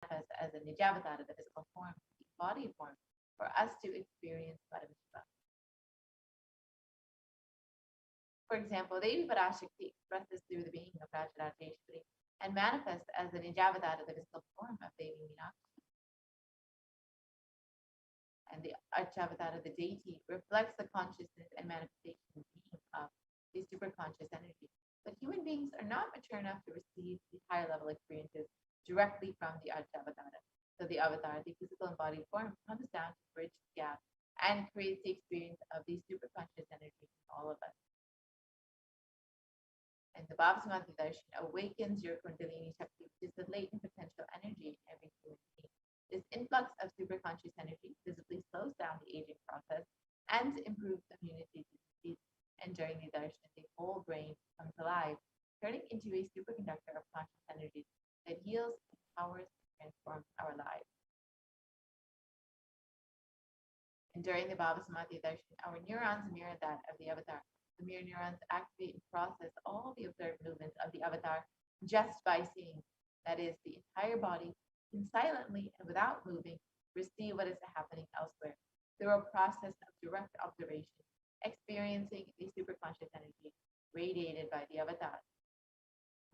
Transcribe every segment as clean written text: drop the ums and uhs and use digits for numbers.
manifest as a Nijavatara, the physical form, the embodied form, for us to experience Paramashiva. For example, Devi Parashakti expresses through the being of Rajarateshwari and manifests as the Nijavatara, the physical form of Devi Meenakshi. And the Archavatara, the deity, reflects the consciousness and manifestation being of the superconscious energy. But human beings are not mature enough to receive these higher level experiences directly from the Archavatara. So the avatar, the physical embodied form, comes down to bridge the gap and creates the experience of the superconscious energy in all of us. And the Bhavasmati Darshan awakens your Kundalini Shakti, which is the latent potential energy in every human being. This influx of superconscious energy visibly slows down the aging process and improves immunity to disease. And during the darshan, the whole brain comes alive, turning into a superconductor of conscious energy that heals, empowers, and transforms our lives. And during the Bhavasmati darshan, our neurons mirror that of the avatar. The mirror neurons activate and process all the observed movements of the avatar just by seeing. That is, the entire body can silently and without moving receive what is happening elsewhere through a process of direct observation, experiencing the superconscious energy radiated by the avatar.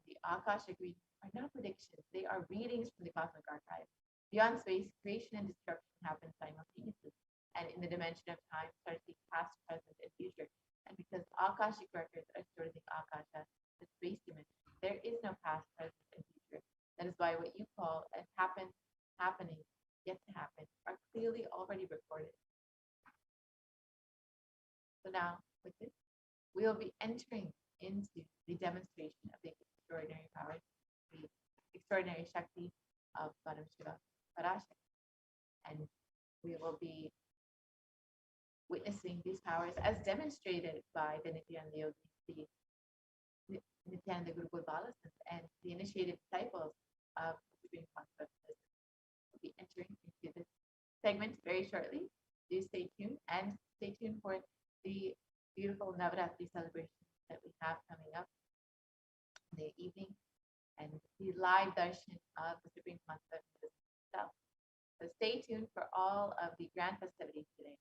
The Akashic readings are not predictions, they are readings from the cosmic archive. Beyond space, creation and destruction happen simultaneously, and in the dimension of time starts the past, present, and future. And because Akashic records are stored in the Akasha, the space dimension, there is no past, present, and future. That is why what you call as happening, yet to happen, are clearly already recorded. So now, with this, we will be entering into the demonstration of the extraordinary powers, the extraordinary Shakti of Paramashiva Parashakti. And we will be witnessing these powers as demonstrated by the Nithyananda Yogis, the Nithyananda Gurukul Balasans, and the initiated disciples of the Supreme Concept. We'll be entering into this segment very shortly. Do stay tuned and stay tuned for the beautiful Navaratri celebrations that we have coming up in the evening and the live darshan of the Supreme Concept itself. So stay tuned for all of the grand festivities today.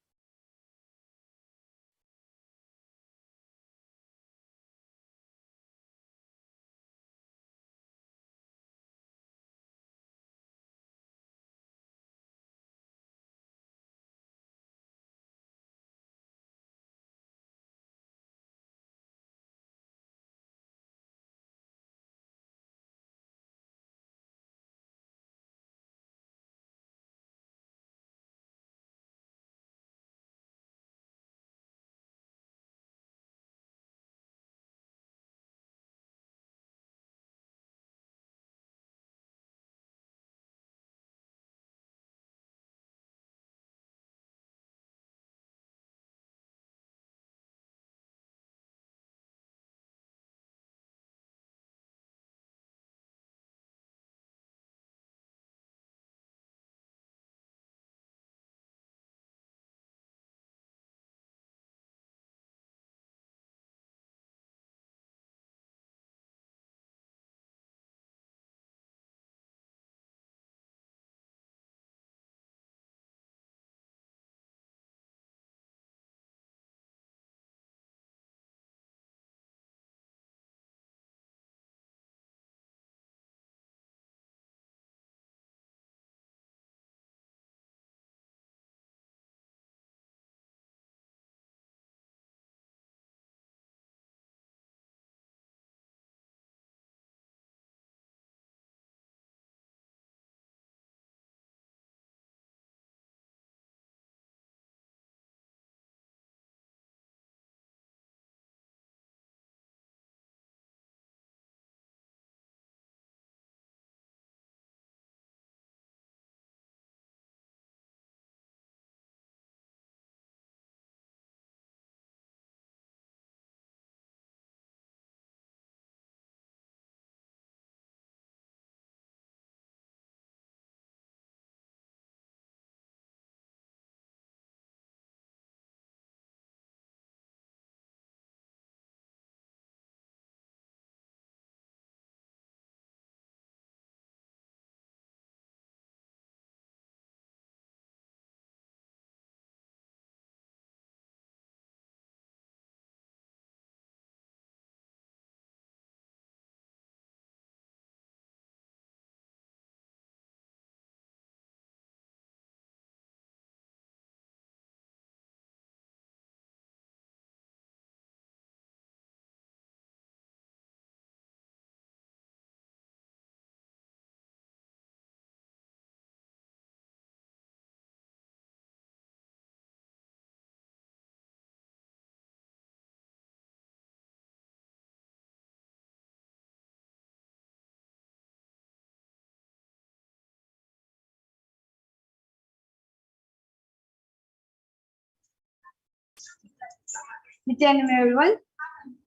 Nithyananda, everyone.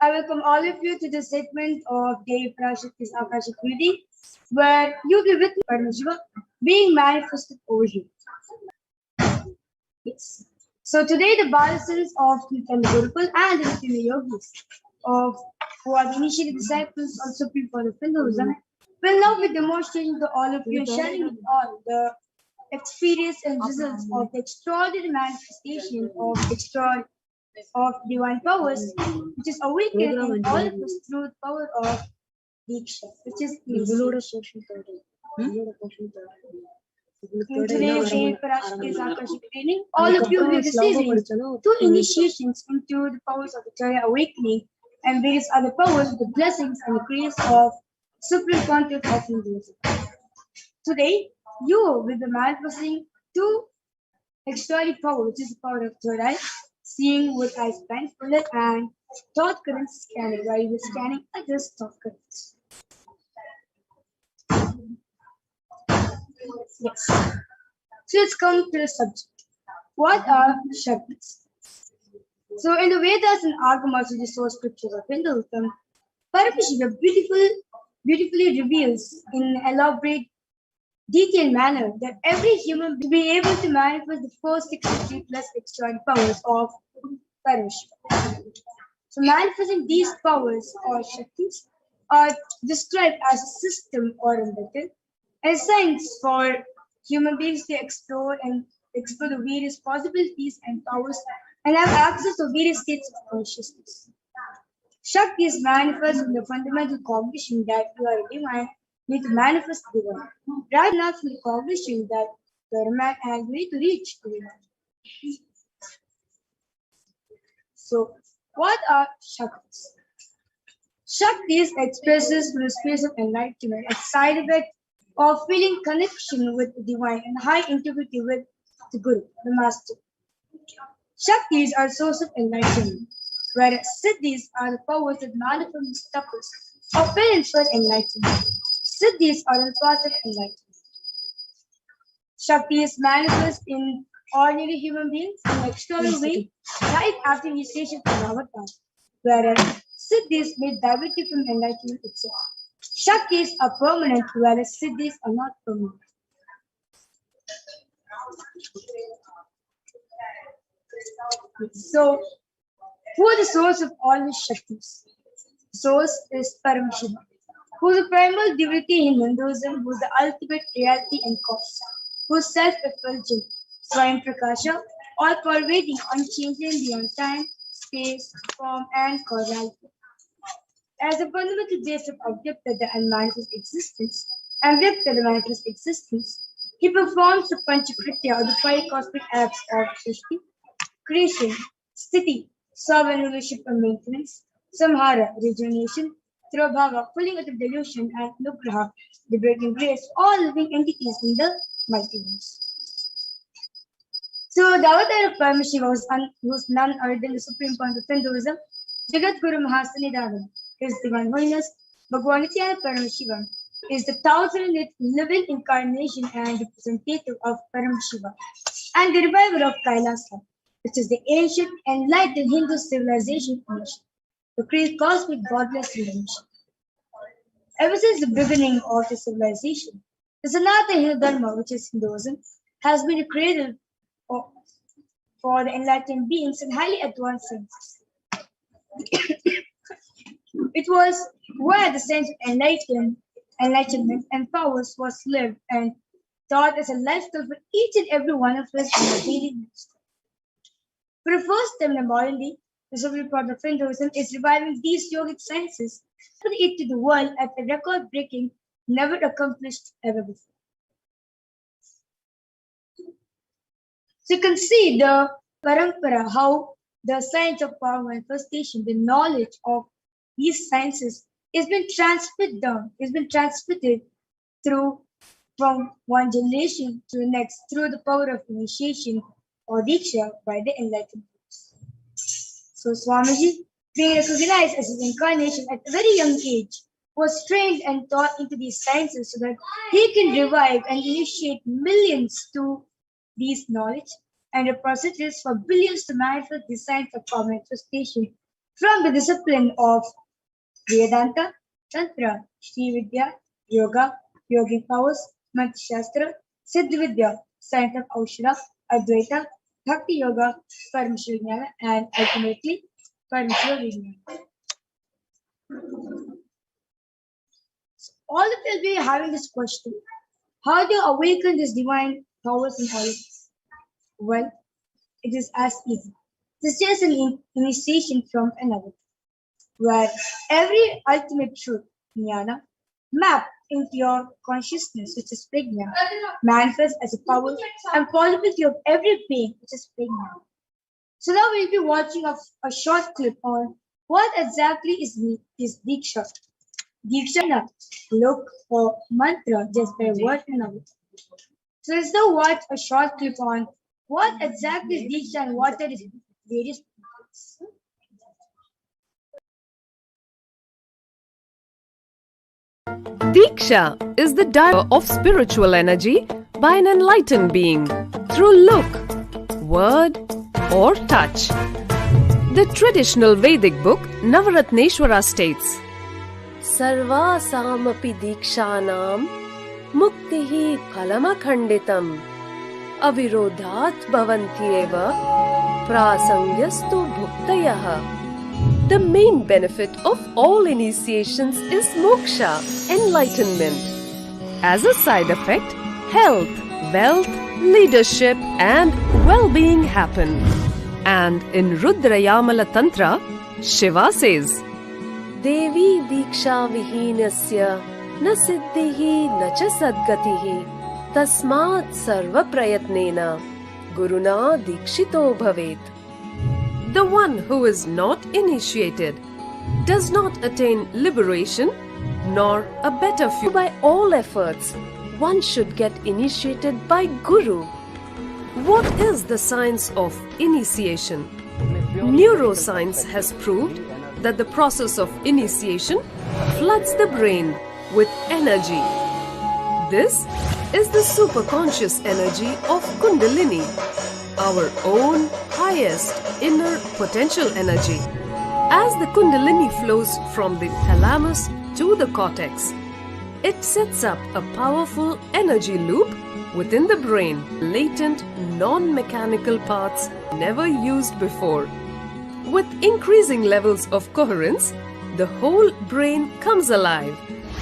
I welcome all of you to this segment of Daily Parashakti's Akashic Reading, where you'll be with Paramashivoham being manifested over here. Yes. So today the Balasans of Nithyananda Gurukul and the Nithyananda Yogis of who are the initiated disciples of Supreme Lord of Hinduism will now be demonstrating to all of you and sharing with all the experience and results of the extraordinary manifestation of divine powers, which is awakened in all of us through the power of Diksha, which is in today's day Parashakti's Akashic training, all of you will be receiving two initiations into the powers of Acharya awakening and various other powers with the blessings and the grace of Supreme Pontiff of Hinduism. Today, you will be manifesting two extraordinary powers, which is the power of third eye, seeing with eyes blindfolded, and thought current scanning, while you are scanning others' thought currents. Yes. So let's come to the subject. What are Shaktis? So in the Vedas and Agamas, which is source scriptures of Hinduism, Paramashiva beautifully reveals in an elaborate, detailed manner that every human will be able to manifest the first 63 plus extraordinary powers of Paramashiva. So manifesting these powers or Shaktis are described as a system or a method, a science for human beings to explore the various possibilities and powers and have access to various states of consciousness. Shakti is manifest in the fundamental cognition that you are a divine, you need to manifest the divine. Rather not from the cognition that you are a man and you need to reach the divine. So, what are Shaktis? Shaktis expresses from the space of enlightenment, a side effect of feeling connection with the divine and high integrity with the Guru, the Master. Shaktis are source of enlightenment, whereas Siddhis are the powers that manifest the tapas or parents for enlightenment. Siddhis are the path of enlightenment. Shaktis manifest in ordinary human beings in an external way, right after initiation from avatar, whereas Siddhis may directly from enlightenment itself. Shaktis are permanent, whereas Siddhis are not permanent. So, who are the source of all these Shaktis? Source is Paramashivoham, who is the primal divinity in Hinduism, who is the ultimate reality and cause, who is self-effulgent, Swayam Prakasha, all pervading, unchanging beyond time, space, form, and causality. As a fundamental base of Avyakta, the unmanifest existence, and Vyakta, the manifest existence, he performs the Panchakritya, or the five cosmic acts of Srishti, creation, Sthiti, serve and rulership and maintenance, Samhara, regeneration, Trabhava, pulling out of delusion, and Nugraha, liberating grace, all living entities in the multiverse. So the avatar of Paramashiva was none other than the Supreme Point of Hinduism, Jagat Guru Mahasanidhanam. His divine holiness, Bhagavan Nithyananda Paramashivam, is the 1000th living incarnation and representative of Paramashiva, and the reviver of Kailasa, which is the ancient enlightened Hindu civilization formation, the great cosmic godless revelation. Ever since the beginning of the civilization, the Sanatana Hindu Dharma, which is Hinduism, has been a cradle for the enlightened beings and highly advanced sciences. It was where the sense of enlightenment and powers was lived and taught as a lifestyle for each and every one of us in our daily lives. For the first time in modern day, the Supreme Court of Hinduism is reviving these yogic sciences and it to the world at a record-breaking, never accomplished ever before. So you can see the parampara, how the science of power manifestation, the knowledge of these sciences has been transmitted through from one generation to the next through the power of initiation or diksha by the enlightened ones. So Swamiji, being recognized as his incarnation at a very young age, was trained and taught into these sciences so that he can revive and initiate millions to these knowledge and a process for billions to manifest the science of manifestation from the discipline of Vedanta, Tantra, Sri Vidya, Yoga, Yogic powers, Mantra Shastra, Siddha Vidya, science of Aushara, Advaita, Bhakti Yoga, Paramashivoham, and ultimately Paramashivoham. All of us will be having this question: how do you awaken this divine powers in all of us? Well, it is as easy. This is just an initiation from another, where every ultimate truth, jnana, mapped into your consciousness, which is prajna, manifests as a power and possibility of every being, which is prajna. So now we'll be watching a short clip on what exactly is Diksha. Diksha, look, or mantra, just by word and a word. So let's now watch a short clip on what exactly is Diksha and what are its various parts. Diksha is the diver of spiritual energy by an enlightened being through look, word, or touch. The traditional Vedic book Navaratneshwara states, Sarvasamapi dikshanam muktihi phalamakhanditam avirodhat bhavantyeva prasangyastu bhuktayah. The main benefit of all initiations is moksha, enlightenment. As a side effect, health, wealth, leadership, and well-being happen. And in Rudrayamala Tantra, Shiva says, Devi diksha vihinasya na siddhihi na cha sadgatihi tasmat sarva prayatnena guruna dikshito bhavet. The one who is not initiated does not attain liberation nor a better future. By all efforts, one should get initiated by Guru. What is the science of initiation? Neuroscience has proved that the process of initiation floods the brain with energy. This is the superconscious energy of Kundalini, our own highest inner potential energy. As the Kundalini flows from the thalamus to the cortex, it sets up a powerful energy loop within the brain, latent non-mechanical parts never used before. With increasing levels of coherence, the whole brain comes alive,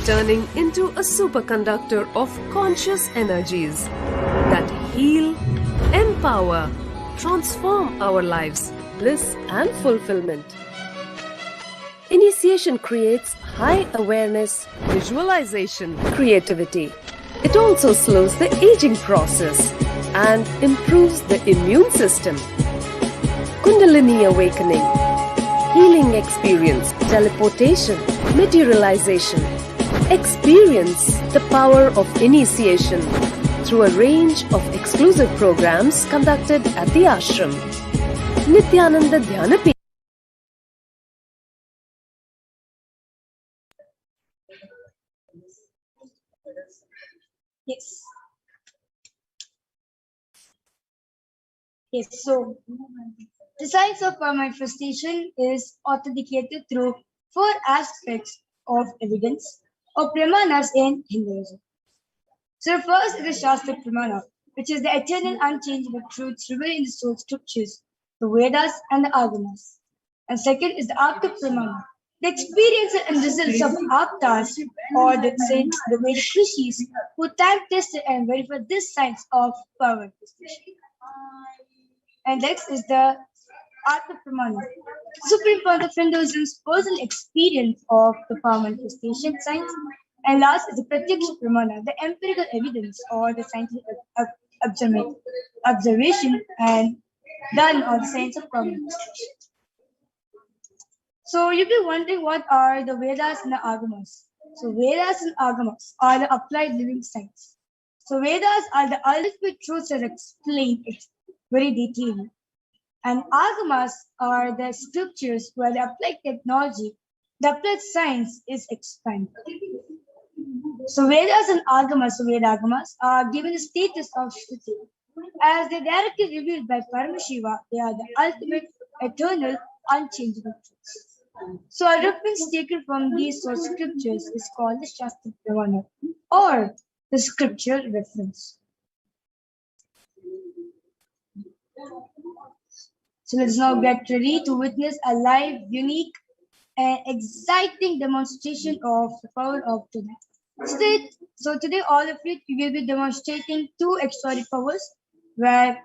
turning into a superconductor of conscious energies that heal, empower, transform our lives, bliss and fulfillment. Initiation creates high awareness, visualization, creativity. It also slows the aging process and improves the immune system. Kundalini awakening, healing experience, teleportation, materialization. Experience the power of initiation through a range of exclusive programs conducted at the ashram. Nithyananda Dhyana. Yes. Yes, so the science of manifestation is authenticated through four aspects of evidence or pramanas in Hinduism. So first is the Shastra Pramana, which is the eternal unchangeable truths revealed in the soul scriptures, the Vedas and the Agamas. And second is the Apta Pramana, the experiences and results of Aptas or the saints, the Vedic rishis, who time tested and verified this science of power manifestation. And next is the Atma Pramana, supreme point of Hinduism's personal experience of the power manifestation science. And last is the Pratyaksha Pramana, the empirical evidence or the scientific observation and done on the science of power manifestation. So you'll be wondering what are the Vedas and the Agamas. So Vedas and Agamas are the applied living science. So Vedas are the ultimate truths that explain it very detailedly. And Agamas are the scriptures where the applied technology, the applied science is expanded. So Vedas and Agamas, Veda Agamas, are given the status of Shruti, As they directly revealed by Paramashiva, they are the ultimate, eternal, unchangeable truths. So a reference taken from these source scriptures is called the Shastra Pramana or the scriptural reference. So let's now get ready to witness a live, unique, and exciting demonstration of the power of today. Today, all of you will be demonstrating two extraordinary powers, where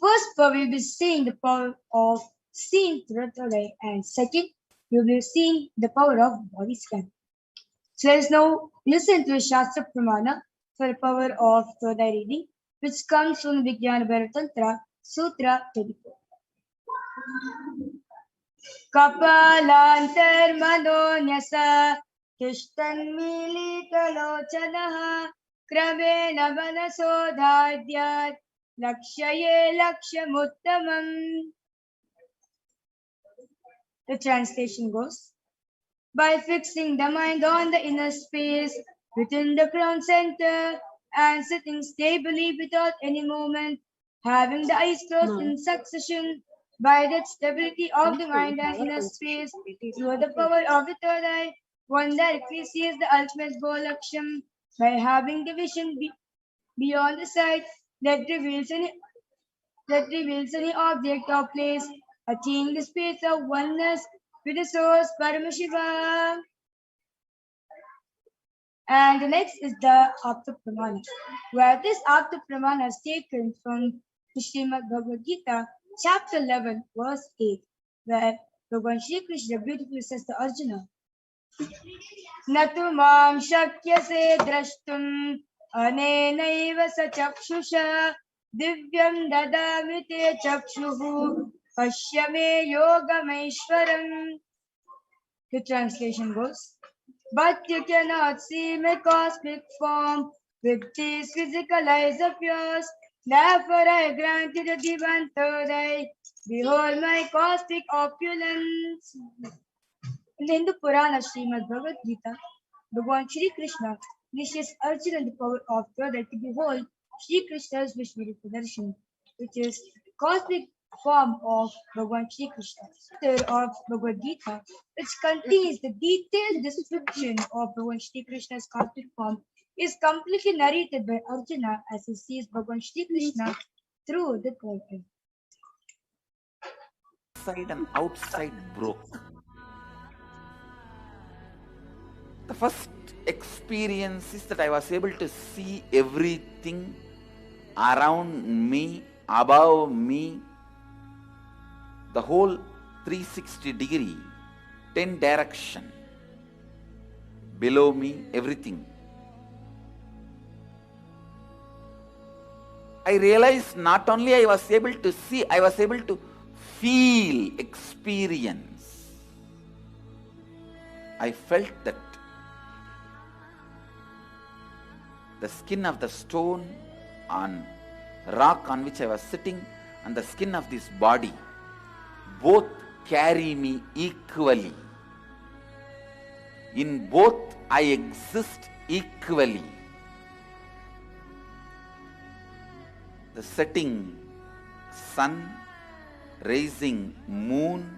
first power will be seeing the power of seeing through the eye, and second, you will be seeing the power of body scan. So let's now listen to the Shastra Pramana for the power of third eye reading, which comes from Vijnana Bharatantra, Sutra 34. कपालान्तर्मनोन्यसा तिष्ठन्मीलितलोचनः क्रमेण मनसोधाद्यात् लक्ष्ये लक्ष्यमुत्तमम्. The translation goes, by fixing the mind on the inner space within the crown center and sitting stably without any movement, having the eyes closed in succession, by that stability of the mind and inner space, through the power of the third eye, one directly sees the ultimate goal Laksham by having the vision beyond the sight that reveals any object or place, attaining the space of oneness with the source Paramashivoham. And the next is the Apta Pramana, where this Apta Pramana is taken from the Srimad Bhagavad Gita, chapter 11, verse 8, where Bhagavan Shri Krishna beautifully says to Arjuna, Natu mam shakyase drashtum anenaiva sa chakshusha divyam dadami te chakshuhu pashyame yogameshwaram. The translation goes, but you cannot see my cosmic form with these physical eyes of yours. Therefore I grant you the divine third eye. Behold my cosmic opulence. In the Hindu Purana Srimad Bhagavad Gita, Bhagavan Shri Krishna teaches Arjuna the power of third eye to behold Shri Krishna's Vishnu Darshan, which is cosmic form of Bhagavan Shri Krishna. Chapter of Bhagavad Gita, which contains the detailed description of Bhagavan Shri Krishna's cosmic form, is completely narrated by Arjuna as he sees Bhagavan Shri Krishna through the third eye. Inside and outside broke. The first experience is that I was able to see everything around me, above me, the whole 360 degree, 10 direction, below me, everything. I realized not only I was able to see, I was able to feel, experience. I felt that the skin of the stone on rock on which I was sitting and the skin of this body both carry me equally. In both I exist equally. The setting sun, rising moon,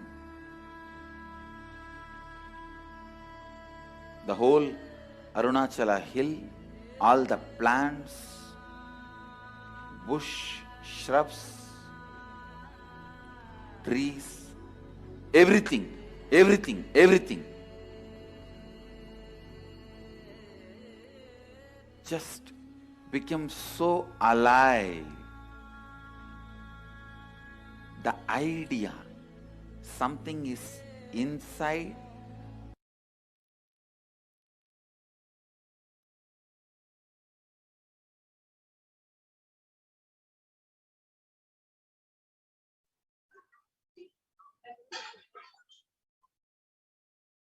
the whole Arunachala hill, all the plants, bush, shrubs, trees, everything, everything, everything. Just became so alive. The idea, something is inside.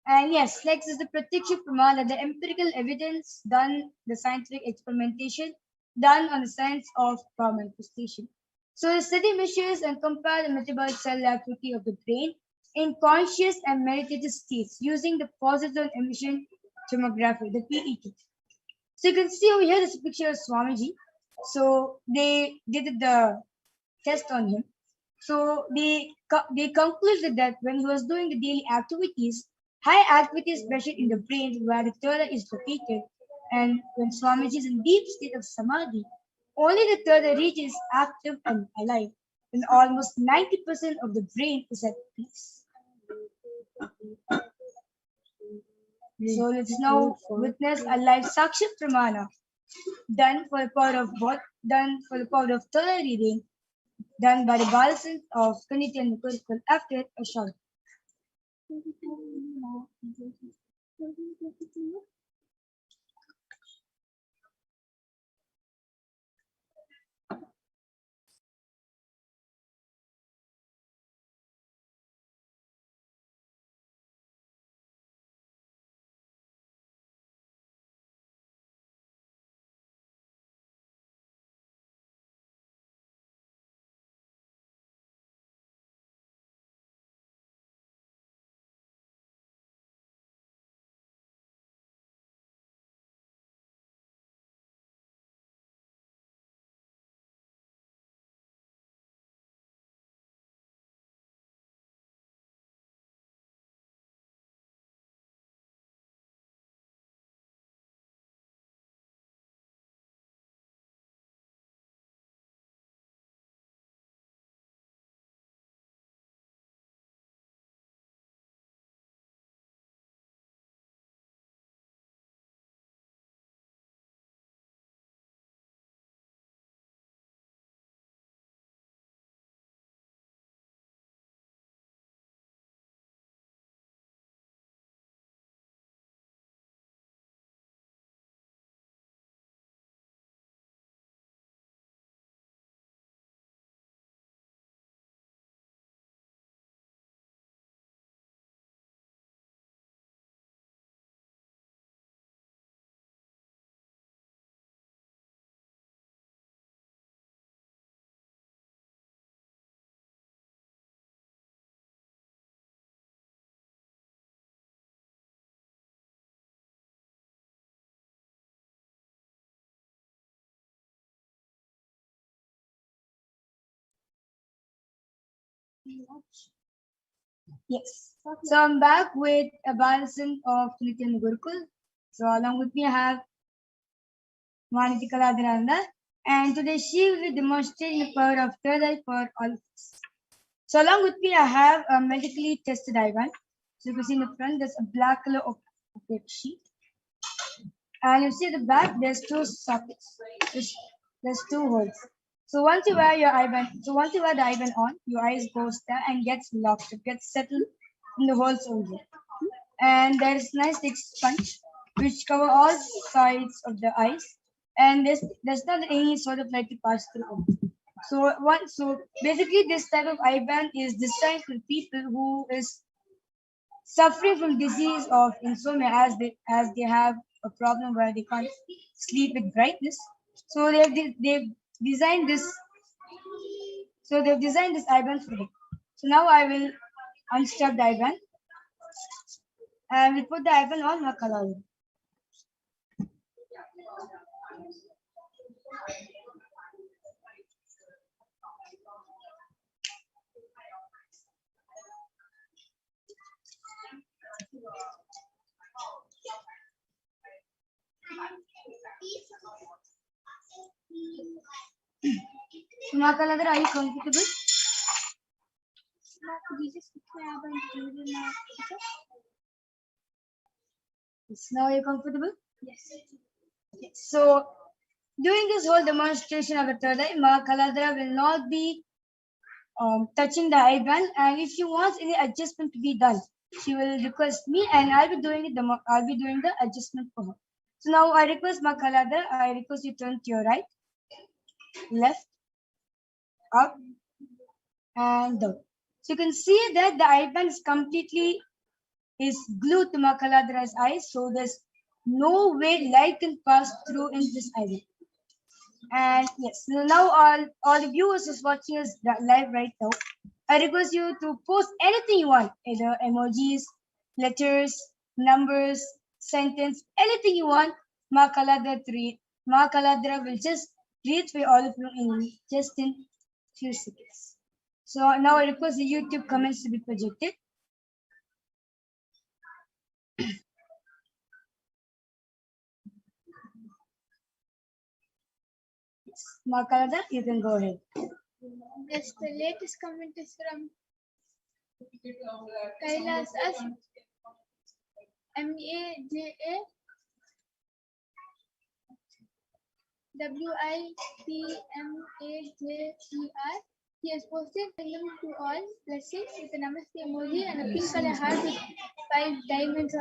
And yes, next is the Pratyaksha Pramana, the empirical evidence done, the scientific experimentation done on the science of power manifestation. So the study measures and compare the metabolic cell activity of the brain in conscious and meditative states using the positron emission tomography, the PET. So you can see over here this picture of Swamiji. So they did the test on him. So they concluded that when he was doing the daily activities, high activity is present in the brain where the third eye is located, and when Swamiji is in deep state of samadhi, only the third eye region is active and alive, and almost 90% of the brain is at peace. So let's now witness a live Sakshi Pramana done for the power of both, done for the power of third eye reading, done by the Balsons of Nithyananda Paramashivam after a short. Yes. So I'm back with a Balsan of Nithyananda Gurukul. So along with me I have Maniti Kaladhananda, and today she will be demonstrating the power of third eye for all of us. So along with me I have a medically tested Ivan. So you can see in the front there's a black color of paper sheet. And you see at the back there's two sockets. There's two holes. So once you wear the IBAN on, your eyes goes there and gets locked. It gets settled in the holes only. And there is nice thick sponge which cover all sides of the eyes. And there's not any sort of light to pass through. So basically this type of IBAN is designed for people who is suffering from disease of insomnia as they have a problem where they can't sleep with brightness. So they've designed this. So they've designed this IBAN for them. So now I will unstrap the IBAN and we put the IBAN on my color. Makaladra, are you comfortable? Yes. Now are you comfortable? Yes. So during this whole demonstration of the third eye, Ma Kaladra will not be touching the IBAN, and if she wants any adjustment to be done, she will request me, and I'll be doing it. I'll be doing the adjustment for her. So now I request Ma Kaladra, I request you turn to your right, left, up, and down. So you can see that the IBAN is completely glued to Ma Kaladra's eyes, so there's no way light can pass through in this IBAN. And yes, so now all the viewers who's watching us live right now, I request you to post anything you want, either emojis, letters, numbers, sentence, anything you want. Ma Kaladra will just read for all of you in just in few seconds. So now I request the YouTube comments to be projected. Makalada, you can go ahead. Yes, the latest comment is from Kailas as MAJAWITMAJER. He has posted "Welcome to all, blessings" with a namaste emoji and a pink color heart with 5 diamonds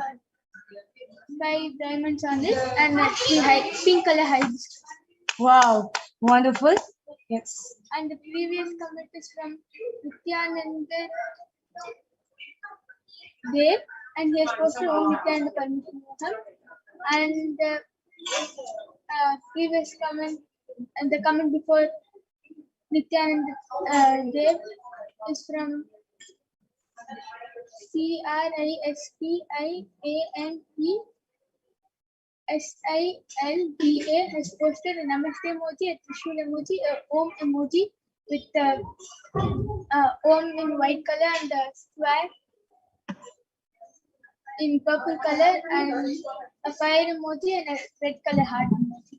on it and a pink color hibiscus. Wow, wonderful. Yes. And the previous comment is from Nithyananda Dev, and he has posted Om Nithyananda Paramashivoham. And the previous comment and the comment before Nithyananda Dev is from CRISPIANESILBA, has posted a namaste emoji, a trishul emoji, a om emoji with om in white color and a swag in purple color and a fire emoji and a red color heart emoji.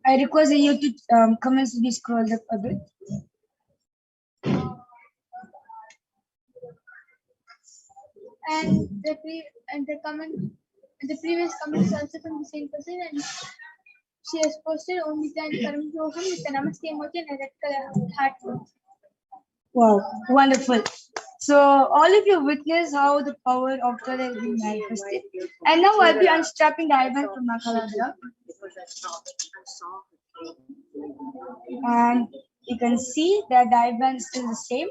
I request the YouTube comments to be scrolled up a bit. And the previous comment is also from the same person, and she has posted Om Nithyananda Paramashivoham with a namaste emoji and a red color heart emoji. Wow, wonderful. So all of you witness how the power of color is being manifested. And now I'll be unstrapping the ribbon from Makalada. And you can see that the ribbon is still the same.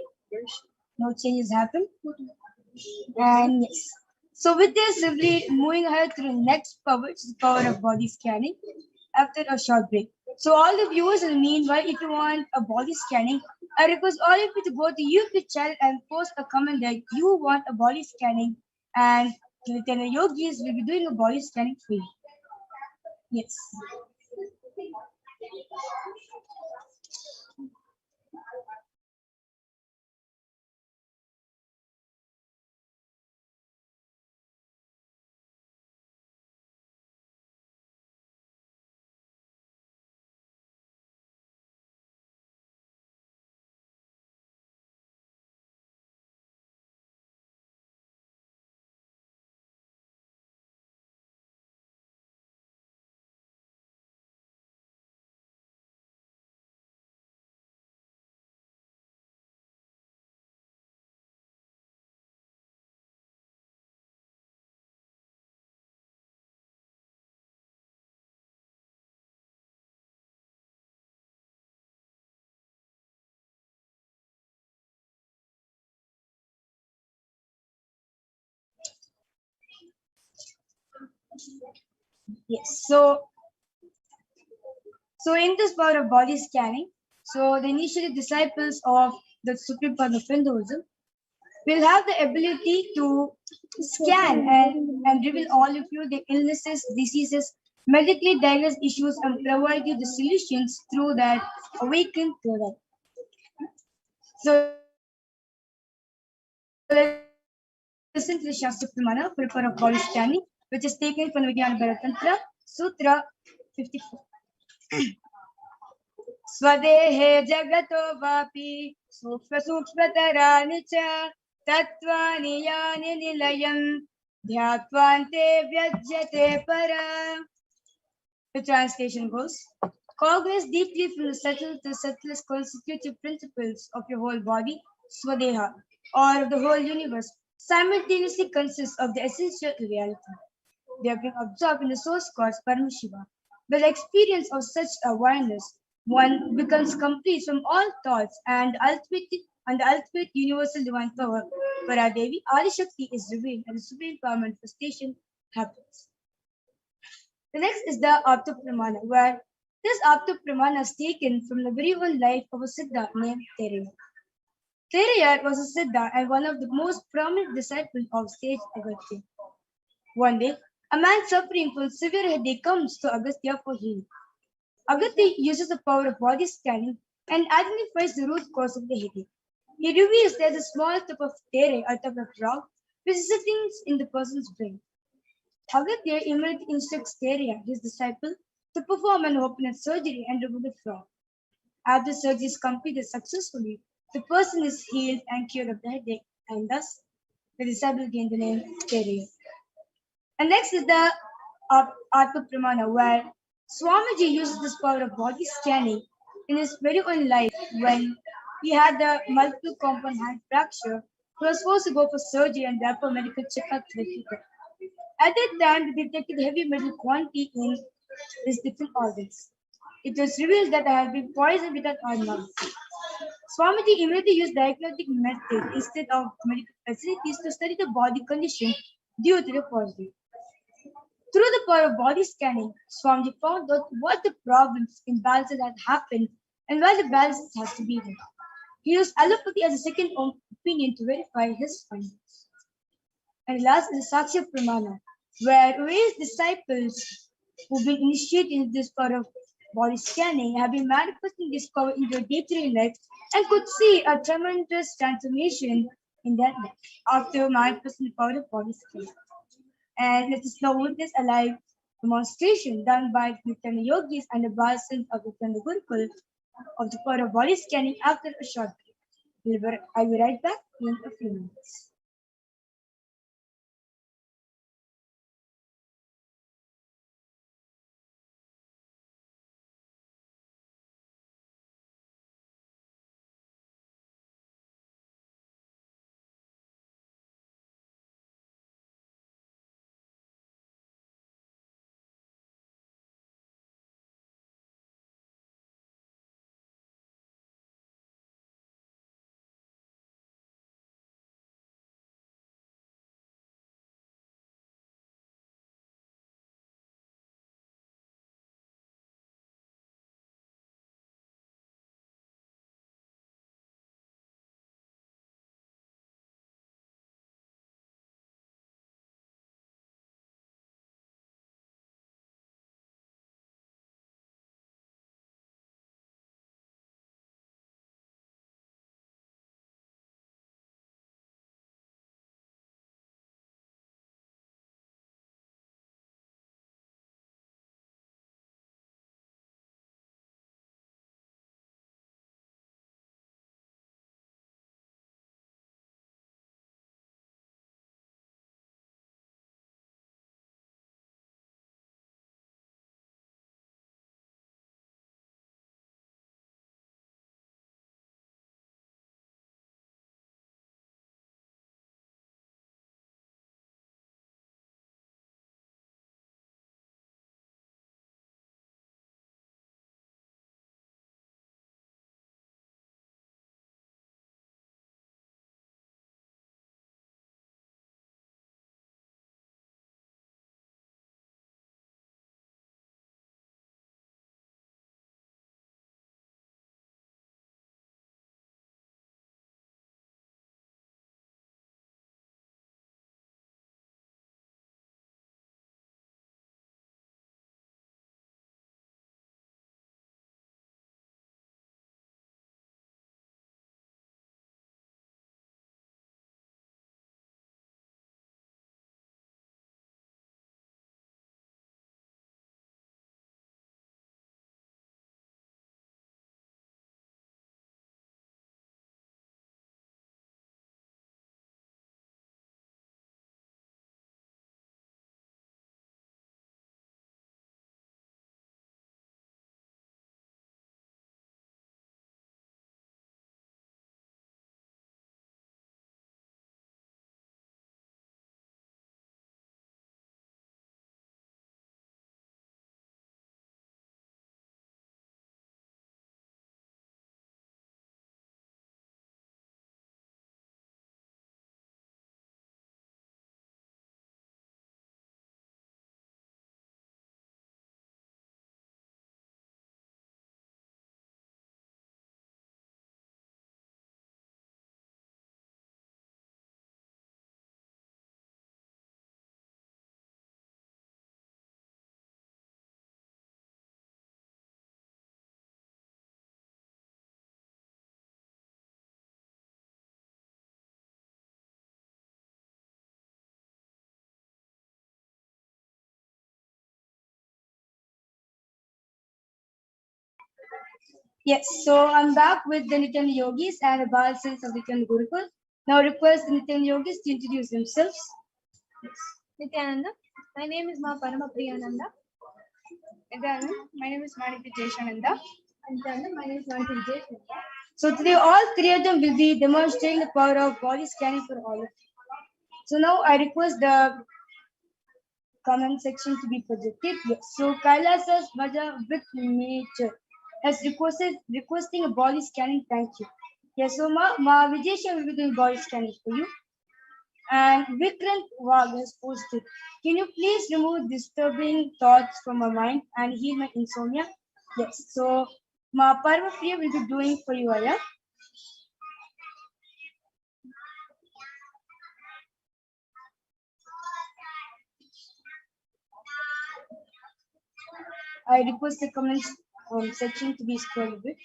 No changes happen. And yes. So with this, simply moving ahead to the next power, which is the power of body scanning after a short break. So all the viewers in the meanwhile, if you want a body scanning, I request all of you to go to YouTube channel and post a comment that you want a body scanning, and the yogis will be doing a body scanning for you. Yes. Yes. So in this power of body scanning, so the initially disciples of the Supreme Path of Hinduism will have the ability to scan and reveal all of you the illnesses, diseases, medically diagnosed issues, and provide you the solutions through that awakened product. So listen to the Shastra Pramana for the power of body scanning, which is taken from the Vijnana Tantra, Sutra 54. स्वदेहे जगतो वापि सूक्ष्म सूक्ष्मतराणि च तत्त्वानि यानि निलयं ध्यात्वान्ते व्यज्यते para. The translation goes: cognizance deeply from the subtle to subtlest constitutive principles of your whole body, Swadeha, or of the whole universe, simultaneously consists of the essential reality. They have been absorbed in the source cause Paramashiva. By the experience of such awareness, one becomes complete from all thoughts, and the ultimate universal divine power, Paradevi, Adi-Shakti, is revealed, and the supreme power manifestation happens. The next is the Apta Pramana, where this Apta Pramana is taken from the very own life of a Siddha named Teraya. Teraya was a Siddha and one of the most prominent disciples of sage Agastya. One day, a man suffering from severe headache comes to Agastya for healing. Agatha uses the power of body scanning and identifies the root cause of the headache. He reveals there's a small tip of tere, a type of rock, which is sitting in the person's brain. Agatha immediately instructs Tere, his disciple, to perform an open heart surgery and remove the frog. After surgery is completed successfully, the person is healed and cured of the headache, and thus the disciple gained the name Tere. And next is the Atma Pramana, where Swamiji uses this power of body scanning in his very own life when he had the multiple compound hand fracture. He was forced to go for surgery and therefore medical checkup repeated. At that time, they detected heavy metal quantity in his different organs. It was revealed that I had been poisoned with an organ. Swamiji immediately used diagnostic method instead of medical facilities to study the body condition due to the poisoning. Through the power of body scanning, Swamiji found out what the problems, imbalances had happened and why the balances had to be there. He used allopathy as a second opinion to verify his findings. And last is the Sakshya Pramana, where various disciples who've been initiated in this power of body scanning have been manifesting this power in their day-to-day life and could see a tremendous transformation in their life after manifesting the power of body scanning. And let us now witness a live demonstration done by Nithyananda yogis and the Basins of Nithyananda Gurukul of the power of body scanning after a short break. I'll be right back in a few minutes. Yes, so I'm back with the Nithyananda Yogis and the Balsins of Nithyananda Gurukul. Now request the Nithyananda Yogis to introduce themselves. Nithyananda, my name is Ma Paramapriyananda. Nithyananda, my name is Madhvi Jeshananda. Nithyananda, my name is Madhvi Jeshananda. So today all three of them will be demonstrating the power of body scanning for all of you. So now I request the comment section to be projected. Yes. So Kailasa's Vaja with nature has requesting a body scanning. Thank you. Yes, so Ma Vijesha will be doing body scanning for you. And Vikrant Wag has posted, can you please remove disturbing thoughts from my mind and heal my insomnia? Yes, so Ma Parvapriya will be doing for you, Aya. I request the comments section to be scrolled a bit.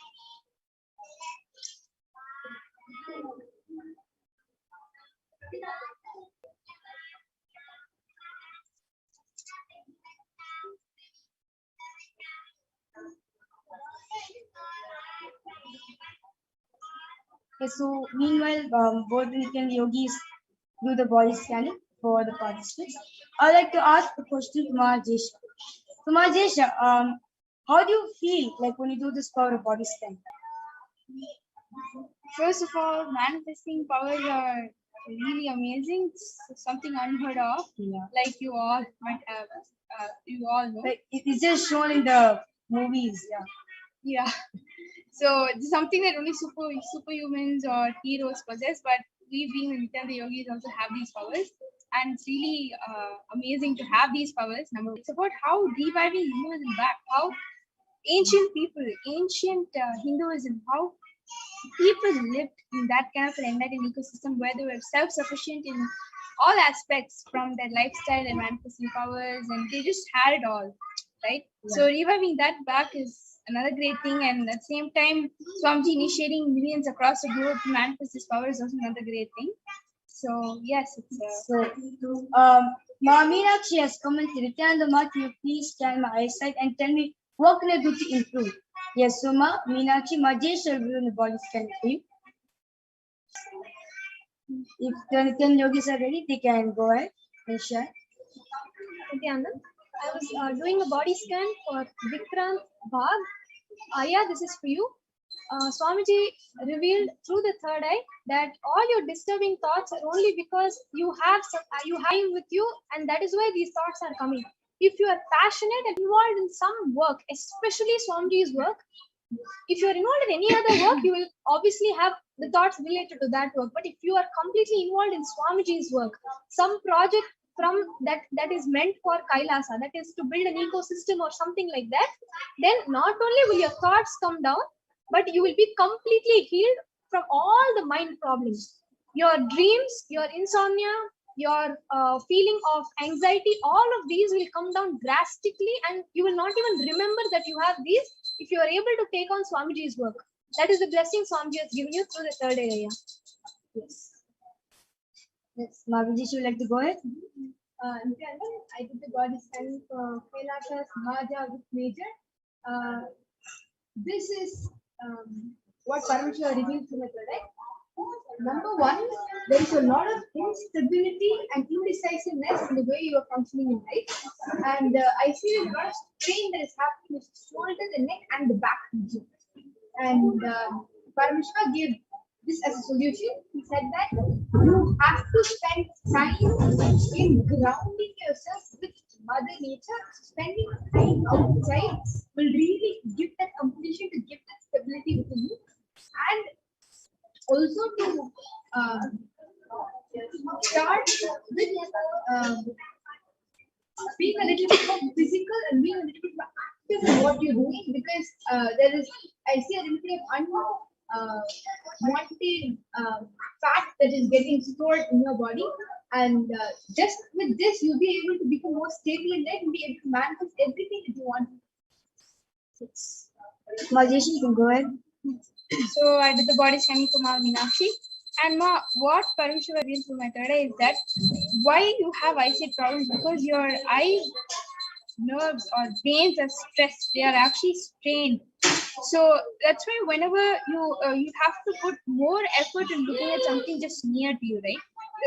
Okay, so meanwhile, both the Nithyananda Yogis do the body scanning for the participants. I'd like to ask a question to Majesha. So Majesha, how do you feel like when you do this power of body scan? First of all, manifesting powers are really amazing. It's something unheard of. Yeah. Like you all might have, you all know. Like it's just shown in the movies, yeah. Yeah. So it's something that only superhumans or heroes possess, but we being the Nithyananda Yogis also have these powers. And it's really amazing to have these powers. Number one, it's about how reviving Hinduism back, how ancient people, ancient Hinduism, how people lived in that kind of an enlightened ecosystem where they were self-sufficient in all aspects, from their lifestyle and manifesting powers, and they just had it all, right? Yeah. So reviving that back is another great thing, and at the same time, Swamiji initiating millions across the globe to manifest this power is also another great thing. So yes, it's Ma Meenakshi has commented, Nithyananda Ma, can you please scan my eyesight and tell me what can I do to improve? Yes, so Ma Meenakshi, Majesha will do the body scan for you. If the Nithyananda Yogis are ready, they can go ahead and share. Nithyananda, I was doing a body scan for Vikrant Bhag. Aya, this is for you. Swamiji revealed through the third eye that all your disturbing thoughts are only because you have with you, and that is why these thoughts are coming. If you are passionate and involved in some work, especially Swamiji's work, if you are involved in any other work, you will obviously have the thoughts related to that work. But if you are completely involved in Swamiji's work, some project from that is meant for Kailasa, that is to build an ecosystem or something like that, then not only will your thoughts come down, but you will be completely healed from all the mind problems. Your dreams, your insomnia, your feeling of anxiety, all of these will come down drastically, and you will not even remember that you have these if you are able to take on Swamiji's work. That is the blessing Swamiji has given you through the third area. Yes. Yes, Mahavijish, would like to go ahead? I did the body scan for Kailasha's Bhaja with major. This is what Paramashivoham revealed to me today. Number one, there is a lot of instability and indecisiveness in the way you are functioning in life. And I see a lot of strain that is happening with the shoulder, the neck, and the back region. And Paramashivoham gave this as a solution. He said that you have to spend time in grounding yourself with Mother Nature. Spending time outside will really give that completion, to give that stability within you, and also to start with being a little bit more physical and being a little bit more active in what you're doing, because I see a little bit of unwanted fat that is getting stored in your body, and just with this you'll be able to become more stable in life and be able to manifest everything that you want. Majesh, you can go ahead. So I did the body scanning for Ma Meenakshi, and Ma, what Paramashivoham revealed through my third eye is that why you have eyesight problems, because your eye nerves or veins are stressed, they are actually strained. So that's why whenever you have to put more effort in looking at something just near to you, right?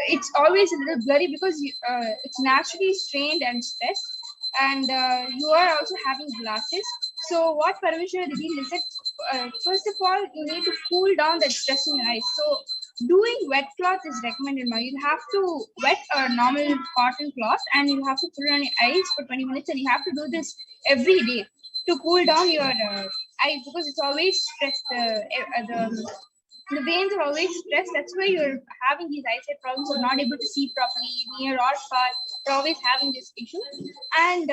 It's always a little blurry because it's naturally strained and stressed, and you are also having glasses. So what Parameshwar revealed is that first of all you need to cool down that stress in your eyes. So doing wet cloth is recommended now. You have to wet a normal cotton cloth and you have to put it on your eyes for 20 minutes, and you have to do this every day to cool down your eyes, because it's always stressed. The veins are always stressed. That's why you're having these eyesight problems or not able to see properly near or far. You're always having this issue. And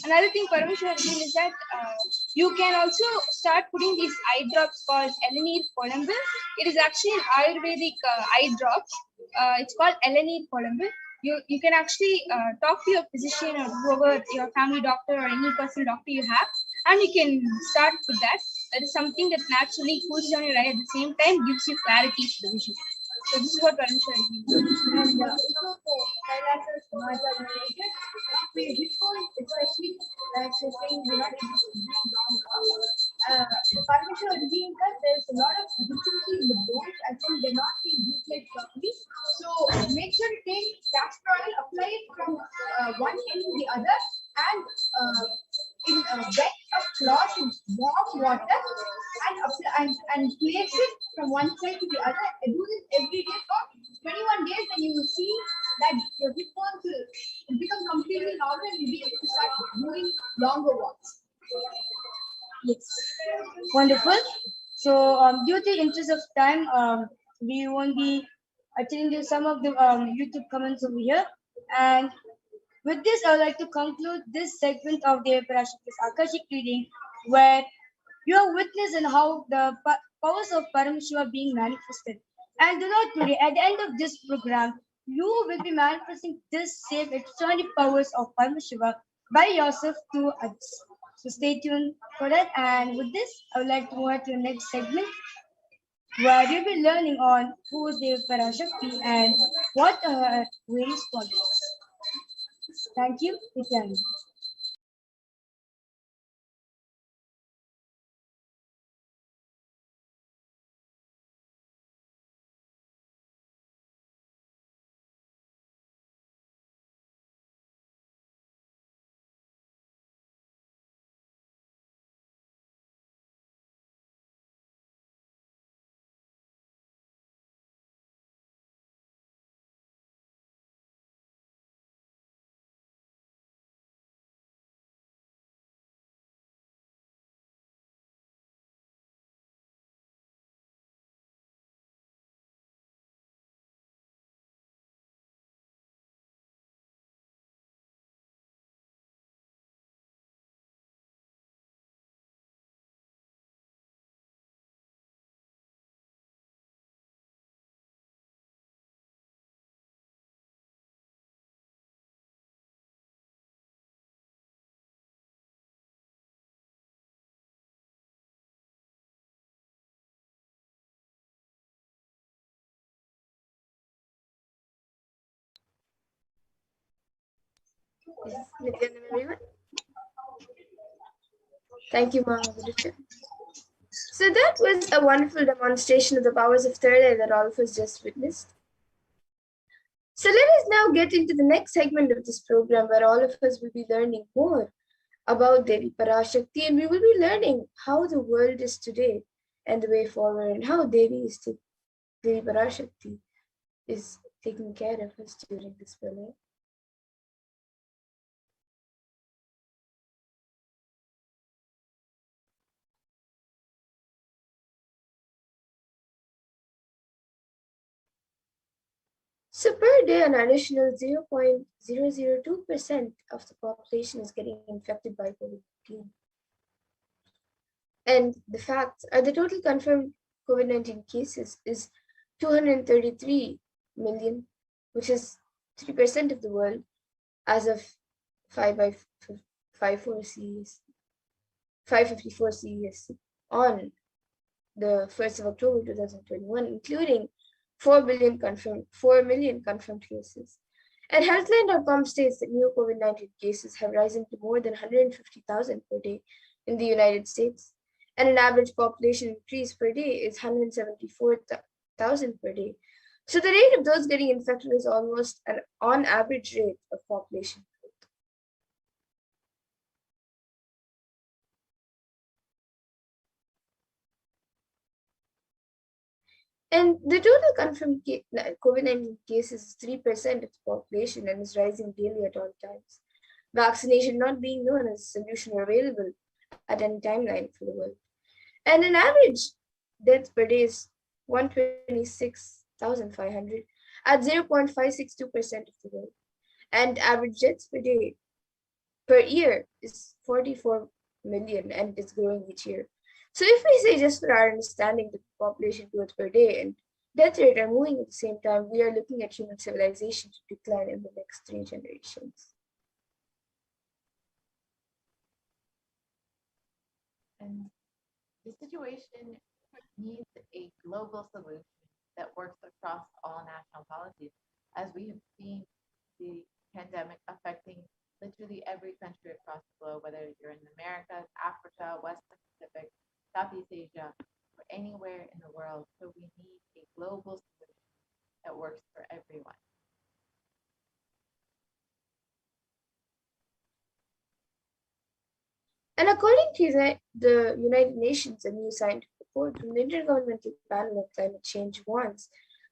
another thing Parameshwar revealed is that you can also start putting these eye drops called Elanir Kolambil. It is actually an Ayurvedic eye drops. It's called Elanir Kolambil. You can actually talk to your physician or whoever, your family doctor or any personal doctor you have, and you can start with that. That is something that naturally cools down your eye at the same time, gives you clarity to the vision. So this is what Parameshwar is doing. And also for eyeglasses, before especially like you're saying we're not able to breathe down. The Paramashivoham revealed that there's a lot of difficulty in the bones. I think they're not being deflated properly. So make sure to take castor oil, apply it from one end to the other, and wet a cloth in warm water and place it from one side to the other. And do this every day for 21 days, and you will see that your hip bones will become completely normal and you'll be able to start doing longer walks. Yes, wonderful. So, due to the interest of time, we won't be attending to some of the YouTube comments over here. And with this, I would like to conclude this segment of the Parashakti's Akashic reading, where you have witnessed in how the powers of Paramashiva are being manifested. And do not worry, at the end of this program, you will be manifesting this same extraordinary powers of Paramashiva by yourself to others. So stay tuned for that. And with this, I would like to move on to the next segment, where you'll be learning on who is the Parashakti and what are her various qualities. Thank you, Nithyananda. Nithyananda, everyone. Thank you, Mahavir. So that was a wonderful demonstration of the powers of third eye that all of us just witnessed. So let us now get into the next segment of this program, where all of us will be learning more about Devi Parashakti, and we will be learning how the world is today and the way forward, and how Devi Parashakti is taking care of us during this pralaya. So per day, an additional 0.002% of the population is getting infected by COVID-19. And the facts are the total confirmed COVID-19 cases is 233 million, which is 3% of the world as of 554 CES on the 1st of October 2021, including 4 million confirmed cases. And Healthline.com states that new COVID-19 cases have risen to more than 150,000 per day in the United States. and an average population increase per day is 174,000 per day. So the rate of those getting infected is almost an on average rate of population growth. And the total confirmed COVID-19 cases is 3% of the population and is rising daily at all times. Vaccination not being known as a solution or available at any timeline for the world. And an average death per day is 126,500 at 0.562% of the world. And average deaths per day per year is 44 million and it's growing each year. So if we say just for our understanding the population growth per day and death rate are moving at the same time, we are looking at human civilization to decline in the next 3 generations. And the situation needs a global solution that works across all national policies, as we have seen the pandemic affecting literally every country across the globe, whether you're in America, Africa, Western Pacific, Southeast Asia, or anywhere in the world. So we need a global solution that works for everyone. And according to the United Nations, a new scientific report from the Intergovernmental Panel on Climate Change warns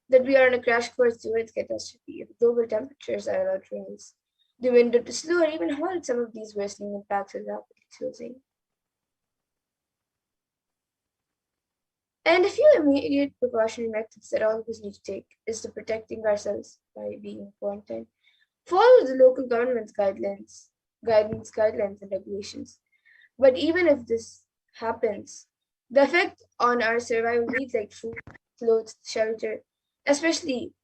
that we are on a crash course towards catastrophe if global temperatures are allowed to rise. The window to slow or even halt some of these worsening impacts is rapidly closing. And a few immediate precautionary methods that all of us need to take is to protecting ourselves by being in quarantine. Follow the local government's guidelines, and regulations. But even if this happens, the effect on our survival needs like food, clothes, shelter, especially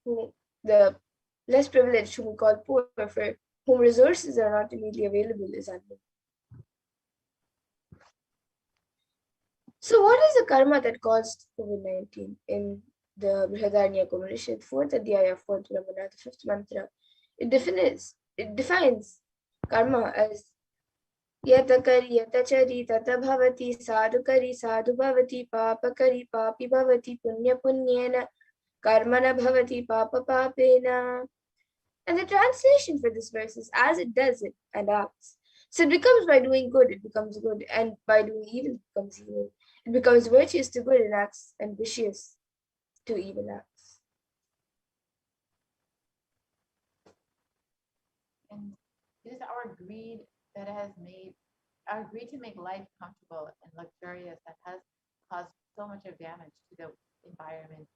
the less privileged whom we call poor, for whom resources are not immediately available, is unknown. So what is the karma that caused COVID-19? In the Brihadaranya Upanishad, 4th Adhyaya, 4th Brahmana, the 5th mantra, it defines karma as Yatakari yatachari tata bhavati sadhukari sadhu bhavati papakari papi bhavati punya punyena karmana bhavati papa papena. And the translation for this verse is as it does it and acts. So it becomes by doing good, it becomes good, and by doing evil, it becomes evil. It becomes virtuous to good and acts, and vicious to evil acts. And it is our greed that has made our greed to make life comfortable and luxurious that has caused so much of damage to the environment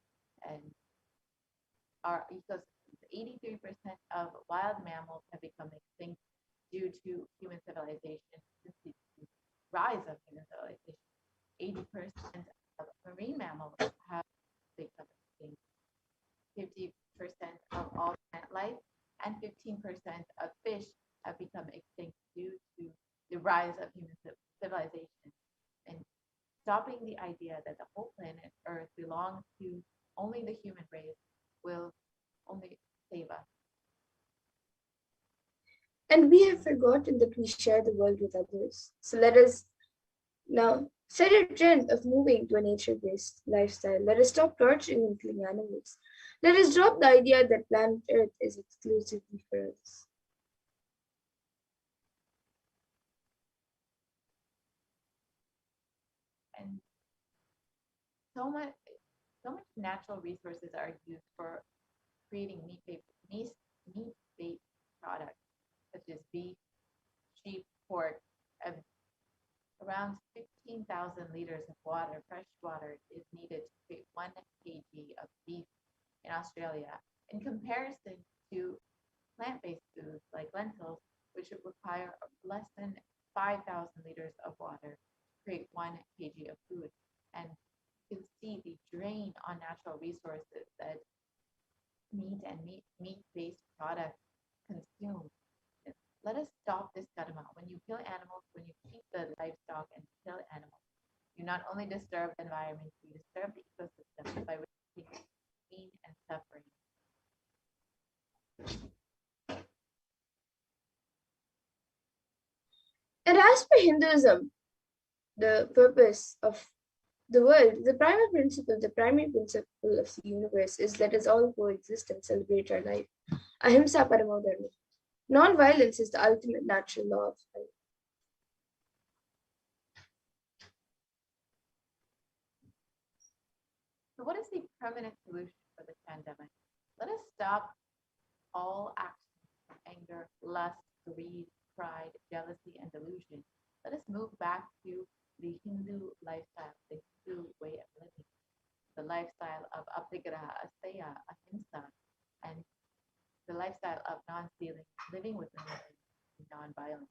and our ecosystems. 83% of wild mammals have become extinct due to human civilization since the rise of human civilization. 80% of marine mammals have become extinct. 50% of all plant life and 15% of fish have become extinct due to the rise of human civilization. And stopping the idea that the whole planet Earth belongs to only the human race will only save us. And we have forgotten that we share the world with others. So let us now set a trend of moving to a nature-based lifestyle. Let us stop torturing and killing animals. Let us drop the idea that planet Earth is exclusively for us. And so much natural resources are used for creating meat-based products such as beef, sheep, pork, and around 15,000 liters of water, fresh water, is needed to create 1 kg of beef in Australia, in comparison to plant-based foods like lentils, which would require less than 5,000 liters of water to create 1 kg of food. And you can see the drain on natural resources that meat and meat-based products consume. Let us stop this karma. When you kill animals, when you keep the livestock and kill animals, you not only disturb the environment, you disturb the ecosystem by reducing pain and suffering. And as for Hinduism, the purpose of the world, the primary principle of the universe is let us all coexist and celebrate our life. Ahimsa Paramo Dharma. Non-violence is the ultimate natural law of life. So what is the permanent solution for the pandemic? Let us stop all actions of anger, lust, greed, pride, jealousy, and delusion. Let us move back to the Hindu lifestyle, the Hindu way of living, the lifestyle of apigraha, asteya, ahimsa, and the lifestyle of non-stealing, living with non-violence.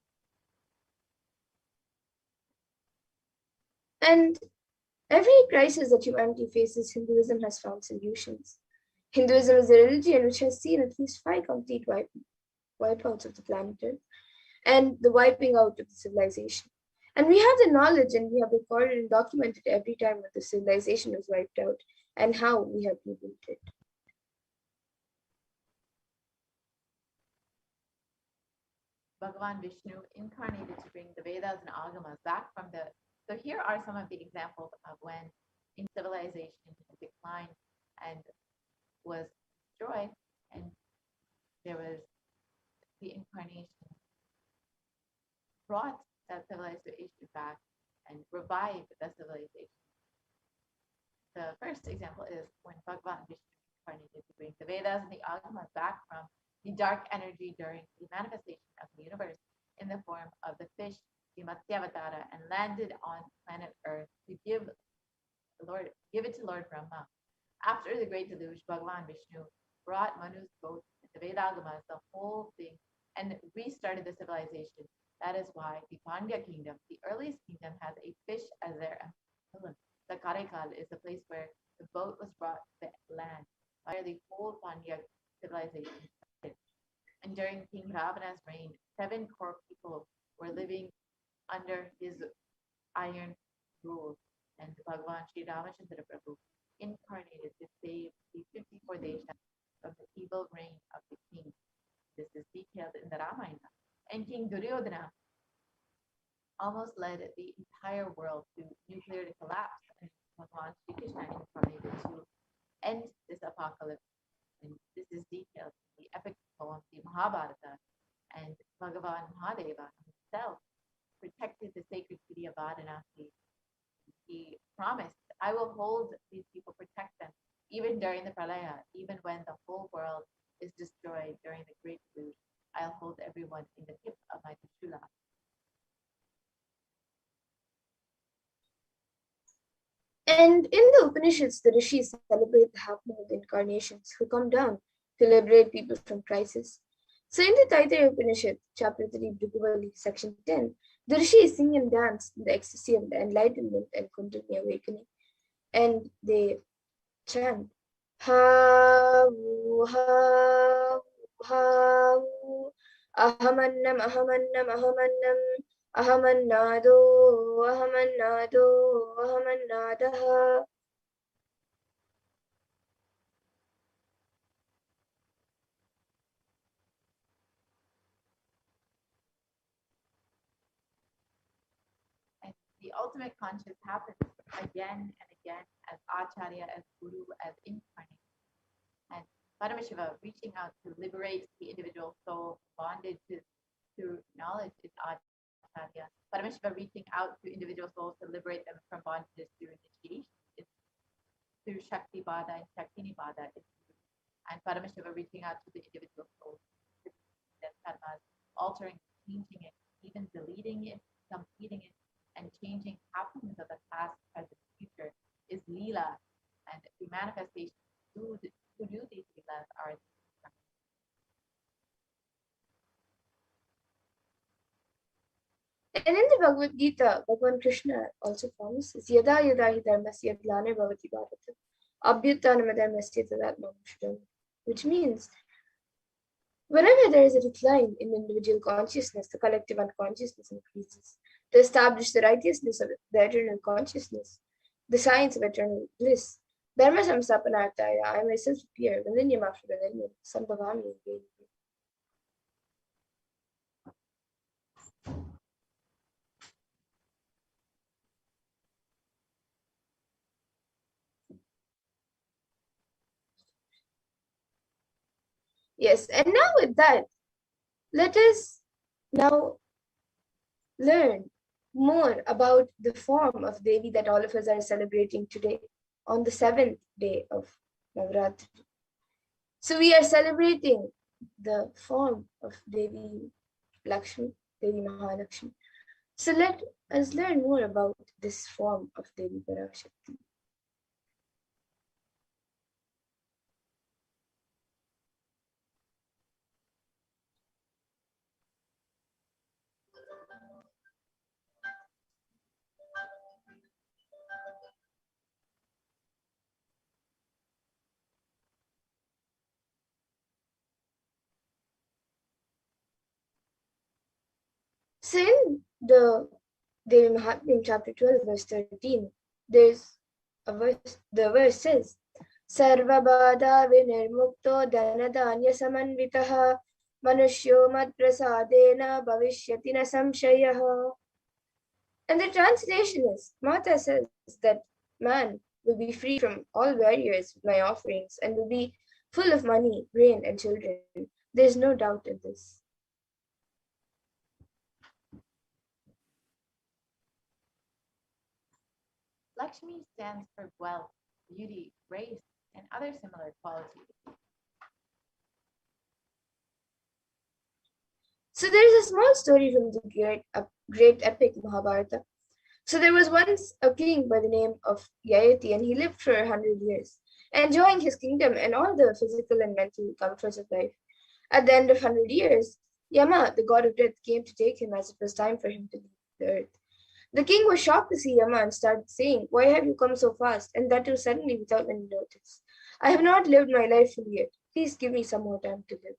And every crisis that humanity faces, Hinduism has found solutions. Hinduism is a religion which has seen at least 5 complete wipeouts of the planet Earth and the wiping out of the civilization. And we have the knowledge and we have recorded and documented every time that the civilization was wiped out and how we have rebuilt it. Bhagavan Vishnu incarnated to bring the Vedas and Agamas back from the. So here are some of the examples of when in civilization declined and was destroyed, and there was the incarnation brought that civilization back and revived that civilization. The first example is when Bhagavan Vishnu incarnated to bring the Vedas and the Agamas back from the dark energy during the manifestation of the universe in the form of the fish, the Matsyavatara, and landed on planet Earth to give it to Lord Brahma. After the great deluge, Bhagavan Vishnu brought Manu's boat, the Vedagamas, the whole thing, and restarted the civilization. That is why the Pandya kingdom, the earliest kingdom, has a fish as their emblem. The Karaikal is the place where the boat was brought to the land, where the whole Pandya civilization started. And during King Ravana's reign, 7 core people were living under his iron rule. And Bhagavan Sri Ramachandra Prabhu incarnated to save the 54 Deshas from the evil reign of the king. This is detailed in the Ramayana. And King Duryodhana almost led the entire world to nuclear collapse. And Bhagavan Sri Krishna incarnated to end this apocalypse. And this is detailed in the epic poem, the Mahabharata. And Bhagavan Mahadeva himself protected the sacred city of Varanasi. He promised, I will hold these people, protect them, even during the pralaya, even when the whole world is destroyed during the great deluge. I'll hold everyone in the tip of my trishula. And in the Upanishads, the rishis celebrate the half-moon incarnations who come down to liberate people from crisis. So in the Taittiriya Upanishad, chapter 3, Bhrigavali, section 10, the rishis sing and dance in the ecstasy of the enlightenment and Kundalini awakening. And they chant, Ha-vu, ha-vu, ha-vu, ahamannam, ahamannam, ahamannam, ahamannado, ahamannado, ahamannadaha. And the ultimate conscious happens again and again as Acharya, as Guru, as incarnate. And Paramashiva reaching out to liberate the individual soul bonded to knowledge is Acharya. Paramashiva reaching out to individual souls to liberate them from bondages through initiation is through Shakti Bada and Shaktini Bada is Guru. And Paramashiva reaching out to the individual souls to their karmas, altering, changing it, even deleting it, completing it, and changing happenings of the past, present, future is Leela. And the manifestation who do these Leelas are. And in the Bhagavad Gita, Bhagavan Krishna also promises, Yada yada hi dharmasya glane bhavati bharata, abhyutanam dharmasya tadatmam, which means whenever there is a decline in individual consciousness, the collective unconsciousness increases. To establish the righteousness of the eternal consciousness, the science of eternal bliss, Dharma samstapanarthaya, I myself appear, millennium after millennium, sambhavami again. Yes, and now with that, let us now learn more about the form of Devi that all of us are celebrating today on the seventh day of Navratri. So we are celebrating the form of Devi Lakshmi, Devi Mahalakshmi. So let us learn more about this form of Devi Parashakti. So in the Devi Mahatmya chapter 12, verse 13, there's a verse, the verse says, Sarvabada vinirmukto dhanadanya samanvitaha manushyo mad prasadena bhavishyati na samshayaha. And the translation is, Mata says that man will be free from all barriers with my offerings and will be full of money, grain, and children. There's no doubt in this. Lakshmi stands for wealth, beauty, grace, and other similar qualities. So there's a small story from the great epic Mahabharata. So there was once a king by the name of Yayati, and he lived for 100 years, enjoying his kingdom and all the physical and mental comforts of life. At the end of 100 years, Yama, the god of death, came to take him as it was time for him to leave the earth. The king was shocked to see Yama and started saying, Why have you come so fast, and that too suddenly without any notice? I have not lived my life fully yet. Please give me some more time to live.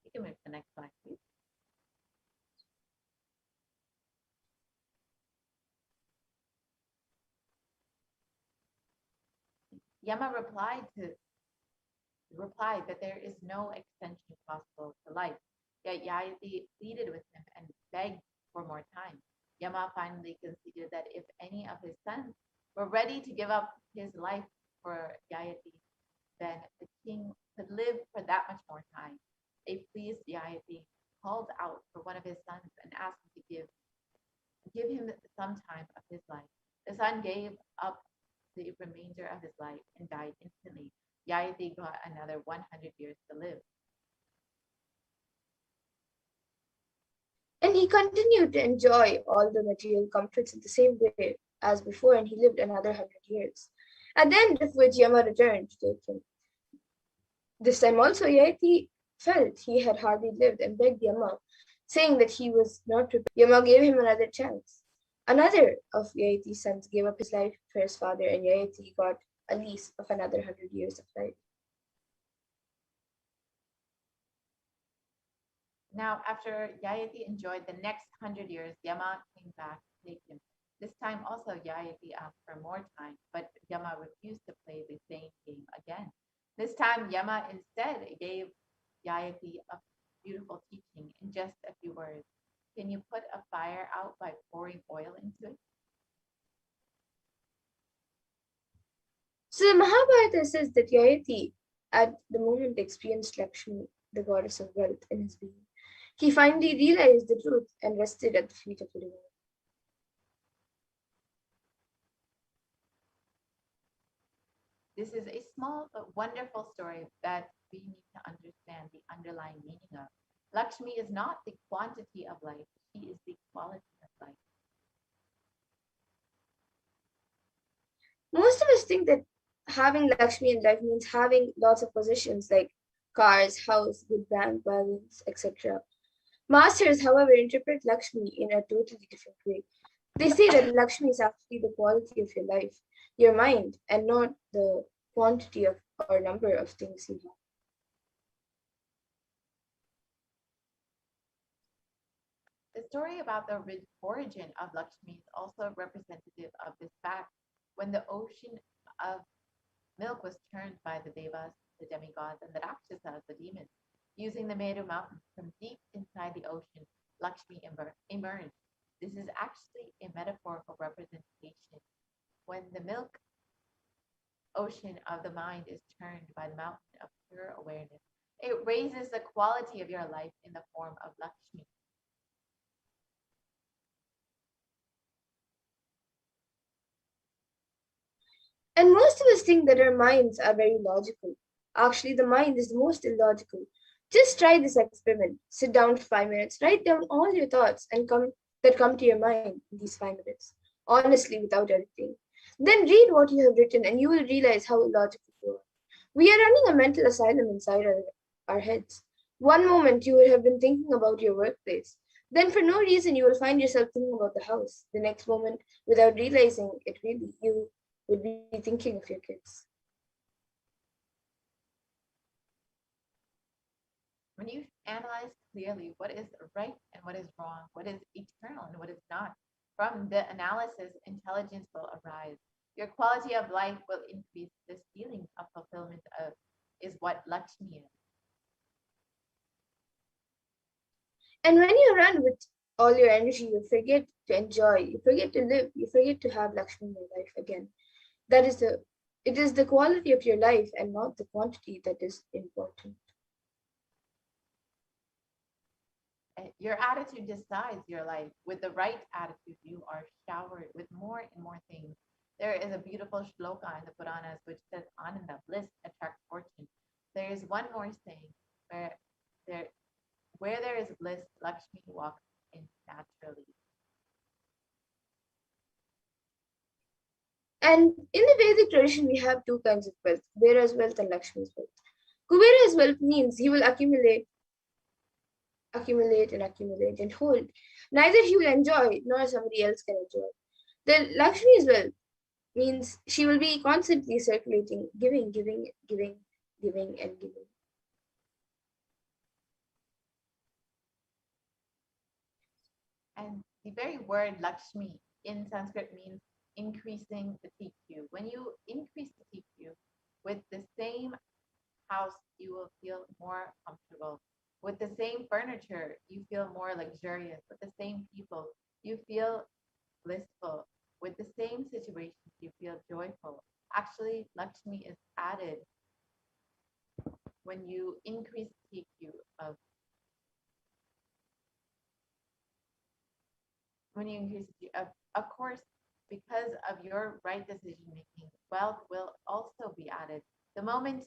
You can move to the next slide, please. Yama replied that there is no extension possible to life. Yet Yayati pleaded with him and begged for more time. Yama finally conceded that if any of his sons were ready to give up his life for Yayati, then the king could live for that much more time. A pleased Yayati called out for one of his sons and asked him to give him some time of his life. The son gave up the remainder of his life and died instantly. Yayati got another 100 years to live. And he continued to enjoy all the material comforts in the same way as before, and he lived another 100 years. At the end of which Yama returned to take him. This time also Yayati felt he had hardly lived and begged Yama, saying that he was not prepared. Yama gave him another chance. Another of Yayati's sons gave up his life for his father, and Yayati got a lease of another 100 years of life. Now, after Yayati enjoyed the next 100 years, Yama came back to take him. This time also Yayati asked for more time, but Yama refused to play the same game again. This time Yama instead gave Yayati a beautiful teaching in just a few words. Can you put a fire out by pouring oil into it? So the Mahabharata says that Yayati at the moment experienced Lakshmi, the goddess of wealth, in his being. He finally realized the truth and rested at the feet of the divine. This is a small but wonderful story that we need to understand the underlying meaning of. Lakshmi is not the quantity of life, she is the quality of life. Most of us think that having Lakshmi in life means having lots of possessions like cars, house, good bank balance, etc. Masters, however, interpret Lakshmi in a totally different way. They say that Lakshmi is actually the quality of your life, your mind, and not the quantity of or number of things you have. The story about the origin of Lakshmi is also representative of this fact. When the ocean of milk was churned by the Devas, the demigods, and the Rakshasas, the demons, using the Meru mountain from deep inside the ocean, Lakshmi emerge. This is actually a metaphorical representation. When the milk ocean of the mind is turned by the mountain of pure awareness, it raises the quality of your life in the form of Lakshmi. And most of us think that our minds are very logical. Actually, the mind is the most illogical. Just try this experiment. Sit down for 5 minutes, write down all your thoughts that come to your mind in these 5 minutes, honestly, without editing. Then read what you have written, and you will realize how illogical you are. We are running a mental asylum inside our heads. One moment you will have been thinking about your workplace. Then, for no reason, you will find yourself thinking about the house. The next moment, without realizing it, really, you would be thinking of your kids. When you analyze clearly what is right and what is wrong, what is eternal and what is not, from the analysis, intelligence will arise. Your quality of life will increase. This feeling of fulfillment is what Lakshmi is. And when you run with all your energy, you forget to enjoy, you forget to live, you forget to have Lakshmi in your life again. It is the quality of your life and not the quantity that is important. Your attitude decides your life. With the right attitude, you are showered with more and more things. There is a beautiful shloka in the Puranas which says, Ananda, bliss attracts fortune. There is one more saying where there is bliss, Lakshmi walks in naturally. And in the Vedic tradition, we have two kinds of wealth, Kubera's wealth and Lakshmi's wealth. Kubera's wealth means he will accumulate and hold. Neither he will enjoy nor somebody else can enjoy. The Lakshmi's wealth means she will be constantly circulating, giving, and giving. And the very word Lakshmi in Sanskrit means increasing the TQ. When you increase the TQ with the same house, you will feel more comfortable. With the same furniture, you feel more luxurious. With the same people, you feel blissful. With the same situations, you feel joyful. Actually, Lakshmi is added when you increase the TQ of when you increase of course, because of your right decision making, wealth will also be added. The moment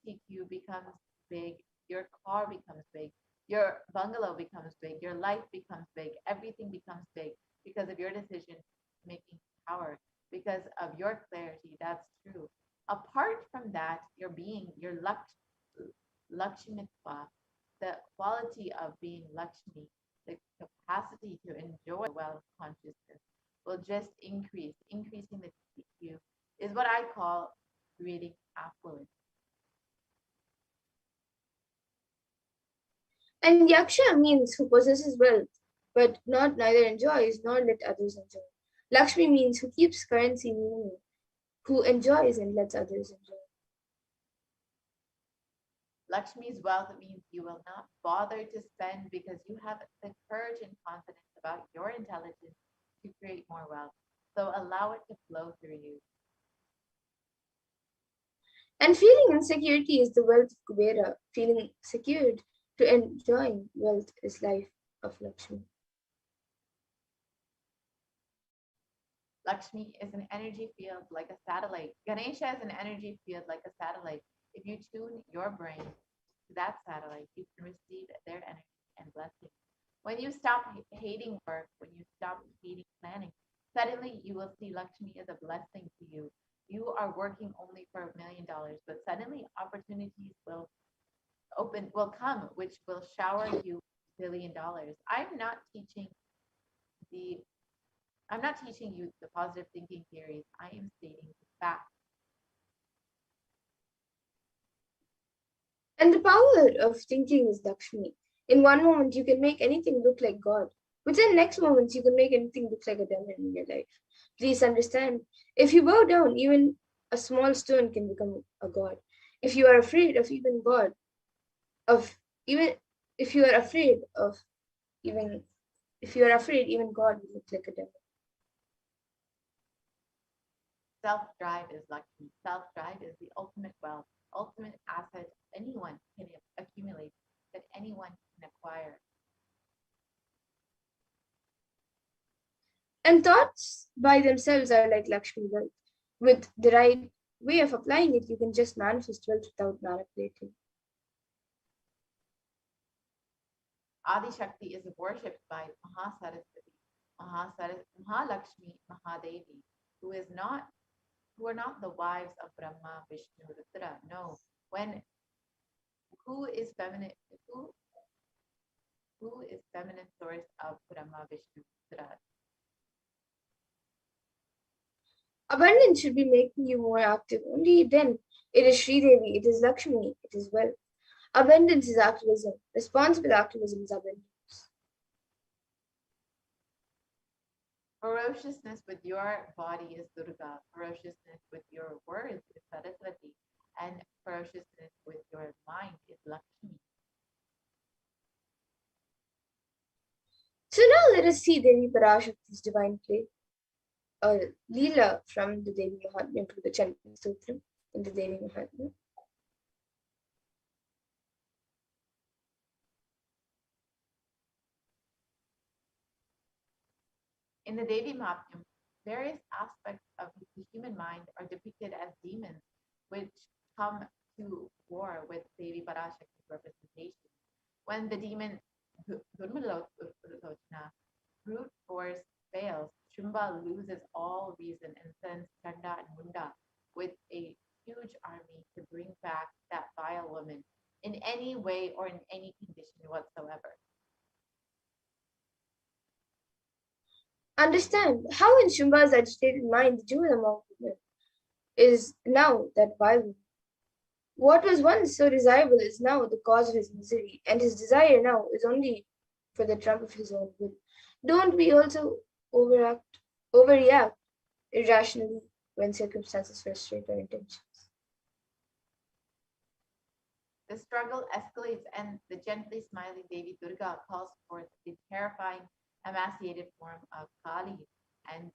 TQ becomes big, your car becomes big, your bungalow becomes big, your life becomes big, everything becomes big because of your decision making power, because of your clarity. That's true. Apart from that, your being, your Lakshimitva, the quality of being Lakshmi, the capacity to enjoy wealth consciousness will just increase. Increasing the TQ is what I call creating affluence. And Yaksha means who possesses wealth, but neither enjoys nor let others enjoy. Lakshmi means who keeps currency moving, who enjoys and lets others enjoy. Lakshmi's wealth means you will not bother to spend because you have the courage and confidence about your intelligence to create more wealth. So allow it to flow through you. And feeling insecurity is the wealth of Kubera. Feeling secured to enjoying wealth is life of Lakshmi. Lakshmi is an energy field like a satellite. Ganesha is an energy field like a satellite. If you tune your brain to that satellite, you can receive their energy and blessings. When you stop hating work, when you stop hating planning, suddenly you will see Lakshmi as a blessing to you. You are working only for $1 million, but suddenly opportunities will come, which will shower you $1 billion. I'm not teaching you the positive thinking theories. I am stating the facts. And the power of thinking is Lakshmi. In one moment, you can make anything look like God. Within next moment, you can make anything look like a demon in your life. Please understand, if you bow down, even a small stone can become a God. If you are afraid of even God, if you are afraid of Even if you're afraid, even God will look like a devil. Self-drive is Lakshmi. Self-drive is the ultimate wealth, ultimate asset anyone can accumulate, that anyone can acquire. And thoughts by themselves are like Lakshmi wealth. With the right way of applying it, you can just manifest wealth without manipulating. Adi Shakti is worshipped by Mahasaraswati, Mahalakshmi, Mahadevi, who are not the wives of Brahma, Vishnu, Rudra. No, when who is feminine? Who is feminine source of Brahma, Vishnu, Rudra? Abundance should be making you more active. Only then it is Sri Devi, it is Lakshmi, it is wealth. Abundance is activism. Responsible activism is abundance. Ferociousness with your body is Durga. Ferociousness with your words is Saraswati. And ferociousness with your mind is Lakshmi. So now let us see Devi Parashakti's divine play, a Leela from the Devi Mahatmya to the Chandi Sutram in the Devi Mahatmya. In the Devi Mahatmya, various aspects of the human mind are depicted as demons, which come to war with Devi Parashakti's representation. When the demon Durmalochana, brute force, fails, Shumba loses all reason and sends Chanda and Munda with a huge army to bring back that vile woman in any way or in any condition whatsoever. Understand how in Shumba's agitated mind the jewel among women is now that violence. What was once so desirable is now the cause of his misery, and his desire now is only for the trump of his own will. Don't we also overreact irrationally when circumstances frustrate our intentions? The struggle escalates and the gently smiling Devi Durga calls forth the terrifying emaciated form of Kali and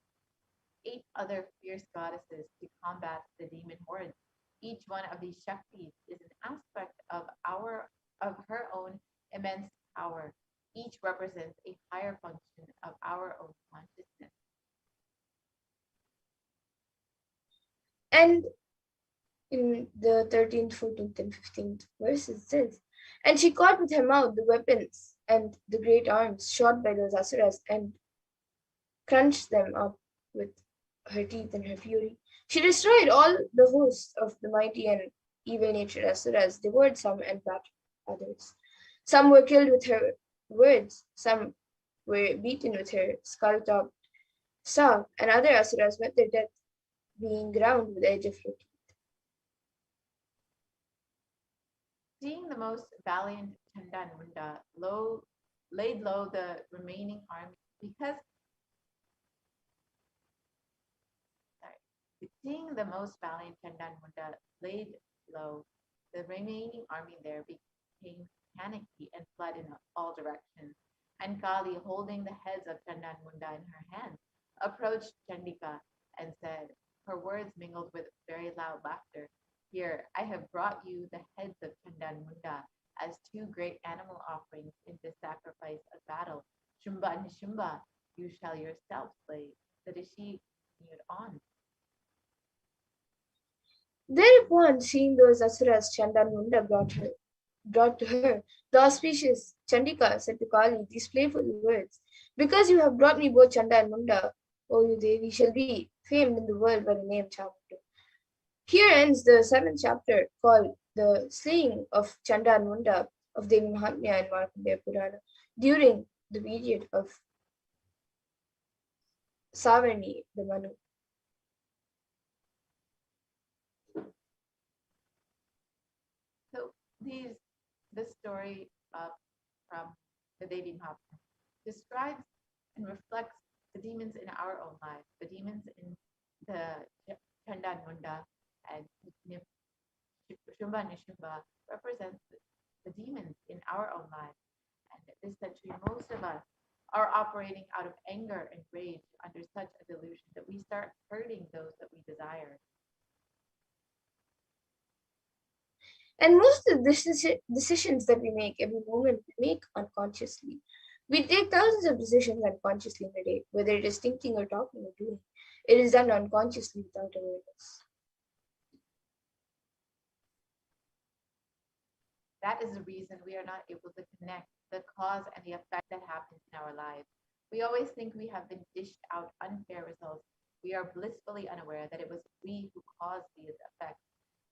8 other fierce goddesses to combat the demon hordes. Each one of these Shaktis is an aspect of her own immense power. Each represents a higher function of our own consciousness. And in the 13th, 14th, and 15th verses it says, and she caught with her mouth the weapons and the great arms shot by those asuras and crunched them up with her teeth in her fury. She destroyed all the hosts of the mighty and evil-natured asuras, devoured some and battered others. Some were killed with her words, some were beaten with her skull-topped staff, and other asuras met their death, being ground with the edge of her teeth. Seeing the most valiant Chanda and Munda laid low the remaining army seeing the most valiant Chanda and Munda laid low, the remaining army there became panicky and fled in all directions. And Kali, holding the heads of Chanda and Munda in her hands, approached Chandika and said, her words mingled with very loud laughter, here, I have brought you the heads of Chanda and Munda as 2 great animal offerings in the sacrifice of battle. Shumba and Nishumba, you shall yourself slay. The Rishi continued on. Thereupon, seeing those asuras Chanda and Munda brought to her, the auspicious Chandika said to Kali these playful words, because you have brought me both Chanda and Munda, O you Devi, shall be famed in the world by the name Chamundu. Here ends the 7th chapter called The Slaying of Chanda and Munda of Devi Mahatmya and Markandeya Purana during the period of Savarni, the Manu. So this story from the Devi Mahatmya describes and reflects the demons in our own lives, the demons in the Chanda and Munda and Shumba and Nishumba represents the demons in our own lives. and this century, most of us are operating out of anger and rage under such a delusion that we start hurting those that we desire. And most of the decisions that we make every moment, we make unconsciously. We take thousands of decisions unconsciously in a day, whether it is thinking or talking or doing. It is done unconsciously without awareness. That is the reason we are not able to connect the cause and the effect that happens in our lives. We always think we have been dished out unfair results. We are blissfully unaware that it was we who caused these effects.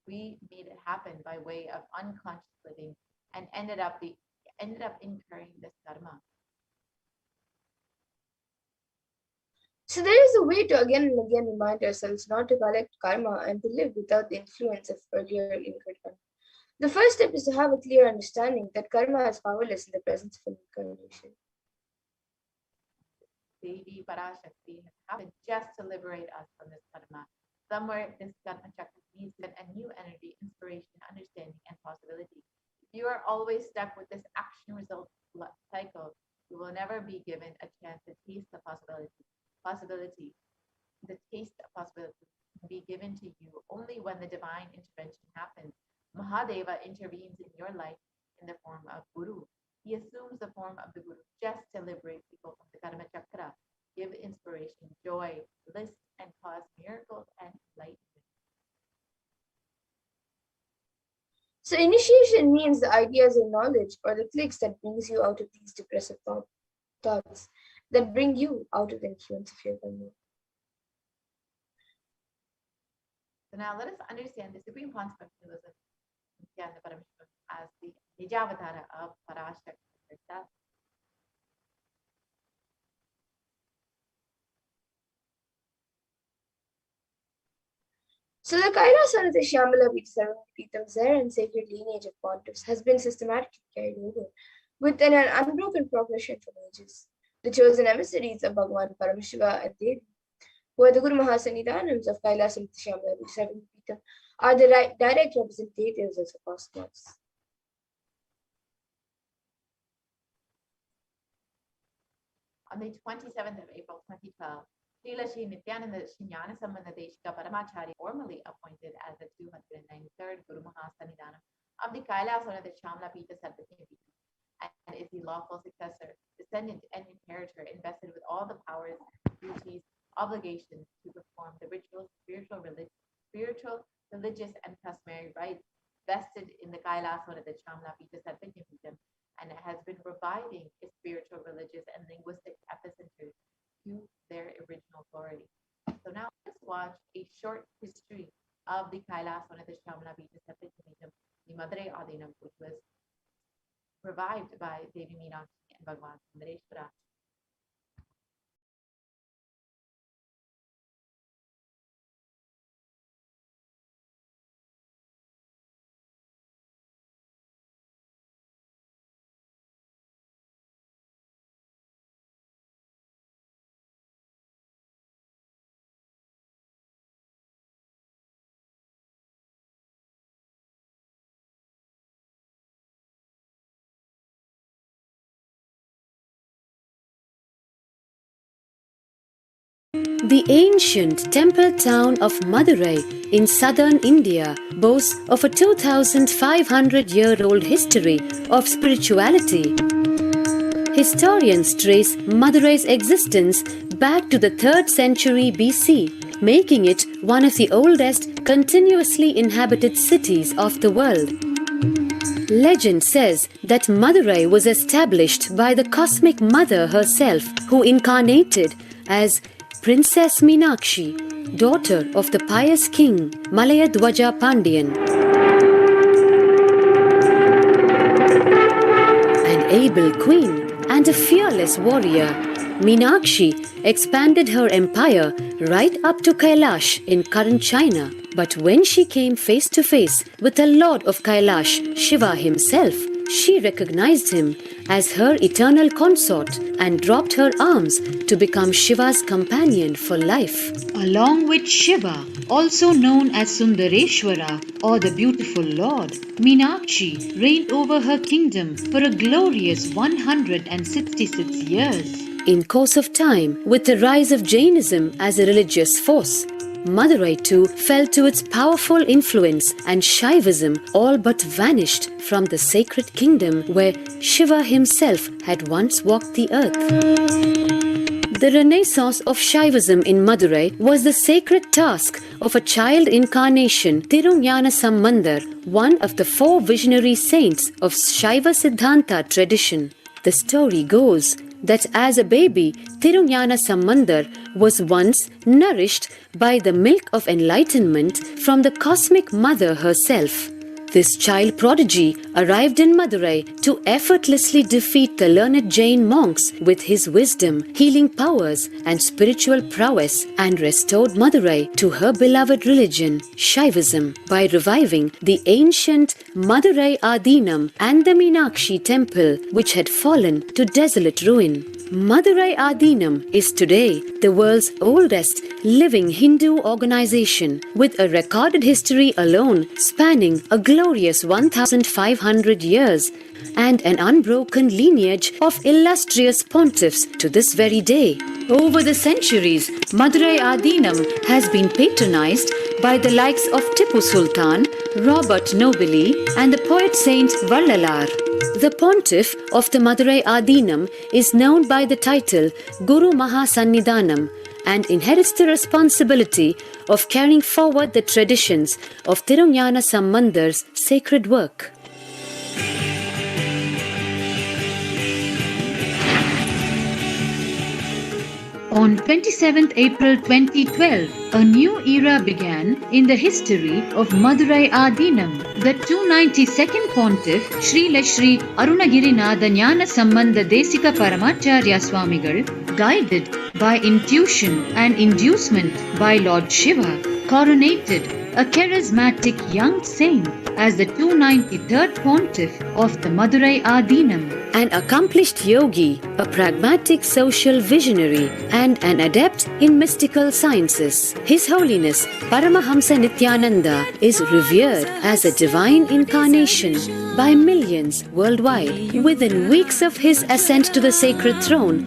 We made it happen by way of unconscious living and ended up incurring this karma. So there is a way to again and again remind ourselves not to collect karma and to live without the influence of earlier incurred karma. The first step is to have a clear understanding that karma is powerless in the presence of an incarnation. Devi Parashakti has happened just to liberate us from this karma. Somewhere this karma chakra needs a new energy, inspiration, understanding, and possibility. If you are always stuck with this action-result cycle, you will never be given a chance to taste the possibility. The taste of possibility can be given to you only when the divine intervention happens. Mahadeva intervenes in your life in the form of Guru. He assumes the form of the Guru just to liberate people from the karma chakra, give inspiration, joy, bliss, and cause miracles and enlightenment. So initiation means the ideas and knowledge or the clicks that brings you out of these depressive thoughts that bring you out of the influence of your karma. So now let us understand the Supreme Consequence of Nithyananda Paramashivam as the Nijavatara of Parashakti herself. So the Kailasana of the Shyamala Peetham Zara and sacred lineage of pontiffs has been systematically carried over with an unbroken progression from ages. The chosen emissaries of Bhagavan Paramashiva and Devi, who are the Guru Mahasannidhanams of Kailasana of the Shyamala Peetham, are the direct representatives of the cosmos. On the 27th of April 2012, Srila Shri Nithyananda Jnana Sambandha Deshika Paramacharya formally appointed as the 293rd Guru Mahasannidhanam of the Kailasana of the Shyamala Peetham Saptami and is the lawful successor, descendant, and inheritor invested with all the powers, duties, obligations to perform the rituals, spiritual, religious, and customary rites vested in the Kailasana of the Shyamala Peetham Saptami and has been reviving its spiritual, religious, and linguistic epicenters to their original glory. So now let's watch a short history of the Kailasana of the Shyamala Peetham Saptami, the Madurai Adinam, which was revived by Devi Meenakshi and Bhagavan Sundareshwara. The ancient temple town of Madurai in southern India boasts of a 2,500-year-old history of spirituality. Historians trace Madurai's existence back to the 3rd century BC, making it one of the oldest continuously inhabited cities of the world. Legend says that Madurai was established by the Cosmic Mother herself, who incarnated as Princess Meenakshi, daughter of the pious king Malayadwaja Pandian. An able queen and a fearless warrior, Meenakshi expanded her empire right up to Kailash in current China. But when she came face to face with the Lord of Kailash, Shiva himself, she recognized him as her eternal consort and dropped her arms to become Shiva's companion for life. Along with Shiva, also known as Sundareshwara or the beautiful Lord, Meenakshi reigned over her kingdom for a glorious 166 years. In course of time, with the rise of Jainism as a religious force, Madurai too fell to its powerful influence and Shaivism all but vanished from the sacred kingdom where Shiva himself had once walked the earth. The renaissance of Shaivism in Madurai was the sacred task of a child incarnation, Tirunjana Sambandar, one of the four visionary saints of Shaiva Siddhanta tradition. The story goes that as a baby, Tirunjana Sambandar was once nourished by the milk of enlightenment from the cosmic mother herself. This child prodigy arrived in Madurai to effortlessly defeat the learned Jain monks with his wisdom, healing powers, and spiritual prowess, and restored Madurai to her beloved religion, Shaivism, by reviving the ancient Madurai Adinam and the Meenakshi temple, which had fallen to desolate ruin. Madurai Adinam is today the world's oldest living Hindu organization, with a recorded history alone spanning a glorious 1,500 years and an unbroken lineage of illustrious pontiffs to this very day. Over the centuries, Madurai Adinam has been patronized by the likes of Tipu Sultan, Robert Nobili, and the poet saint Vallalar. The pontiff of the Madurai Adinam is known by the title Guru Mahasannidhanam and inherits the responsibility of carrying forward the traditions of Tirunjana Sambandar's sacred work. On 27th April 2012, a new era began in the history of Madurai Adinam. The 292nd Pontiff, Sri Lashri Arunagirinatha Jnana Sambandha Desika Paramacharya Swamigal, guided by intuition and inducement by Lord Shiva, coronated a charismatic young saint as the 293rd Pontiff of the Madurai Adinam. An accomplished yogi, a pragmatic social visionary, and an adept in mystical sciences, His Holiness Paramahamsa Nithyananda is revered as a divine incarnation by millions worldwide. Within weeks of his ascent to the sacred throne,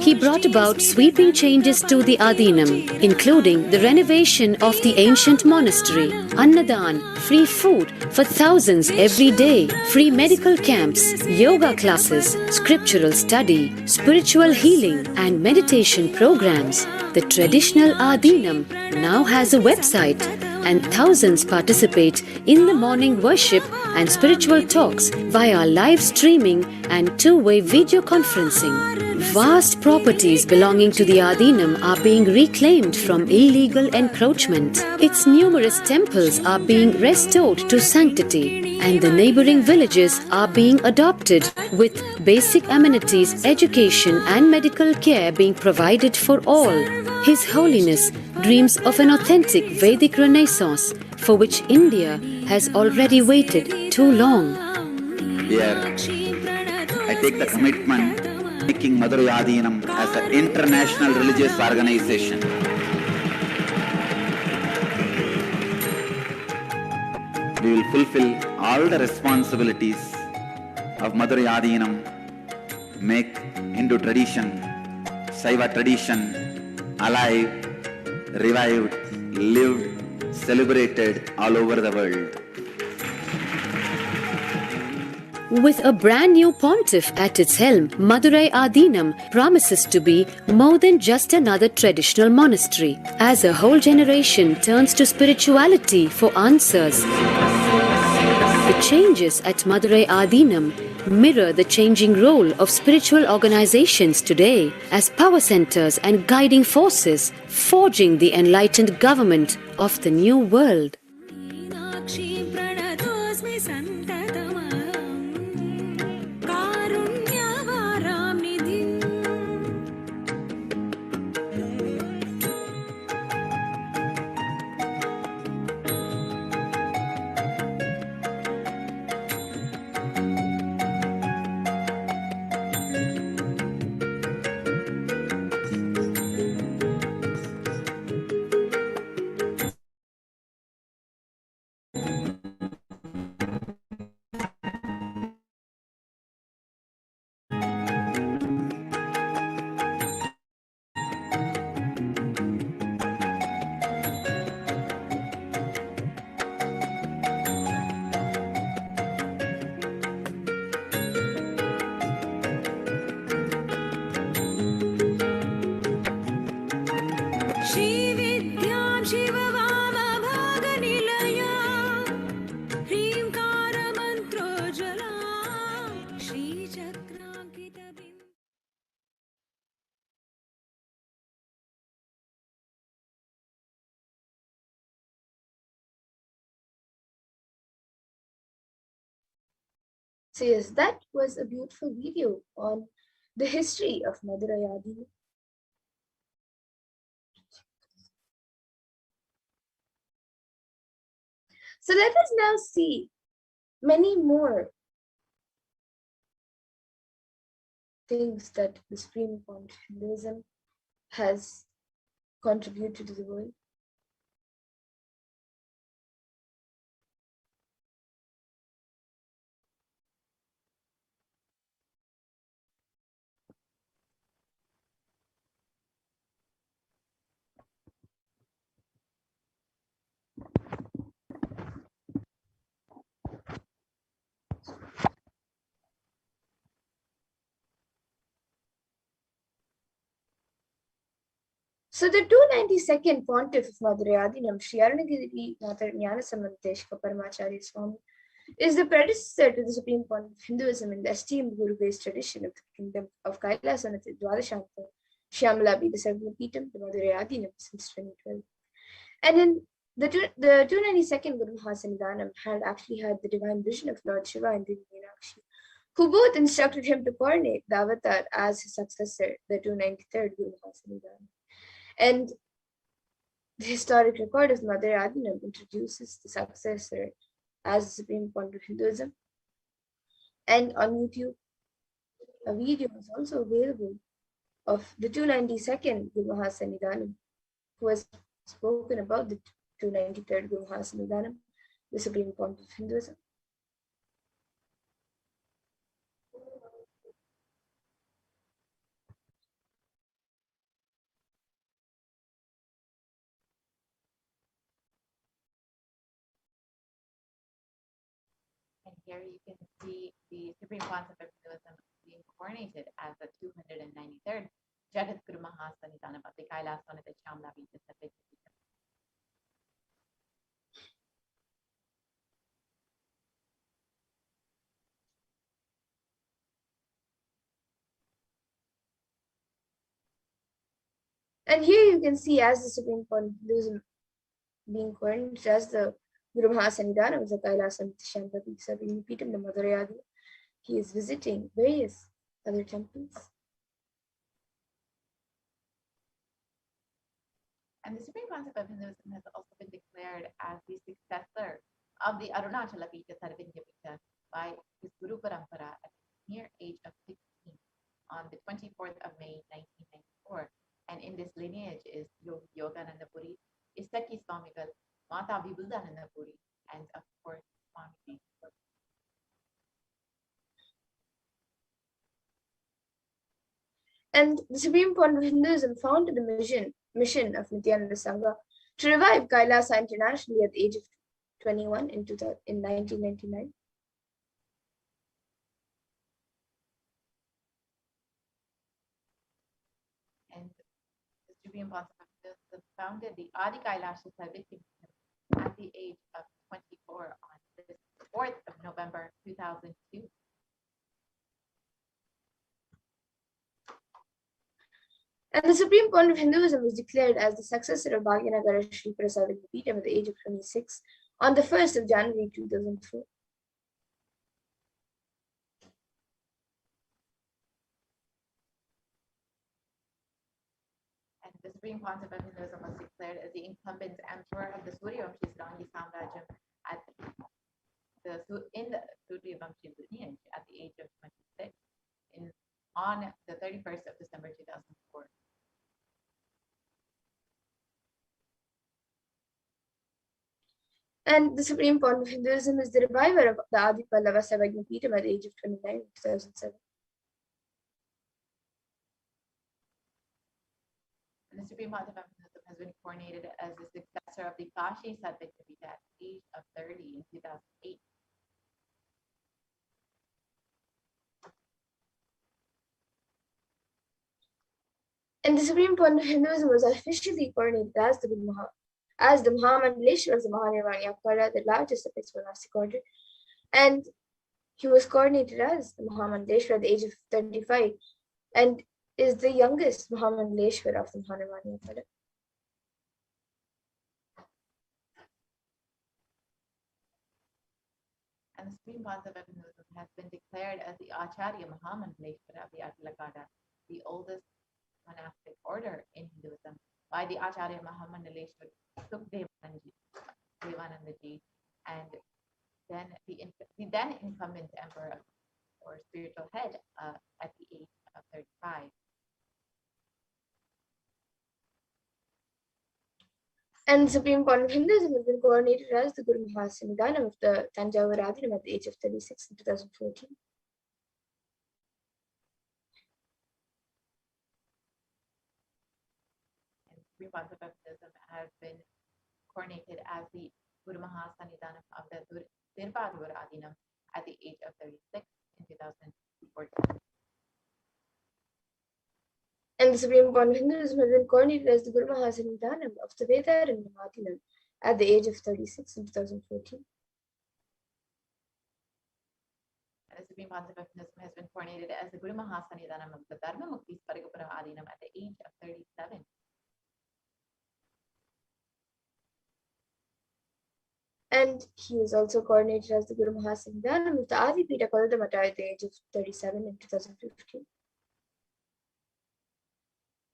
he brought about sweeping changes to the Adinam, including the renovation of the ancient monastery, Annadan, free food for thousands every day, free medical camps, yoga classes, scriptural study, spiritual healing, and meditation programs. The traditional Adinam now has a website, and thousands participate in the morning worship and spiritual talks via live streaming and two-way video conferencing. Vast properties belonging to the Adinam are being reclaimed from illegal encroachment. Its numerous temples are being restored to sanctity, and the neighboring villages are being adopted, with basic amenities, education, and medical care being provided for all. His Holiness dreams of an authentic Vedic Renaissance for which India has already waited too long. Here, I take the commitment making Madurai Adinam as an international religious organization. We will fulfill all the responsibilities of Madurai Adinam, make Hindu tradition, Saiva tradition alive, revived, lived, celebrated all over the world. With a brand new pontiff at its helm, Madurai Adinam promises to be more than just another traditional monastery. As a whole generation turns to spirituality for answers, the changes at Madurai Adinam mirror the changing role of spiritual organizations today as power centers and guiding forces, forging the enlightened government of the new world. So yes, that was a beautiful video on the history of Madurai Adinam. So let us now see many more things that the Supreme Point of Hinduism has contributed to the world. So the 292nd Pontiff of Madurai Adinam, Sri Arunagiri Nyanasamanteshka Paramacharya Swami, is the predecessor to the Supreme Pontiff of Hinduism in the esteemed Guru-based tradition of the Kingdom of Kailasa and the Dwadashanta Shyamala the Sarvapitham, the Madurai Adinam since 2012. And in the 292nd Guru Mahasanidanam had actually had the divine vision of Lord Shiva and Devi Meenakshi, who both instructed him to coronate the avatar as his successor, the 293rd Guru Mahasanidanam. And the historic record of Madurai Adinam introduces the successor as the Supreme Pontiff of Hinduism. And on YouTube, a video is also available of the 292nd Guru Mahasanidanam, who has spoken about the 293rd Guru Mahasanidanam, the Supreme Pontiff of Hinduism. And here you can see the Supreme Pontiff of Hinduism being coronated as the 293rd Jagat Guru Mahasanidanam of the Kailasvanatha Shyamala Vita Sarvapitham. And here you can see as the Supreme Pontiff of Hinduism being coronated as the Guru Mahasanidanam of the Kailasvanatha Shyamala Vita Sarvapitham, the Madurai Adinam. He is visiting various other temples. And the Supreme Pontiff of Hinduism has also been declared as the successor of the Arunachala Pita Sarvapitham by his Guru Parampara at the mere age of 16 on the 24th of May 1994. And in this lineage is Yogi Yogananda Puri, Istaki Swamigal, Mata Vibhudananda Puri, and of course Swami. And the Supreme Pontiff of Hinduism founded the mission of Nithyananda Sangha to revive Kailasa internationally at the age of 21 in 1999. And the Supreme Pontiff of Hinduism founded the Adi Kailasha Sarvapitham at the age of 24 on the 4th of November 2002. And the Supreme Pontiff of Hinduism was declared as the successor of Bhagyanagara Sri Prasadapitam at the age of 26 on the 1st of January 2004. And the Supreme Pontiff of Hinduism was declared as the incumbent emperor of the Suryavamshi Srangi Samrajyam in the Suryavamshi lineage at the age of 26 on the 31st of December 2004. And the Supreme Pontiff of Hinduism is the reviver of the Adi Pallava Savagnapitam at the age of 29 in 2007. And the Supreme Pontiff of Hinduism has been coronated as the successor of the Kashi Sarvapitham at the age of 30 in 2008. And the Supreme Pontiff of Hinduism was officially coronated as the Mahamandaleshwar of the Mahanirvani Akara, the largest apex monastic order. And he was coronated as the Mahamandaleshwar at the age of 35 and is the youngest Mahamandaleshwar of the Mahanirvani Akara. And the Supreme Pontiff of Hinduism has been declared as the Acharya Mahamandaleshwara of the Atilakada, the oldest monastic order in Hinduism, by the Acharya Mahamandaleshwara Devanandaji, and then the then incumbent emperor or spiritual head at the age of 35. And the Supreme Court of Hinduism has been coordinated as the Guru Mahasanidhanam of the Tanjavur Adinam at the age of 36 in 2014. And Supreme Concept of Hinduism has been coronated as the Guru Mahasanidhanam of the Durga Adinam at the age of 36 in 2014. And the Supreme Court of Hinduism has been coordinated as the Guru Mahasanidhanam of the Vedaranyam Adinam at the age of 36 in 2014. And the Supreme Concept of Hinduism has been coronated as the Guru Mahasanidhanam of the Dharma Mukti Sparigapura Adinam at the age of 37. And he was also coordinated as the Guru Mahasanidhanam of the Adipita Koladamata at the age of 37 in 2015.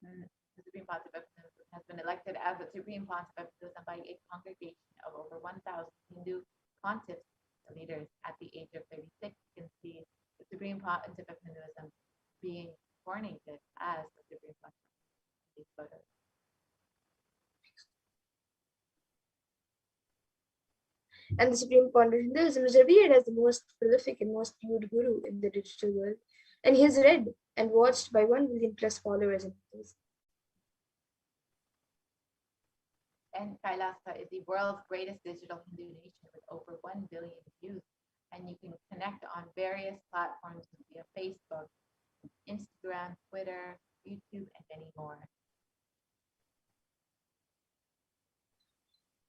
The Supreme Concept of Hinduism has been elected as the Supreme Concept of Hinduism by a congregation of over 1,000 Hindu pontiffs leaders at the age of 36. You can see the Supreme Concept of Hinduism being coronated as the Supreme Concept in these photos. And the Supreme Court of Hinduism is revered as the most prolific and most viewed guru in the digital world. And he is read and watched by 1 million plus followers in Hinduism. And Kailasa is the world's greatest digital Hindu nation with over 1 billion views. And you can connect on various platforms via Facebook, Instagram, Twitter, YouTube, and many more.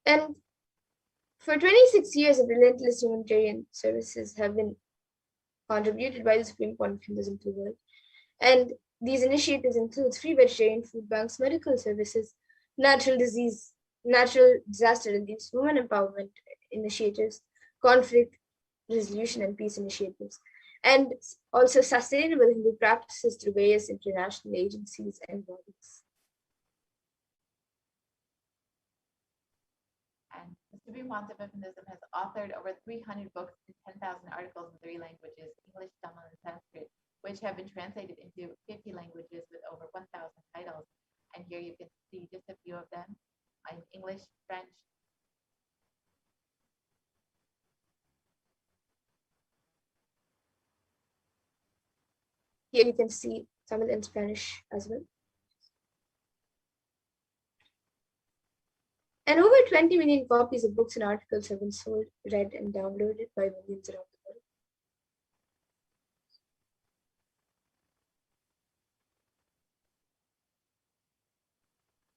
And for 26 years of relentless humanitarian services have been contributed by the Supreme Court of Hinduism to the world. And these initiatives include free vegetarian food banks, medical services, natural disaster relief, women empowerment initiatives, conflict resolution and peace initiatives, and also sustainable Hindu practices through various international agencies and bodies. And the Supreme Concept of Hinduism has authored over 300 books and 10,000 articles in 3 languages, English, Tamil, and Sanskrit, which have been translated into 50 languages with over 1,000 titles. And here you can see just a few of them in English, French, Here you can see Tamil and Spanish as well. And over 20 million copies of books and articles have been sold, read, and downloaded by millions around the world.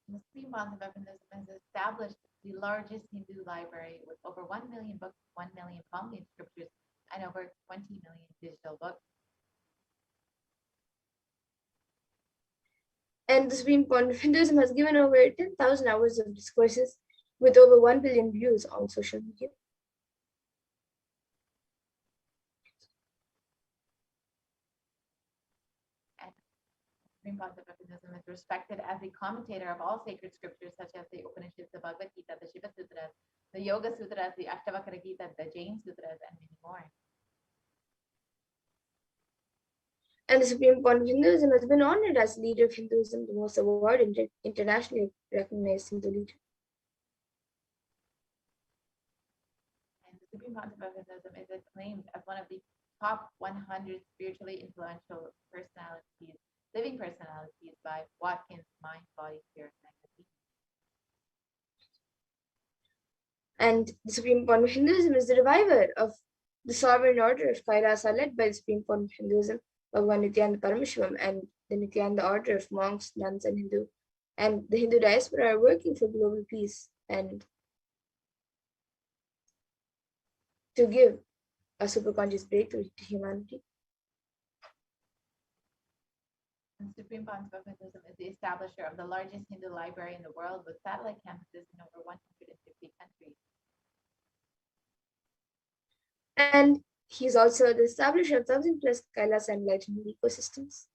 The Supreme Concept of Hinduism has established the largest Hindu library with over 1 million books, 1 million Palmolian scriptures, and over 20 million digital books. And the Supreme Court of Hinduism has given over 10,000 hours of discourses with over 1 billion views on social media. And the Supreme Concept of Hinduism is respected as the commentator of all sacred scriptures such as the Upanishads, the Bhagavad Gita, the Shiva Sutras, the Yoga Sutras, the Ashtavakra Gita, the Jain Sutras, and many more. And the Supreme Court of Hinduism has been honored as leader of Hinduism, the most awarded internationally recognized Hindu leader. And the Supreme Concept of Hinduism is acclaimed as one of the top 100 spiritually influential personalities, living personalities by Watkins Mind, Body, Spirit magazine. And the Supreme Court of Hinduism is the reviver of the sovereign order of Kailasa led by the Supreme Court of Hinduism, Bhagavan Nithyananda Paramashivam, and the Nithyananda order of monks, nuns, and the Hindu diaspora are working for global peace and to give a superconscious breakthrough to humanity. And the Supreme Concept of Hinduism is the establisher of the largest Hindu library in the world with satellite campuses in over 150 countries. And He is also the establisher of 1,000+ Kailas and enlightenment ecosystems.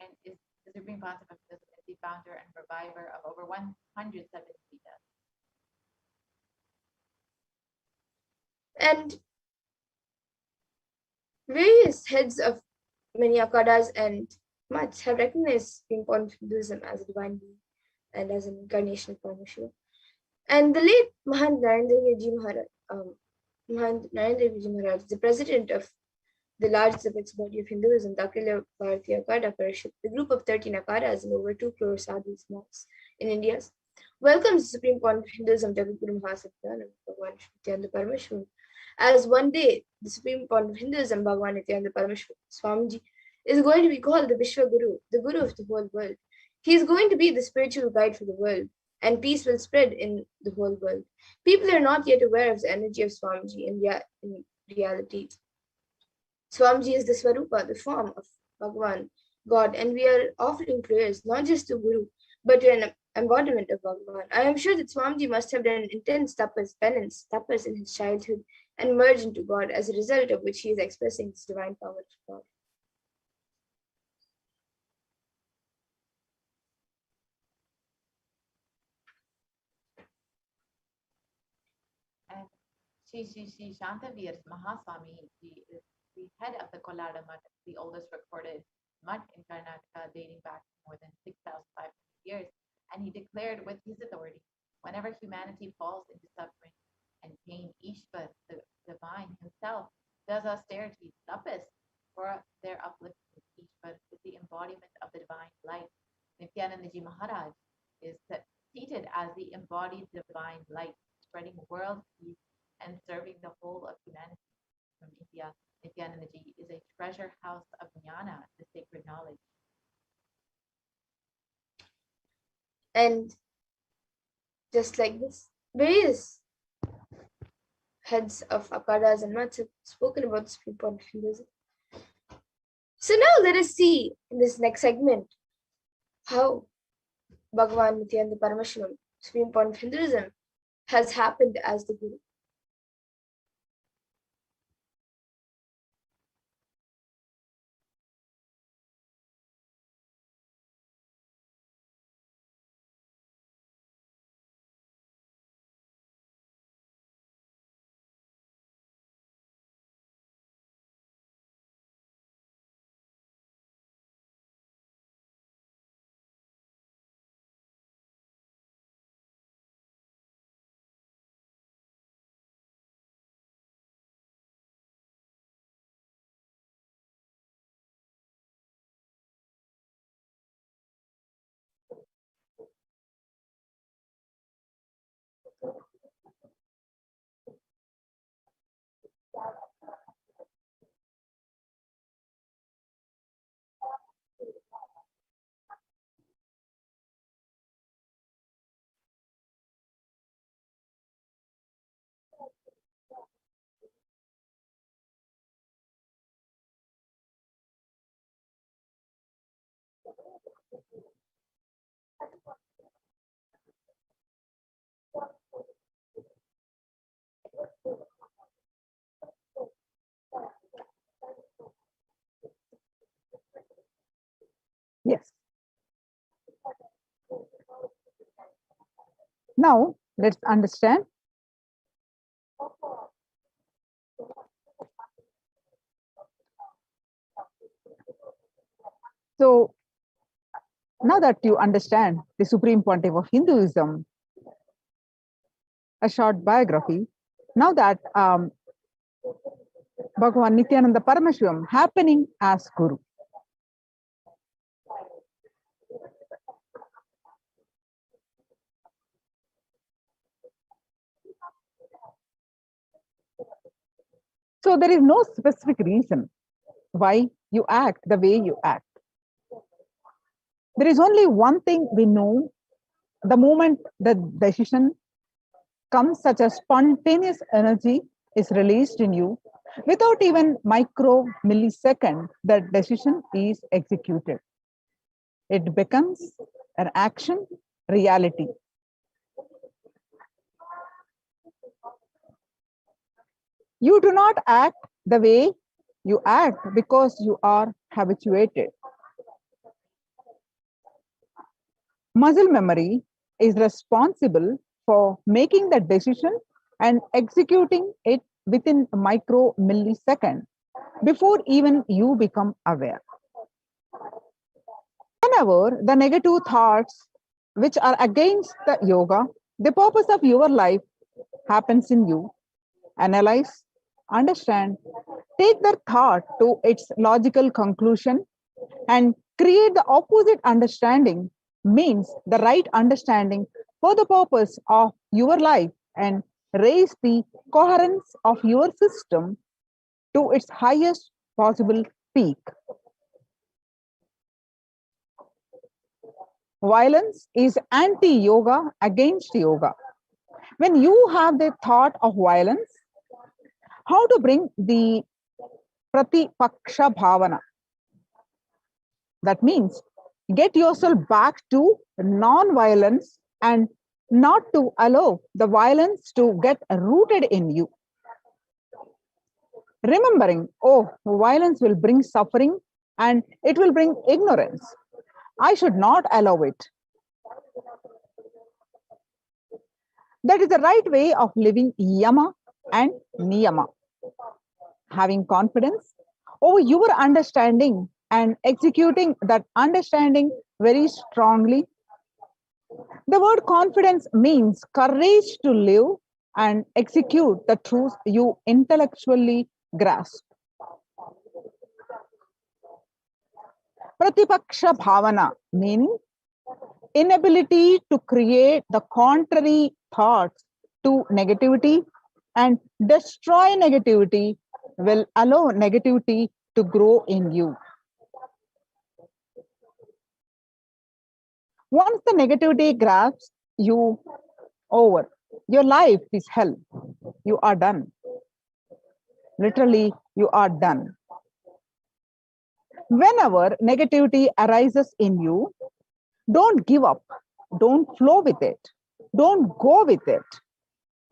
And is the Supreme Concept of Buddhism is the founder and reviver of over 107 Vedas. And various heads of many akhadas and mats have recognized the importance of Hinduism as a divine being and as an incarnation of Paramashiva. And the late Mahant Narendra Maharaj, the president of the largest apex body of Hinduism, the Akhila Bharatiya Akhada Parishad, the group of 13 akhadas and over 2 crore sadhus monks in India, welcomes the Supreme Court of Hinduism, Jagadguru Mahasatyananda Bhagavan Nithyananda Paramashivam, as one day the Supreme Court of Hinduism, Bhagavan Nithyananda Paramashivam Swamiji, is going to be called the Vishwa Guru, the Guru of the whole world. He is going to be the spiritual guide for the world, and peace will spread in the whole world. People are not yet aware of the energy of Swamiji in reality. Swamiji is the Swarupa, the form of Bhagavan, God, and we are offering prayers not just to Guru, but to an embodiment of Bhagavan. I am sure that Swamiji must have done intense tapas, penance, tapas in his childhood, and merged into God, as a result of which he is expressing his divine power to God. And Sri Shantavir Mahaswami is the head of the Kolada Mutt, the oldest recorded mutt in Karnataka, dating back more than 6,500 years. And he declared with his authority, whenever humanity falls into suffering and pain, Ishvar, the divine himself, does austerities, tapas, for their upliftment. Ishvar is the embodiment of the divine light. Nithyanandaji Maharaj is seated as the embodied divine light, spreading world peace and serving the whole of humanity. From India, Nithyanandaji is a treasure house of jnana, the sacred knowledge. And just like this, various heads of akhadas and mats have spoken about the Supreme Point of Hinduism. So now let us see in this next segment how Bhagavan Nithyananda Paramashivam, Supreme Point of Hinduism, has happened as the Guru. Yes. Now, let's understand. So, now that you understand the Supreme Pontiff of Hinduism, a short biography, now that Bhagavan Nithyananda Paramashivam happening as Guru. So there is no specific reason why you act the way you act. There is only one thing we know: the moment the decision comes, such a spontaneous energy is released in you, without even micro millisecond, that decision is executed. It becomes an action reality. You do not act the way you act because you are habituated. Muscle memory is responsible for making the decision and executing it within a micro millisecond before even you become aware. Whenever the negative thoughts which are against the yoga, the purpose of your life happens in you, analyze, understand, take the thought to its logical conclusion, and create the opposite understanding means the right understanding for the purpose of your life and raise the coherence of your system to its highest possible peak. Violence is anti-yoga against yoga. When you have the thought of violence, how to bring the pratipaksha bhavana? That means get yourself back to non-violence and not to allow the violence to get rooted in you. Remembering, oh, violence will bring suffering and it will bring ignorance. I should not allow it. That is the right way of living yama and niyama. Having confidence over your understanding and executing that understanding very strongly. The word confidence means courage to live and execute the truth you intellectually grasp. Pratipaksha bhavana meaning inability to create the contrary thoughts to negativity and destroy negativity will allow negativity to grow in you. Once the negativity grabs you over, your life is hell. You are done. Literally, you are done. Whenever negativity arises in you, don't give up. Don't flow with it. Don't go with it.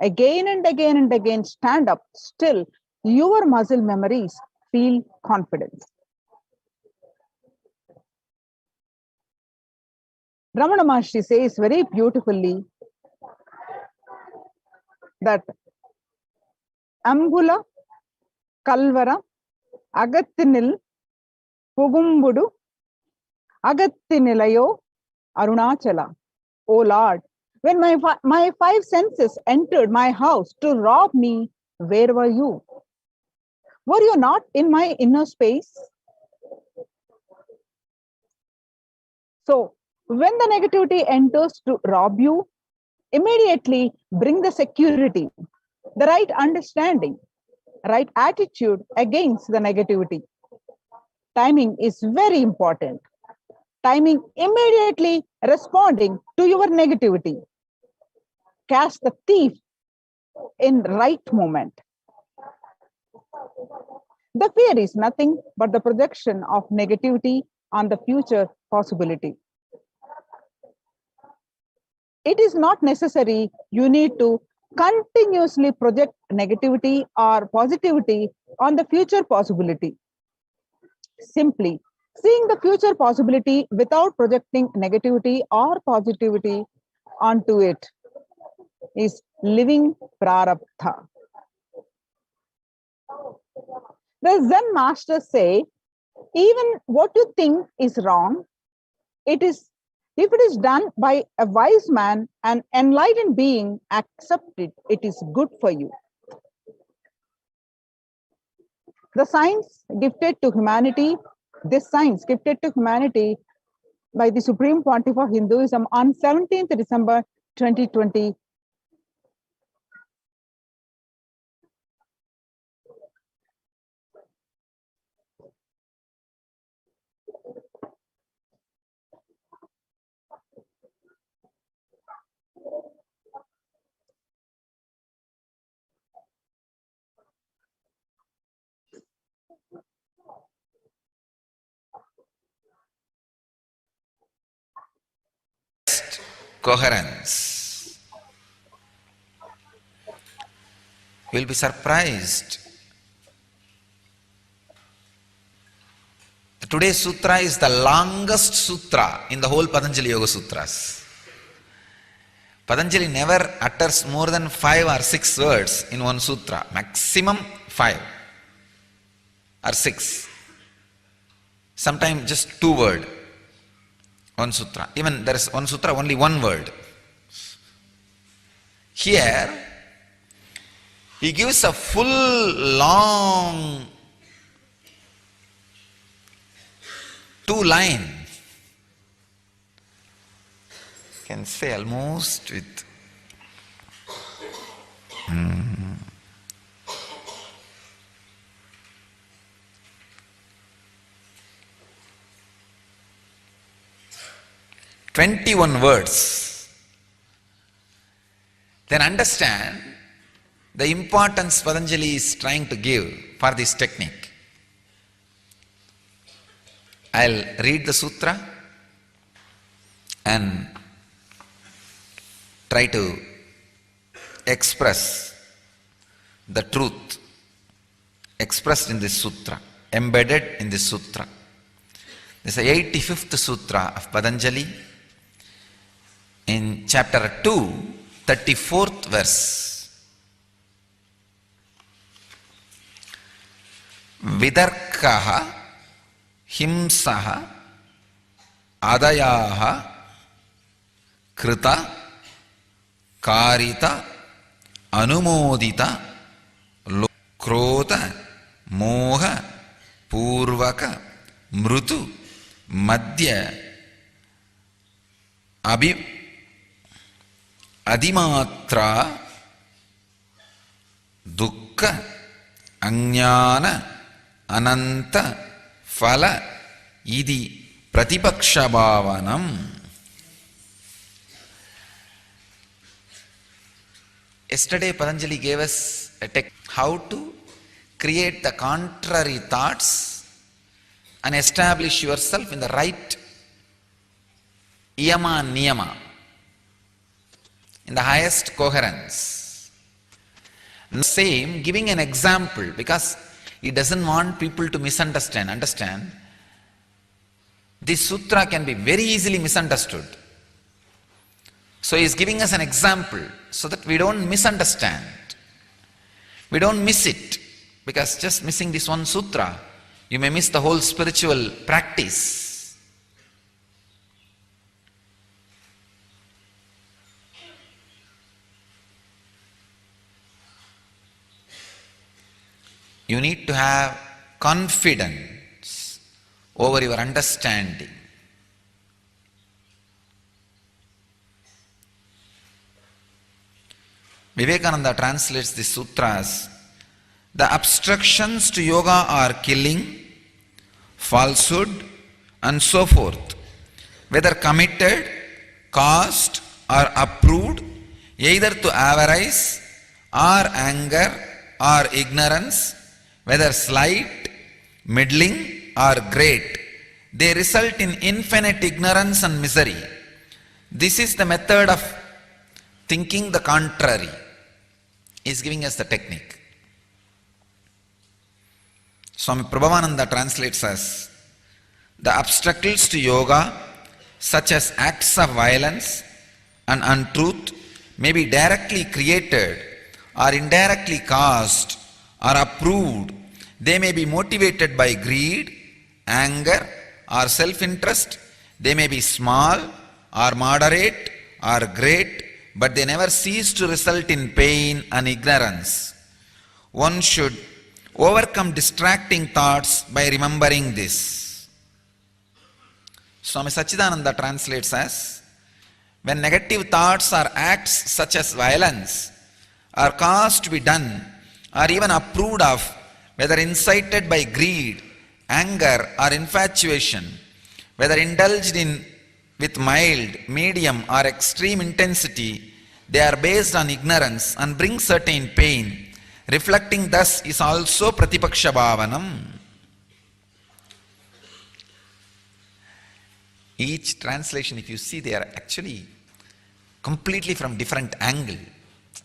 Again and again and again, stand up. Still, your muscle memories feel confidence. Ramana Maharshi says very beautifully that Ambula Kalvara Agattinil Pugumbudu Agattinilayo Arunachala. O Lord, when my five senses entered my house to rob me, where were you? Were you not in my inner space? So, when the negativity enters to rob you, immediately bring the security, the right understanding, right attitude against the negativity. Timing is very important. Timing immediately responding to your negativity. Catch the thief in right moment. The fear is nothing but the projection of negativity on the future possibility. It is not necessary you need to continuously project negativity or positivity on the future possibility. Simply seeing the future possibility without projecting negativity or positivity onto it is living prarabdha. The Zen masters say, even what you think is wrong, if it is done by a wise man, an enlightened being, accept it, it is good for you. The science gifted to humanity, this science gifted to humanity by the Supreme Pontiff of Hinduism on 17th December 2020. Coherence. You will be surprised. Today's sutra is the longest sutra in the whole Patanjali Yoga Sutras. Patanjali never utters more than 5 or 6 words in one sutra, maximum 5 or 6. Sometimes just 2 words, one sutra. Even there is one sutra, only 1 word. Here, he gives a full, long 2 line. Can say almost with 21 words. Then understand the importance Patanjali is trying to give for this technique. I'll read the sutra and try to express the truth expressed in this sutra, embedded in this sutra. This is the 85th sutra of Patanjali in chapter 2, 34th verse. Vidarkaha himsaha adayaha krita karita anumodita krodha moha purvaka mrutu madhya adimatra dukkha ajnana ananta phala idi pratipaksha bhavanam. Yesterday Patanjali gave us a technique how to create the contrary thoughts and establish yourself in the right yama niyama, in the highest coherence. Same, giving an example, because he doesn't want people to misunderstand. Understand? This sutra can be very easily misunderstood. So he is giving us an example so that we don't misunderstand. We don't miss it. Because just missing this one sutra, you may miss the whole spiritual practice. You need to have confidence over your understanding. Vivekananda translates this sutra as, the obstructions to yoga are killing, falsehood, and so forth, whether committed, caused, or approved, either to avarice, or anger, or ignorance, whether slight, middling, or great, they result in infinite ignorance and misery. This is the method of thinking the contrary. He is giving us the technique. Swami Prabhavananda translates as, the obstacles to yoga, such as acts of violence and untruth, may be directly created or indirectly caused or approved. They may be motivated by greed, anger, or self-interest. They may be small or moderate or great, but they never cease to result in pain and ignorance. One should overcome distracting thoughts by remembering this. Swami Sachidananda translates as, when negative thoughts or acts such as violence are caused to be done or even approved of, whether incited by greed, anger, or infatuation, whether indulged in with mild, medium, or extreme intensity, they are based on ignorance and bring certain pain. Reflecting thus is also pratipaksha bhavanam. Each translation, if you see, they are actually completely from different angle.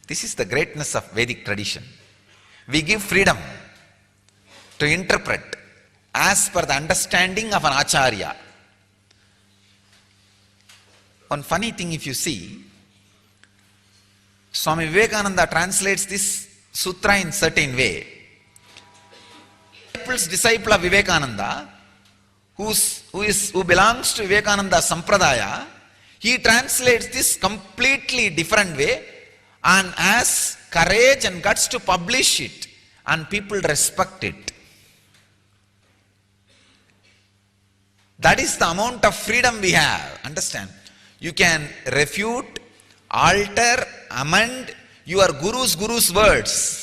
This is the greatness of Vedic tradition. We give freedom to interpret as per the understanding of an acharya. One funny thing, if you see, Swami Vivekananda translates this sutra in certain way. Disciple of Vivekananda, who belongs to Vivekananda Sampradaya, he translates this completely different way and has courage and guts to publish it, and people respect it. That is the amount of freedom we have. Understand? You can refute, alter, amend your guru's words.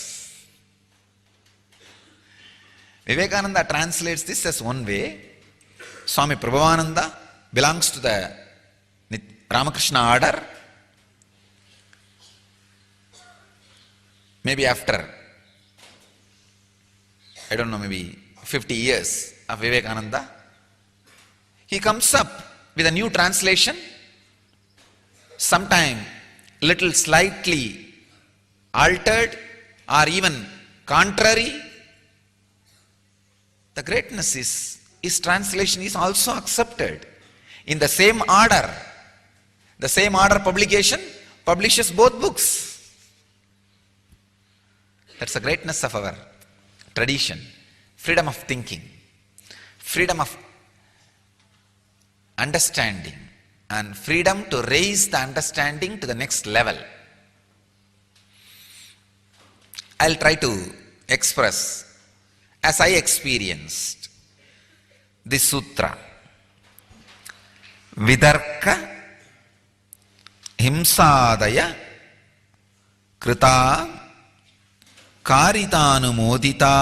Vivekananda translates this as one way. Swami Prabhavananda belongs to the Ramakrishna order. Maybe after, I don't know, maybe 50 years of Vivekananda, he comes up with a new translation, sometime little slightly altered or even contrary. The greatness is, his translation is also accepted. In the same order publication publishes both books. That's the greatness of our tradition. Freedom of thinking, freedom of understanding, and freedom to raise the understanding to the next level. I'll try to express as I experienced this sutra. Vidarka himsadaya krita karitanumodita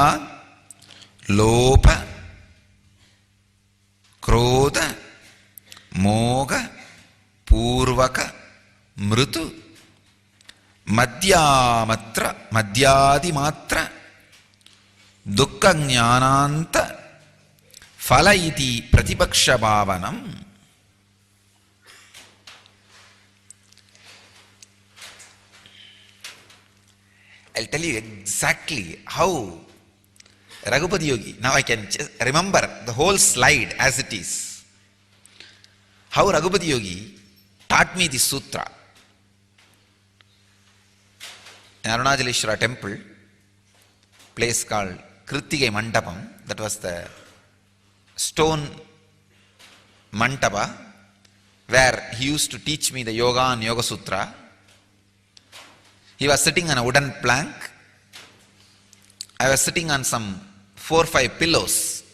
lopa krodha moga purvaka mrutu madhyadi matra dukkha jnananta phala iti pratipaksha bhavanam. I'll tell you exactly how Raghupati Yogi, now I can remember the whole slide as it is, how Raghupati Yogi taught me this sutra. In Arunachaleshwara temple, place called Krittigai Mandapam, that was the stone mantapa where he used to teach me the yoga and yoga sutra. He was sitting on a wooden plank. I was sitting on some 4 or 5 pillows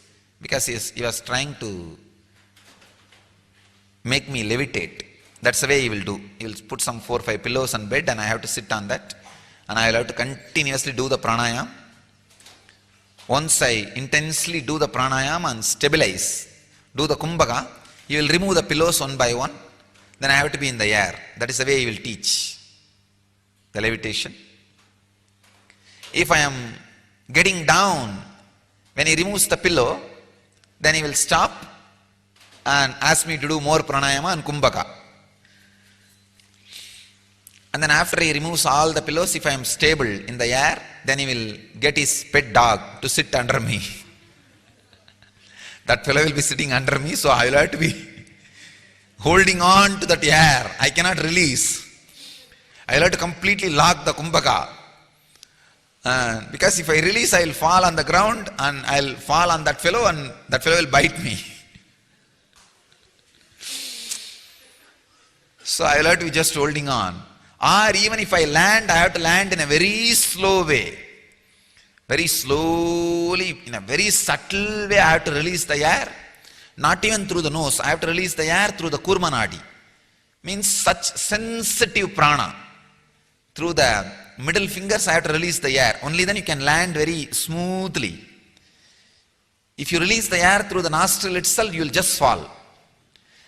because he was trying to make me levitate. That's the way he will do. He will put some 4 or 5 pillows on bed and I have to sit on that and I will have to continuously do the pranayam. Once I intensely do the pranayam and stabilize, do the kumbhaka, he will remove the pillows one by one. Then I have to be in the air. That is the way he will teach the levitation. If I am getting down, when he removes the pillow, then he will stop and ask me to do more pranayama and kumbhaka. And then after he removes all the pillows, if I am stable in the air, then he will get his pet dog to sit under me. That fellow will be sitting under me, so I will have to be holding on to that air. I cannot release. I will have to completely lock the kumbhaka. Because if I release, I will fall on the ground and I will fall on that fellow and that fellow will bite me. So I will have to be just holding on. Or even if I land, I have to land in a very slow way. Very slowly, in a very subtle way, I have to release the air. Not even through the nose. I have to release the air through the kurma nadi. Means such sensitive prana. Through the middle fingers, I have to release the air. Only then you can land very smoothly. If you release the air through the nostril itself, you will just fall.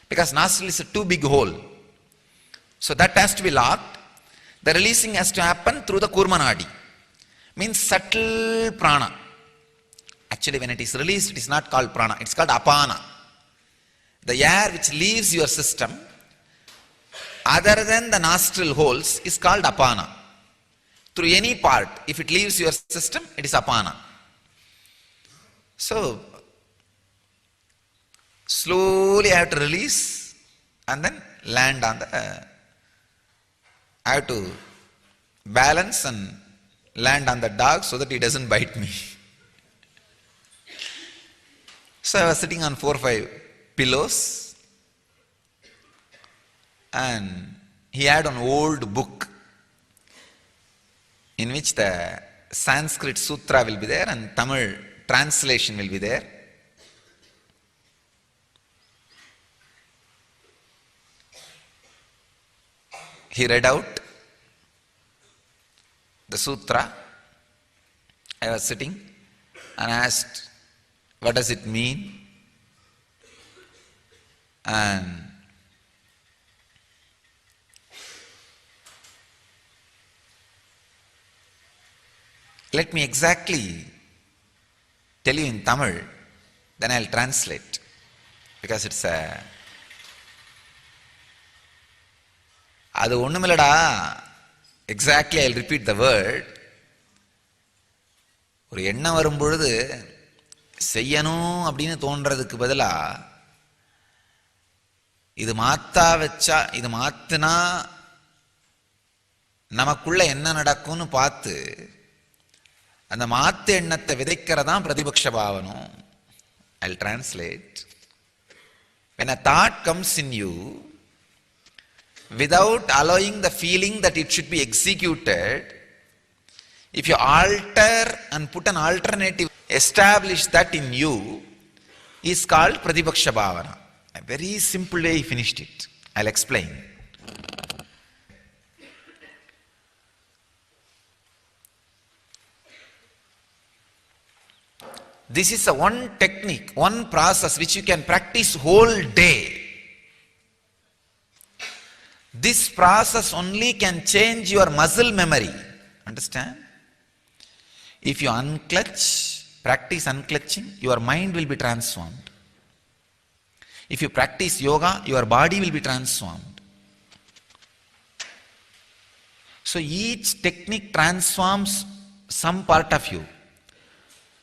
Because nostril is a too big hole. So that has to be locked. The releasing has to happen through the kurma nadi. Means subtle prana. Actually, when it is released, it is not called prana. It is called apana. The air which leaves your system, other than the nostril holes, is called apana. through any part. If it leaves your system, it is apana. So, slowly I have to release and then land on the, I have to balance and land on the dog so that he doesn't bite me. So I was sitting on 4 or 5 pillows, and he had an old book in which the Sanskrit sutra will be there and Tamil translation will be there. He read out the sutra. I was sitting and asked, what does it mean? And let me exactly tell you in Tamil, then I'll translate, because it's a அது ஒண்ணுமில்லடா. Exactly, I'll repeat the word. ஒரு எண்ணம் வரும் பொழுது செய்யணும் அப்படின்னு தோன்றதுக்கு பதிலா இது மாத்தா வச்சா, இது மாத்துனா நமக்குள்ள என்ன நடக்கும்னு பார்த்து அந்த மாத்து எண்ணத்தை விதைக்கிறதான் பிரதிபக்ஷ பாவனம். I'll translate. When a thought comes in you, without allowing the feeling that it should be executed, if you alter and put an alternative, establish that in you, is called Pratibhaksha Bhavana. A very simple way he finished it. I'll explain. This is a one technique, one process which you can practice whole day. This process only can change your muscle memory. Understand? If you unclutch, practice unclutching, your mind will be transformed. If you practice yoga, your body will be transformed. So each technique transforms some part of you.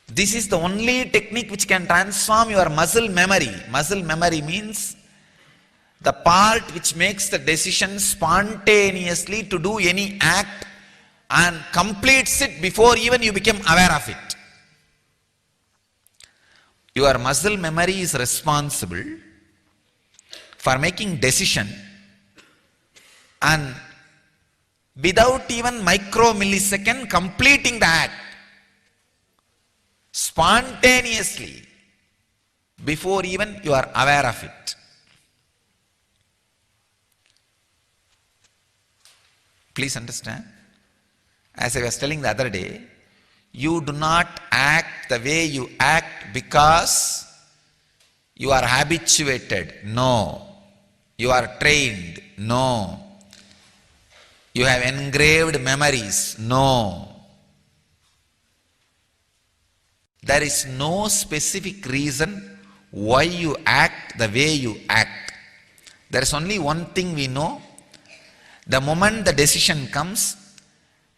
This is the only technique which can transform your muscle memory. Muscle memory means the part which makes the decision spontaneously to do any act and completes it before even you become aware of it. Your muscle memory is responsible for making decision, and without even micro-millisecond completing the act, spontaneously, before even you are aware of it. Please understand. As I was telling the other day, you do not act the way you act because you are habituated. No. You are trained. No. You have engraved memories. No. There is no specific reason why you act the way you act. There is only one thing we know. The moment the decision comes,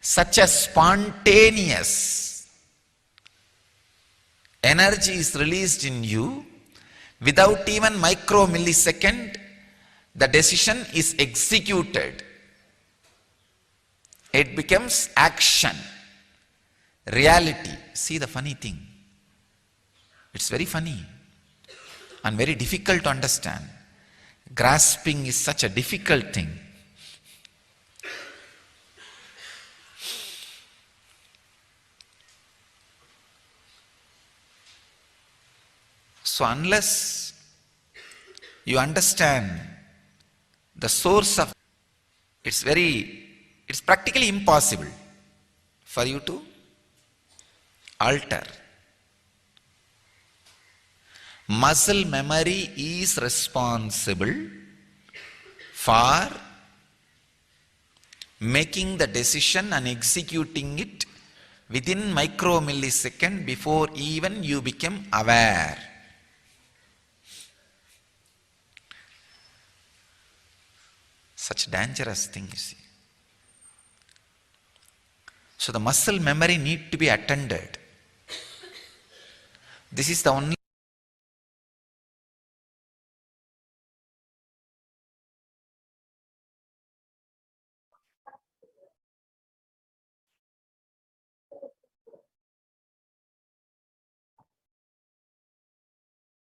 such a spontaneous energy is released in you, without even micro-millisecond, the decision is executed. It becomes action, reality. See the funny thing. It's very funny and very difficult to understand. Grasping is such a difficult thing. So unless you understand the source of, it's practically impossible for you to alter. Muscle memory is responsible for making the decision and executing it within micro-millisecond before even you become aware. Such dangerous thing, you see. So the muscle memory need to be attended. This is the only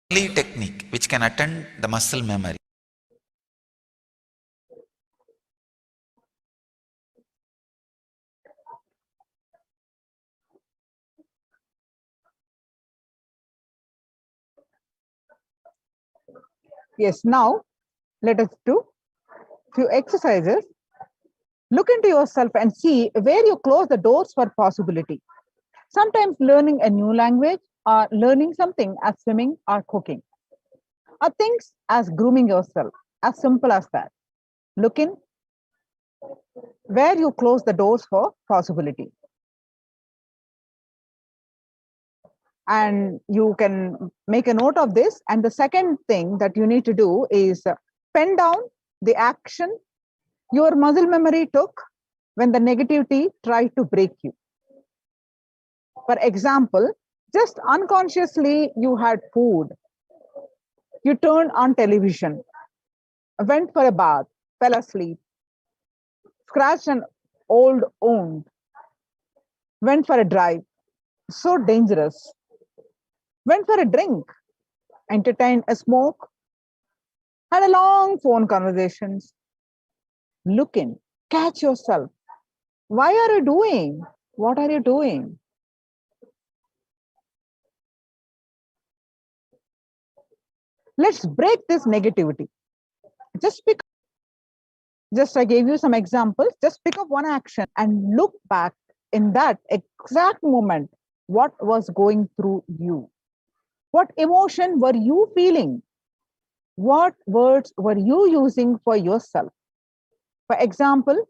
technique which can attend the muscle memory. Yes, now let us do few exercises. Look into yourself and see where you close the doors for possibility. Sometimes learning a new language or learning something as swimming or cooking are things as grooming yourself, as simple as that. Look in where you close the doors for possibility. And you can make a note of this. And the second thing that you need to do is pen down the action your muscle memory took when the negativity tried to break you. For example, just unconsciously you had food, you turned on television, went for a bath, fell asleep, scratched an old wound, went for a drive, so dangerous, went for a drink, entertained a smoke, had a long phone conversations. Look in, catch yourself. Why are you doing? What are you doing? Let's break this negativity. I gave you some examples. Just pick up one action and look back in that exact moment. What was going through you? What emotion were you feeling? What words were you using for yourself? For example,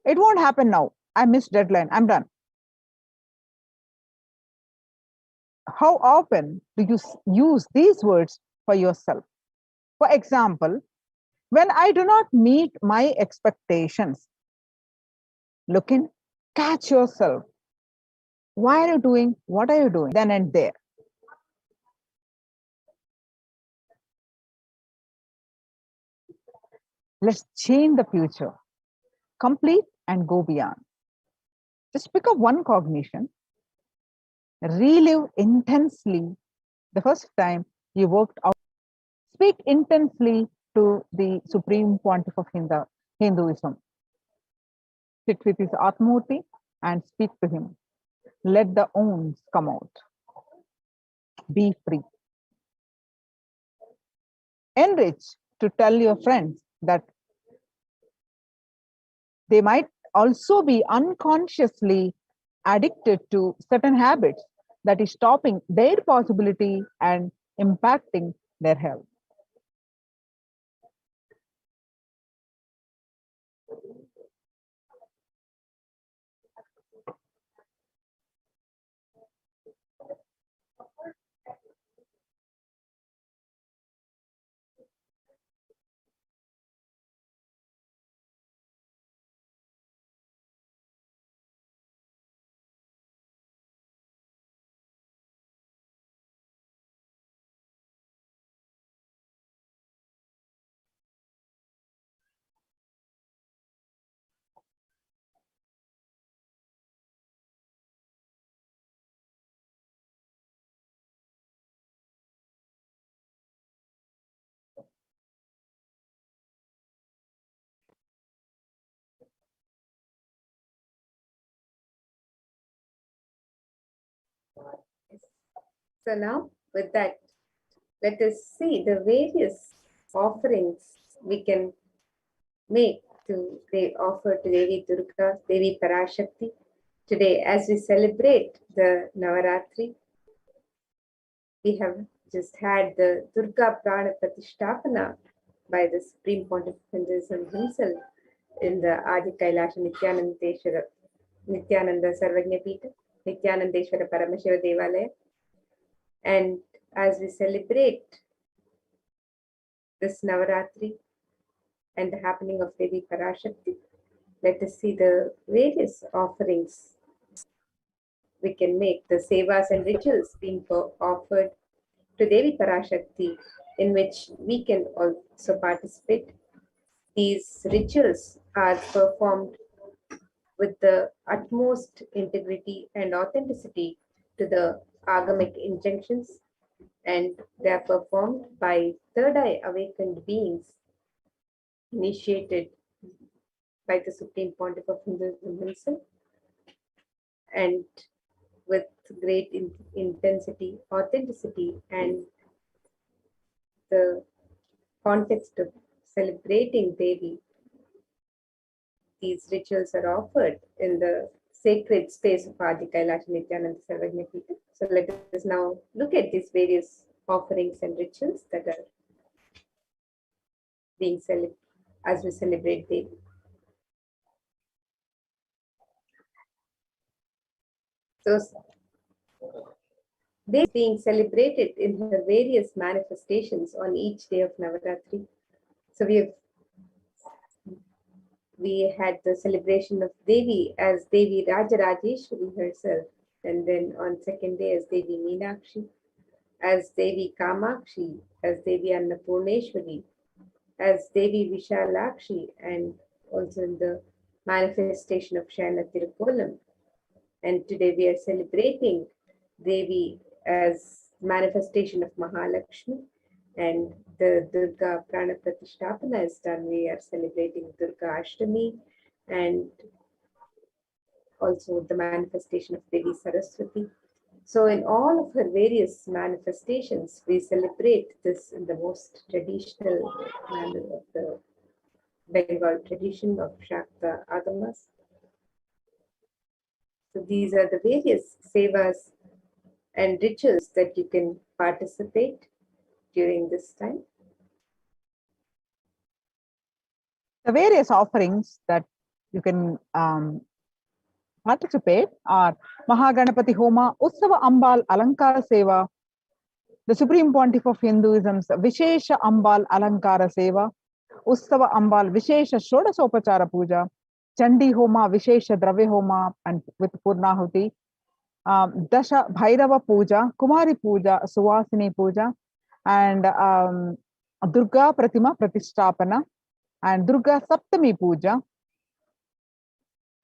it won't happen now. I missed deadline. I'm done. How often do you use these words for yourself? For example, when I do not meet my expectations, look in, catch yourself. Why are you doing? What are you doing? Then and there. Let's change the future, complete and go beyond. Just pick up one cognition, relive intensely the first time you worked out, speak intensely to the Supreme Pontiff of Hinduism. Sit with his Atmurti and speak to him. Let the owns come out. Be free. Enrich to tell your friends that they might also be unconsciously addicted to certain habits that is stopping their possibility and impacting their health. So now, with that, let us see the various offerings we can make to they offer to Devi Durga, Devi Parashakti. Today, as we celebrate the Navaratri, we have just had the Durga Prana Pratishtapana by the Supreme Pontiff of Hinduism himself in the Adi Kailasha Nithyananda Sarvagnya Pita, Nithyanandeshwara Paramashiva Devalaya. And as we celebrate this Navaratri and the happening of Devi Parashakti, let us see the various offerings we can make the sevas and rituals being offered to Devi Parashakti, in which we can also participate. These rituals are performed with the utmost integrity and authenticity to the agamic injunctions, and they are performed by third eye awakened beings initiated by the Supreme Pontiff of Hinduism himself, and with great intensity, authenticity, and the context of celebrating Devi. These rituals are offered in the sacred space of Adi Kailash Nithyananda Paramashivam. So let us now look at these various offerings and rituals that are being celebrated as we celebrate Devi. So Devi is being celebrated in her various manifestations on each day of Navaratri. So we had the celebration of Devi as Devi Rajarajeshwari herself, and then on second day as Devi Meenakshi, as Devi Kamakshi, as Devi Annapurneshwari, as Devi Vishalakshi, and also in the manifestation of Shayana Tirukolam. And today we are celebrating Devi as manifestation of Mahalakshmi, and the Durga Prana Pratishtapana is done. We are celebrating Durga Ashtami, and also the manifestation of Devi Saraswati. So in all of her various manifestations, we celebrate this in the most traditional manner of the Bengal tradition of Shakta Agamas. So these are the various sevas and rituals that you can participate during this time. The various offerings that you can participate are Mahaganapati Homa, Utsava Ambal Alankara Seva, the Supreme Pontiff of Hinduism's Vishesha Ambal Alankara Seva, Utsava Ambal Vishesha Shodasopachara Puja, Chandi Homa, Vishesha Dravya Homa, and with Purnahuti, Dasha Bhairava Puja, Kumari Puja, Suvasini Puja, and Durga Pratima Pratishtapana, and Durga Saptami Puja,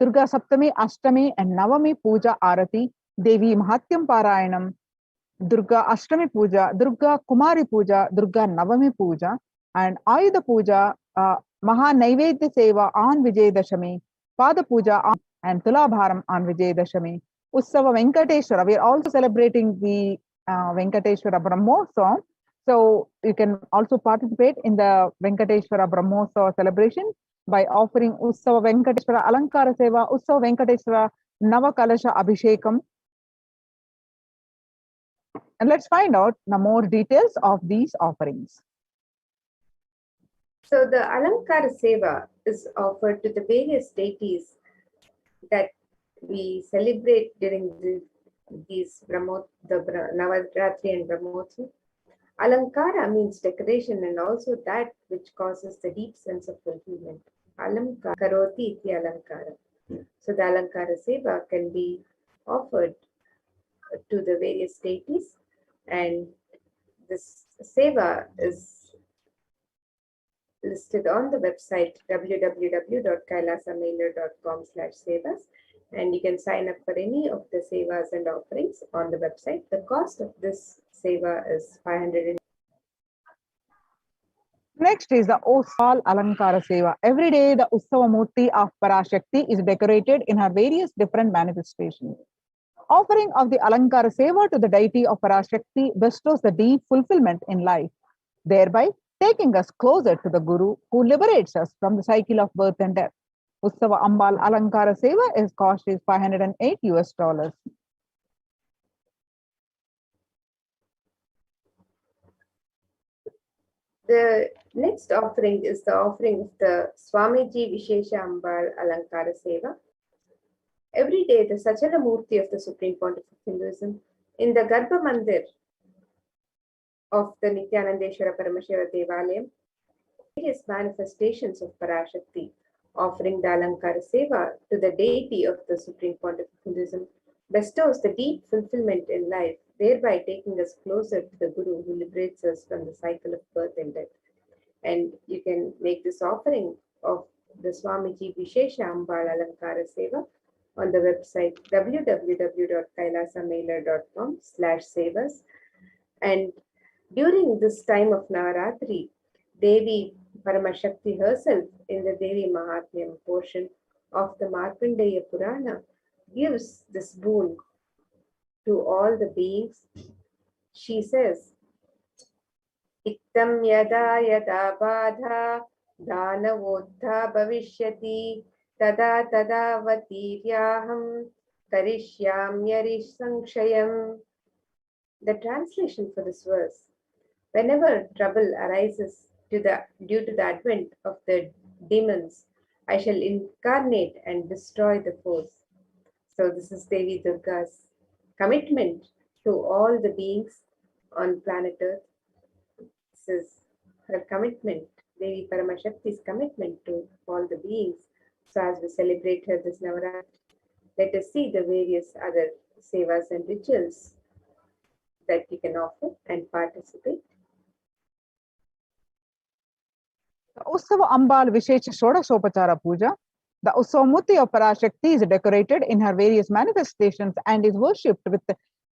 Durga Saptami, Ashtami, and Navami Puja Arati, Devi Mahatyam Parayanam, Durga Ashtami Puja, Durga Kumari Puja, Durga Navami Puja, and Ayudha Puja, Maha Naivedya Seva on Vijayadashami, Pada Puja and Tulabharam on Vijayadashami, Utsava Venkateshwara. We are also celebrating the Venkateshwara Brahmotsavam. So you can also participate in the Venkateshwara Brahmotsavam celebration by offering Utsava Venkateshwara Alankara Seva, Utsava Venkateshwara Navakalasha Abhishekam. And let's find out the more details of these offerings. So the Alankara Seva is offered to the various deities that we celebrate during these the Navaratri and Brahmotsavam. Alankara means decoration and also that which causes the deep sense of fulfillment. Alankara karoti iti alankara. So the Alankara Seva can be offered to the various deities, and this Seva is listed on the website www.kailasamailer.com/sevas, and you can sign up for any of the sevas and offerings on the website. The cost of this seva is 500. Next is the Utsal Alankara Seva. Every day, the Utsava Murti of Parashakti is decorated in her various different manifestations. Offering of the Alankara Seva to the deity of Parashakti bestows the deep fulfillment in life, thereby taking us closer to the Guru who liberates us from the cycle of birth and death. Utsava Ambal Alankara Seva is cost is $508. The next offering is the offering of the Swamiji Vishesha Ambal Alankara Seva. Every day, the Sachala Murti of the Supreme Pontiff of Hinduism in the Garbha Mandir of the Nithyanandeshwara Paramashiva Devalayam, various manifestations of Parashakti, offering the Alankara Seva to the deity of the Supreme Pontiff of Hinduism, bestows the deep fulfillment in life, thereby taking us closer to the Guru who liberates us from the cycle of birth and death. And you can make this offering of the Swamiji Vishesha Ambal Alankara Seva on the website www.kailasamailer.com/sevas. And during this time of Navaratri, Devi Paramashakti herself in the Devi Mahatmyam portion of the Markandeya Purana gives this boon to all the beings. She says, Ittam yada yada badha danavodha bhavishyati tada tada vatiryaham karishyamyari sankshayam. The translation for this verse: whenever trouble arises due to the advent of the demons, I shall incarnate and destroy the foes. So this is Devi Durga's commitment to all the beings on planet Earth. This is her commitment, Devi Paramashakti's commitment to all the beings. So as we celebrate her this Navaratri, let us see the various other sevas and rituals that you can offer and participate. Ussava Ambal Vishesha Shodasopachara Puja. The Ussavamurti of Parashakti is decorated in her various manifestations and is worshipped with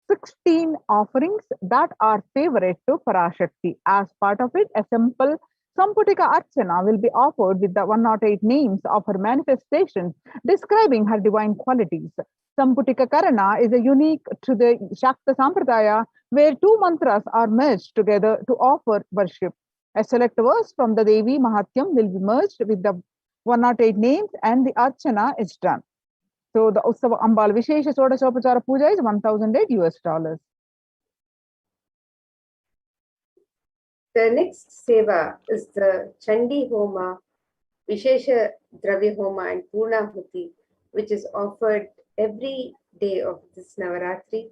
16 offerings that are favorite to Parashakti. As part of it, a simple Samputika Archana will be offered with the 108 names of her manifestations describing her divine qualities. Samputika Karana is a unique to the Shakta Sampradaya where two mantras are merged together to offer worship. A select verse from the Devi Mahatyam will be merged with the 108 names and the Archana is done. So the Ussava Ambal Vishesha Shodasopachara Puja is $1,008. The next seva is the Chandi Homa, Vishesha Dravya Homa and Purnahuti, which is offered every day of this Navaratri.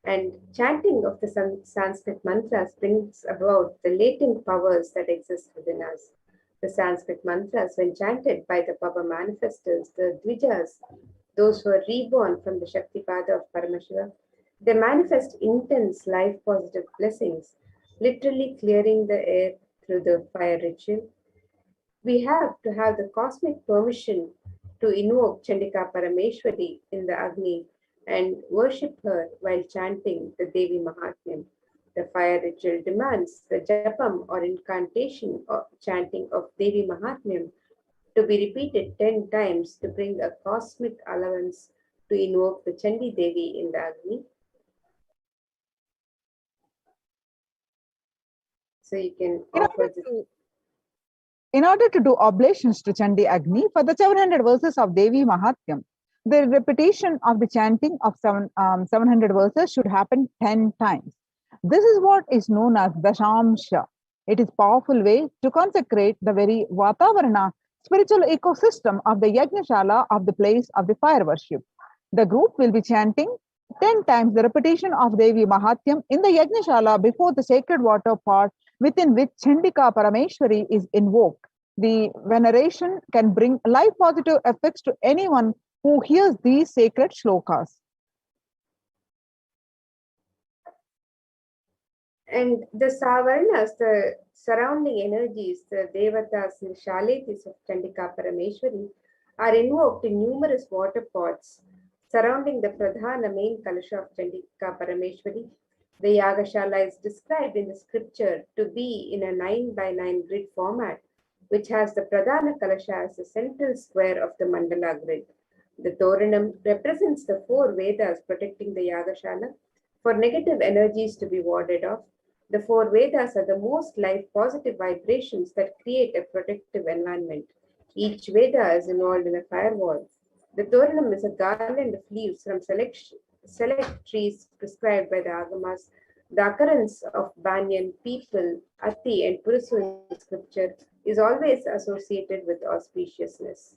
And chanting of the Sanskrit mantras brings about the latent powers that exist within us. The Sanskrit mantras, when chanted by the power manifestors, the Dvijas, those who are reborn from the Shaktipada of Paramashiva, they manifest intense life-positive blessings, literally clearing the air through the fire ritual. We have to have the cosmic permission to invoke Chandika Parameshwari in the Agni and worship her while chanting the Devi Mahatmyam. The fire ritual demands the japam or incantation or chanting of Devi Mahatmyam to be repeated 10 times to bring a cosmic allowance to invoke the Chandi Devi in the Agni. So you can offer this. In order to do oblations to Chandi Agni for the 700 verses of Devi Mahatyam, the repetition of the chanting of 700 verses should happen 10 times. This is what is known as Dashamsha. It is a powerful way to consecrate the very Vatavarana, spiritual ecosystem of the Yajnashala of the place of the fire worship. The group will be chanting 10 times the repetition of Devi Mahatyam in the Yajnashala before the sacred water pot within which Chandika Parameshwari is invoked. The veneration can bring life-positive effects to anyone who hears these sacred shlokas. And the Savarnas, the surrounding energies, the Devatas and the Shaletis of Chandika Parameshwari are invoked in numerous water pots surrounding the Pradhana main Kalasha of Chandika Parameshwari. The Yagashala is described in the scripture to be in a 9x9 grid format, which has the Pradhana Kalasha as the central square of the Mandala grid. The Toranam represents the 4 Vedas protecting the Yagashala for negative energies to be warded off. The 4 Vedas are the most life-positive vibrations that create a protective environment. Each Veda is involved in a firewall. The Toranam is a garland of leaves from select trees prescribed by the Agamas. The occurrence of banyan, peepal, ati, and purusu in scripture is always associated with auspiciousness.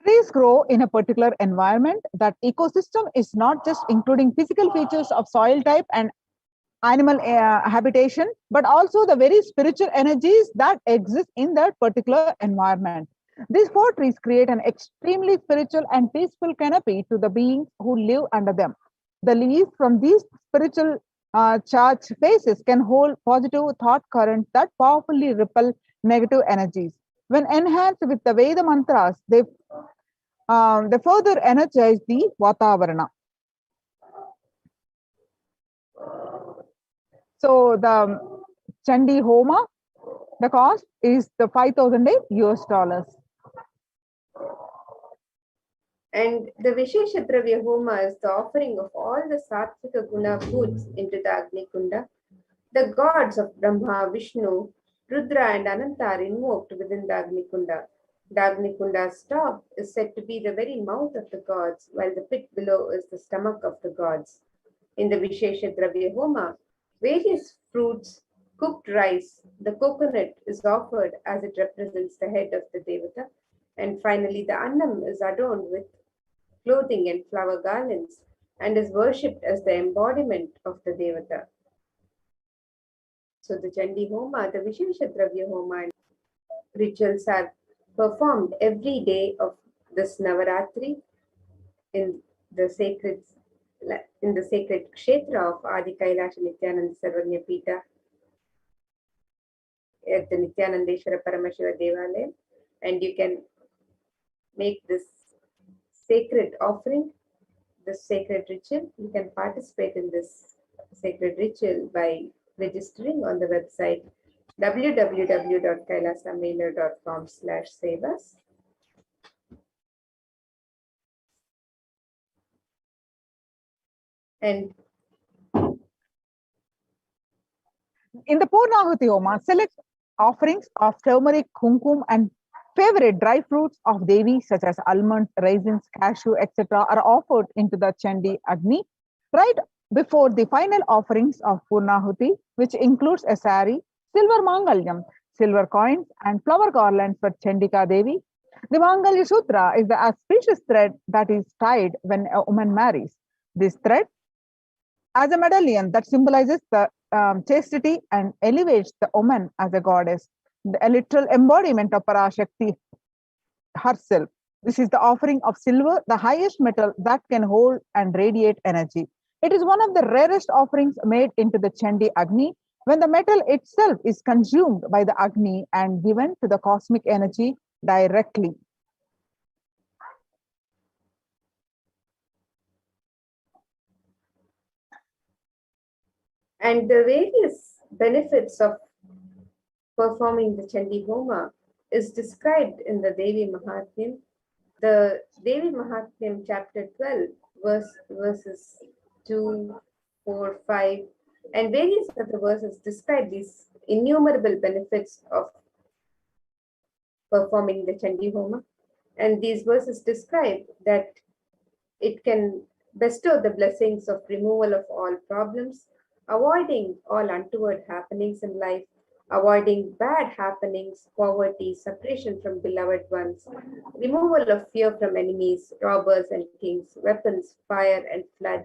Trees grow in a particular environment. That ecosystem is not just including physical features of soil type and animal habitation, but also the very spiritual energies that exist in that particular environment. These 4 trees create an extremely spiritual and peaceful canopy to the beings who live under them. The leaves from these spiritual charged faces can hold positive thought currents that powerfully repel negative energies. When enhanced with the Veda mantras, they further energize the Vatavarana. So the Chandi Homa, the cost is the $5,000 US. And the Vishesha Dravya Homa is the offering of all the Sattvika Guna foods into the Agni Kunda. The gods of Brahma, Vishnu, Rudra and Ananta are invoked within the Agni Kunda. The Agni Kunda's top is said to be the very mouth of the gods, while the pit below is the stomach of the gods. In the Vishesha Dravya Homa, various fruits, cooked rice, the coconut is offered as it represents the head of the Devata. And finally, the Annam is adorned with clothing and flower garlands and is worshipped as the embodiment of the Devata. So the Chandi Homa, the Vishesha Dravya Homa and rituals are performed every day of this Navaratri in the sacred kshetra of Adi Kailasha Nithyananda Sarvanya Pita at the Nithyanandeshwara Paramashiva Devalaya, and you can make this sacred offering, this sacred ritual. You can participate in this sacred ritual by registering on the website www.kailasamailer.com/sevas. And in the Purnahuti Homa, select offerings of turmeric, kumkum, and favorite dry fruits of Devi, such as almonds, raisins, cashew, etc., are offered into the Chandi Agni right before the final offerings of Purnahuti, which includes a sari, silver mangalyam, silver coins, and flower garlands for Chandika Devi. The Mangalya Sutra is the auspicious thread that is tied when a woman marries. This thread, as a medallion that symbolizes the chastity and elevates the woman as a goddess, a literal embodiment of Parashakti herself. This is the offering of silver, the highest metal that can hold and radiate energy. It is one of the rarest offerings made into the Chandi Agni, when the metal itself is consumed by the Agni and given to the cosmic energy directly. And the various benefits of performing the Chandi Homa is described in the Devi Mahatmyam. The Devi Mahatmyam chapter 12, verses 2, 4, 5, and various other verses describe these innumerable benefits of performing the Chandi Homa. And these verses describe that it can bestow the blessings of removal of all problems, avoiding all untoward happenings in life, avoiding bad happenings, poverty, separation from beloved ones, removal of fear from enemies, robbers and kings, weapons, fire and flood,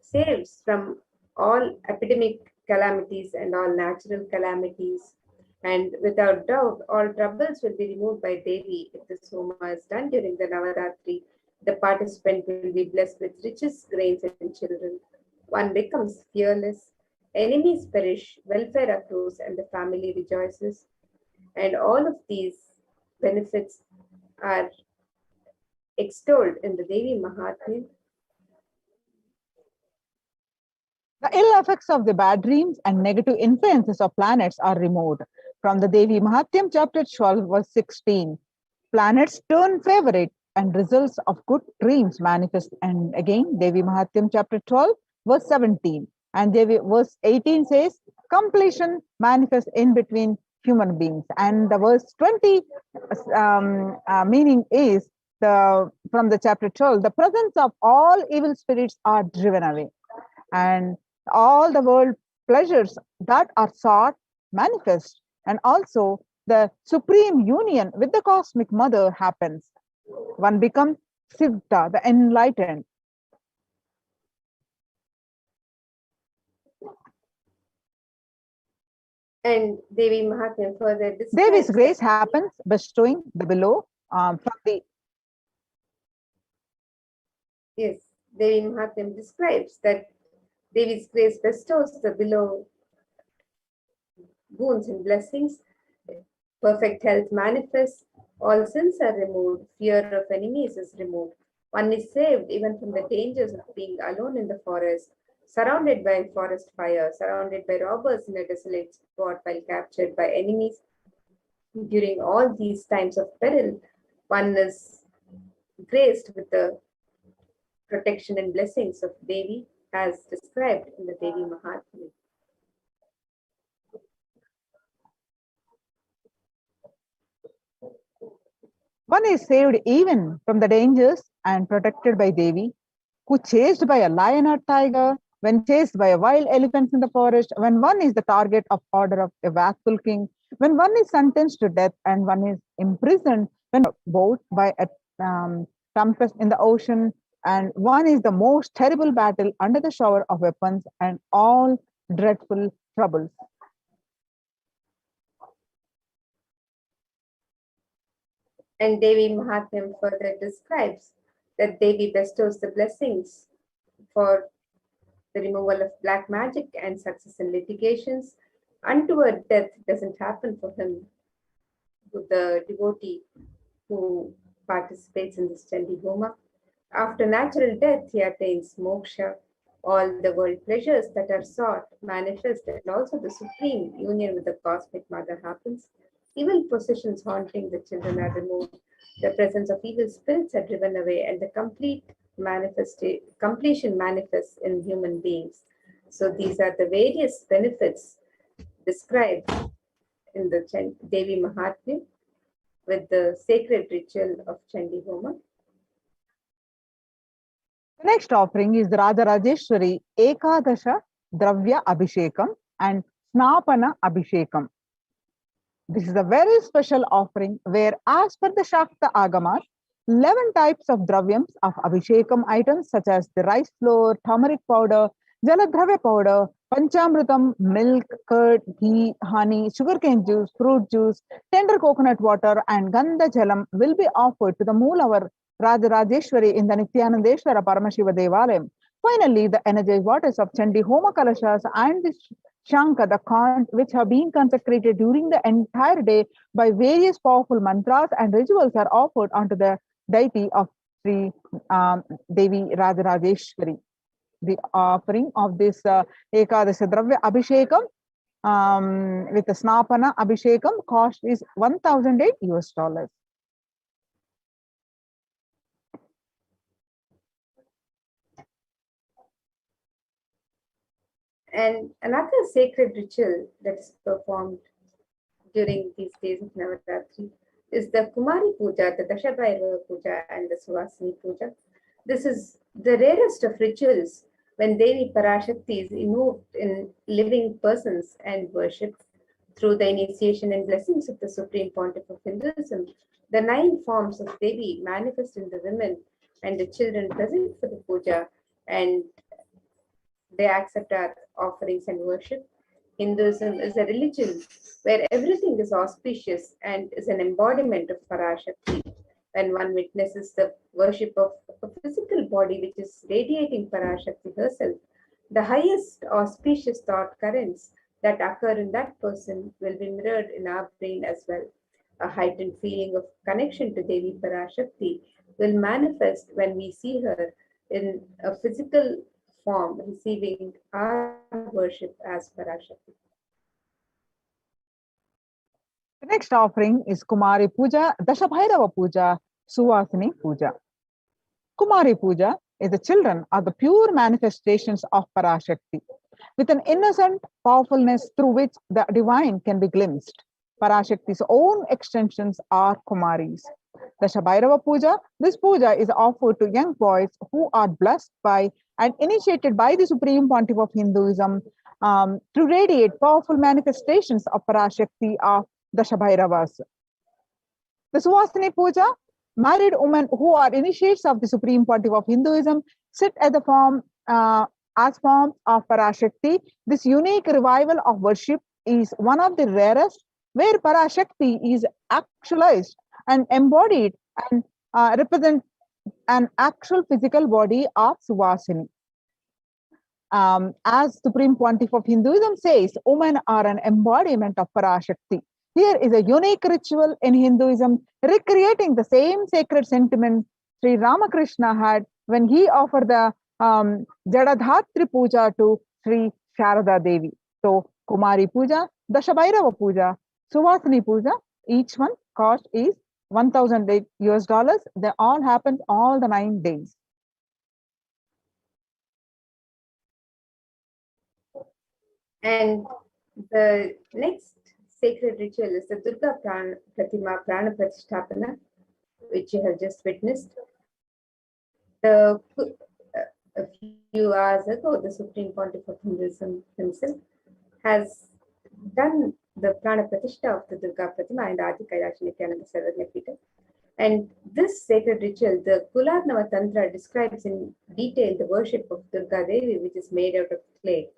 saves from all epidemic calamities and all natural calamities. And without doubt, all troubles will be removed by Devi if this Homa is done during the Navaratri. The participant will be blessed with riches, grains, and children. One becomes fearless. Enemies perish, welfare accrues, and the family rejoices. And all of these benefits are extolled in the Devi Mahatmya. The ill effects of the bad dreams and negative influences of planets are removed. From the Devi Mahatmyam, chapter 12, verse 16. Planets turn favorite and results of good dreams manifest. And again, Devi Mahatmyam, chapter 12, verse 17. And Devi, verse 18 says, completion manifests in between human beings. And the verse 20 meaning is, from the chapter 12, the presence of all evil spirits are driven away. And all the world pleasures that are sought manifest, and also the supreme union with the cosmic mother happens. One becomes Siddha, the enlightened. And Devi Mahatmya further describes Devi's grace happens bestowing the below from the Yes, Devi Mahatmya describes that Devi's grace bestows the below boons and blessings. Perfect health manifests, all sins are removed, fear of enemies is removed. One is saved even from the dangers of being alone in the forest, surrounded by forest fire, surrounded by robbers in a desolate spot while captured by enemies. During all these times of peril, one is graced with the protection and blessings of Devi as described in the Devi Mahatmya. one is saved even from the dangers and protected by Devi, who chased by a lion or tiger, when chased by a wild elephant in the forest, when one is the target of order of a wrathful king, when one is sentenced to death and one is imprisoned, when boat by a tempest in the ocean, and one is the most terrible battle under the shower of weapons and all dreadful troubles. And Devi Mahatmya further describes that Devi bestows the blessings for the removal of black magic and success in litigations. Untoward death doesn't happen for him, the devotee who participates in this Chandi Homa. After natural death, he attains moksha. All the world pleasures that are sought manifest, and also the supreme union with the cosmic mother happens. Evil possessions haunting the children are removed. The presence of evil spirits are driven away, and the completion manifests in human beings. So these are the various benefits described in the Devi Mahatmya with the sacred ritual of Chandi Homa. The next offering is the Rajarajeshwari Ekadasha Dravya Abhishekam and Snapana Abhishekam. This is a very special offering where, as per the Shakta Agamas, 11 types of dravyams of Abhishekam items such as the rice flour, turmeric powder, Jaladravya powder, Panchamritam, milk, curd, ghee, honey, sugarcane juice, fruit juice, tender coconut water, and Gandha Jalam will be offered to the Moolavar Rajarajeshwari in the Nithyanandeshwara Paramashiva Devalayam. Finally, the energized waters of Chandi Homa Kalashas and the Shanka, the Kant, which have been consecrated during the entire day by various powerful mantras and rituals, are offered onto the deity of Sri Devi Rajarajeshwari. The offering of this Ekadasha Dravya Abhishekam with the Snapana Abhishekam cost is $1,008 US. And another sacred ritual that is performed during these days of Navaratri is the Kumari Puja, the Dashabhairava Puja, and the Suhasini Puja. This is the rarest of rituals when Devi Parashakti is invoked in living persons and worshipped. Through the initiation and blessings of the Supreme Pontiff of Hinduism, the 9 forms of Devi manifest in the women and the children present for the puja, and they accept our offerings and worship. Hinduism is a religion where everything is auspicious and is an embodiment of Parashakti. When one witnesses the worship of a physical body which is radiating Parashakti herself, the highest auspicious thought currents that occur in that person will be mirrored in our brain as well. A heightened feeling of connection to Devi Parashakti will manifest when we see her in a physical form receiving our worship as Parashakti. The next offering is Kumari Puja, Dashabhairava Puja, Suhasini Puja. Kumari Puja is the children are the pure manifestations of Parashakti, with an innocent powerfulness through which the divine can be glimpsed. Parashakti's own extensions are Kumaris. Dashabhairava Puja, this puja is offered to young boys who are blessed by and initiated by the Supreme Pontiff of Hinduism to radiate powerful manifestations of Parashakti of Dashabhairavas. The Suhasini Puja, married women who are initiates of the Supreme Pontiff of Hinduism sit at the form as forms of Parashakti. This unique revival of worship is one of the rarest where Parashakti is actualized and embodied and represent an actual physical body of Suvasini. As Supreme Pontiff of Hinduism says, women are an embodiment of Parashakti. Here is a unique ritual in Hinduism recreating the same sacred sentiment Sri Ramakrishna had when he offered the Jadadhatri Puja to Sri Sharada Devi. So, Kumari Puja, Dashabhairava Puja, Suvasini Puja, each one cost is $1,000. They all happened all the 9 days. And the next sacred ritual is the Durga Pratima Prana Pratisthapana, which you have just witnessed. A few hours ago, the Supreme Pontiff of Hinduism himself has done the Prana Pratishtha of the Durga Pratima in the HDH Nithyananda Paramashivam. And this sacred ritual, the Kularnava Tantra, describes in detail the worship of Durga Devi, which is made out of clay.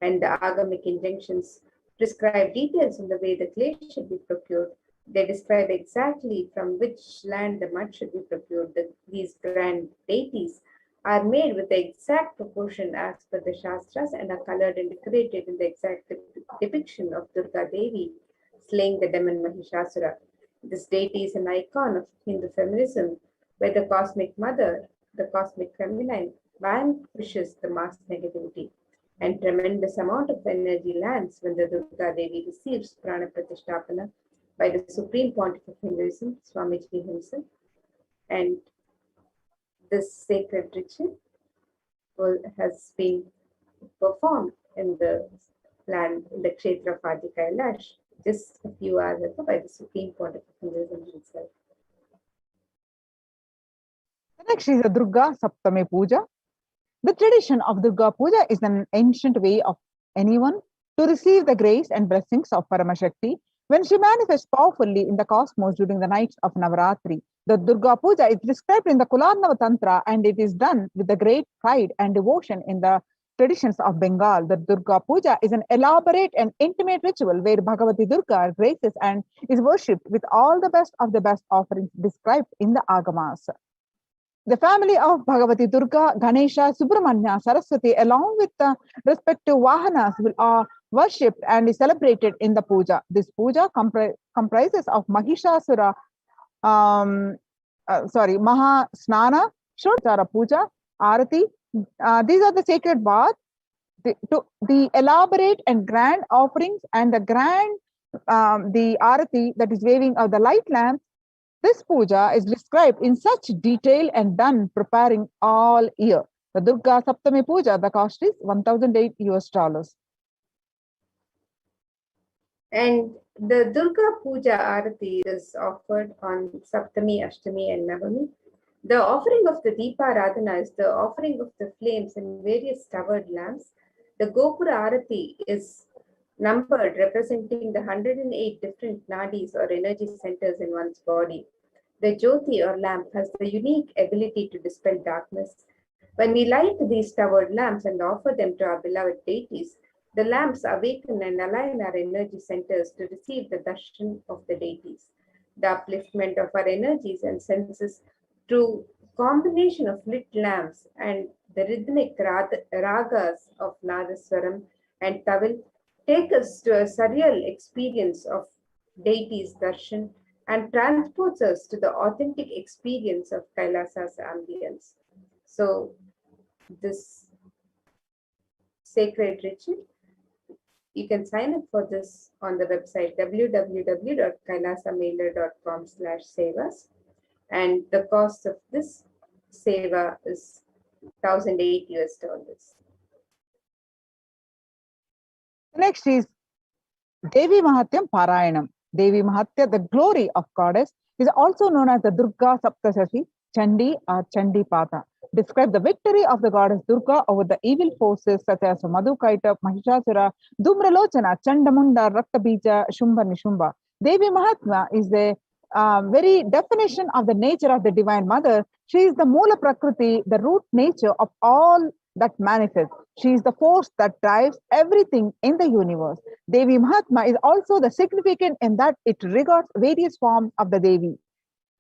And the Agamic injunctions prescribe details on the way the clay should be procured. They describe exactly from which land the mud should be procured. These grand deities are made with the exact proportion as per the Shastras and are colored and decorated in the exact depiction of Durga Devi slaying the demon Mahishasura. This deity is an icon of Hindu feminism, where the cosmic mother, the cosmic feminine, vanquishes the mass negativity. And tremendous amount of energy lands when the Durga Devi receives Prana Pratishtapana by the Supreme Pontiff of Hinduism, Swamiji himself. And this sacred ritual has been performed in the land, in the Kshetra of Adi Kailash, just a few hours ago by the Supreme Pontiff of Hinduism himself. The next is the Durga Saptami Puja. The tradition of Durga Puja is an ancient way of anyone to receive the grace and blessings of Paramashakti when she manifests powerfully in the cosmos during the nights of Navaratri. The Durga Puja is described in the Kularnava Tantra and it is done with the great pride and devotion in the traditions of Bengal. The Durga Puja is an elaborate and intimate ritual where Bhagavati Durga graces and is worshipped with all the best of the best offerings described in the Agamas. The family of Bhagavati Durga, Ganesha, Subramanya, Saraswati, along with the respective Vahanas, are worshipped and is celebrated in the puja. This puja comprises of Mahishasura, Maha Snana, Shodachara Puja, Arati. These are the sacred baths, the elaborate and grand offerings, and the Arati, that is waving of the light lamps. This puja is described in such detail and done preparing all year. The Durga Saptami Puja, the cost is $1,008. And the Durga Puja Arati is offered on Saptami, Ashtami, and Navami. The offering of the Deepa Radhana is the offering of the flames in various covered lamps. The Gopura Arati is numbered, representing the 108 different nadis or energy centers in one's body. The Jyoti or lamp has the unique ability to dispel darkness. When we light these covered lamps and offer them to our beloved deities, the lamps awaken and align our energy centers to receive the darshan of the deities. The upliftment of our energies and senses through combination of lit lamps and the rhythmic ragas of Nadaswaram and Tawil take us to a surreal experience of deities' darshan and transports us to the authentic experience of Kailasa's ambience. So, this sacred ritual, you can sign up for this on the website www.kailasamailer.com/sevas, and the cost of this seva is $1,008. Next is Devi Mahatyam Parayanam. Devi Mahatya, the glory of goddess, is also known as the Durga Saptasati, Chandi or Chandi Pata. Describe the victory of the goddess Durga over the evil forces such as Madhukaita, Mahishasura, Dhumralochana, Chandamunda, Raktabija, Shumba, Nishumba. Devi Mahatma is the very definition of the nature of the Divine Mother. She is the Moola Prakriti, the root nature of all that manifests. She is the force that drives everything in the universe. Devi Mahatma is also the significant in that it regards various forms of the Devi.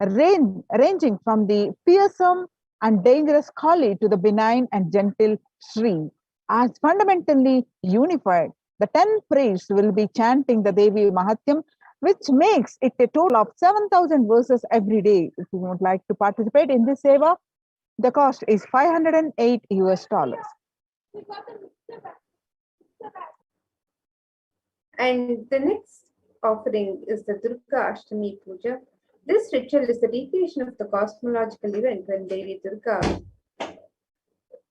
ranging from the fearsome and dangerous Kali to the benign and gentle Shri. As fundamentally unified, the 10 priests will be chanting the Devi Mahatyam, which makes it a total of 7,000 verses every day. If you would like to participate in this seva, the cost is $508 US. And the next offering is the Durga Ashtami Puja. This ritual is the recreation of the cosmological event when Devi Durga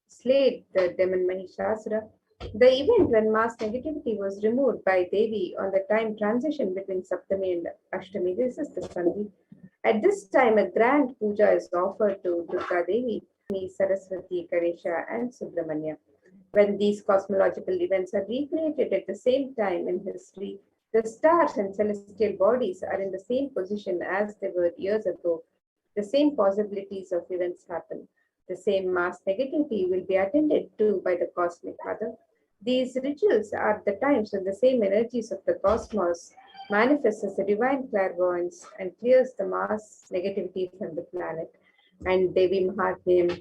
slayed the demon Mahishasura. The event when mass negativity was removed by Devi on the time transition between Saptami and Ashtami. This is the Sandhi. At this time, a grand puja is offered to Durga Devi, Saraswati, Ganesha, and Subramanya. When these cosmological events are recreated at the same time in history, the stars and celestial bodies are in the same position as they were years ago. The same possibilities of events happen. The same mass negativity will be attended to by the cosmic mother. These rituals are the times when the same energies of the cosmos manifest as a divine clairvoyance and clears the mass negativity from the planet. And Devi Mahatmyam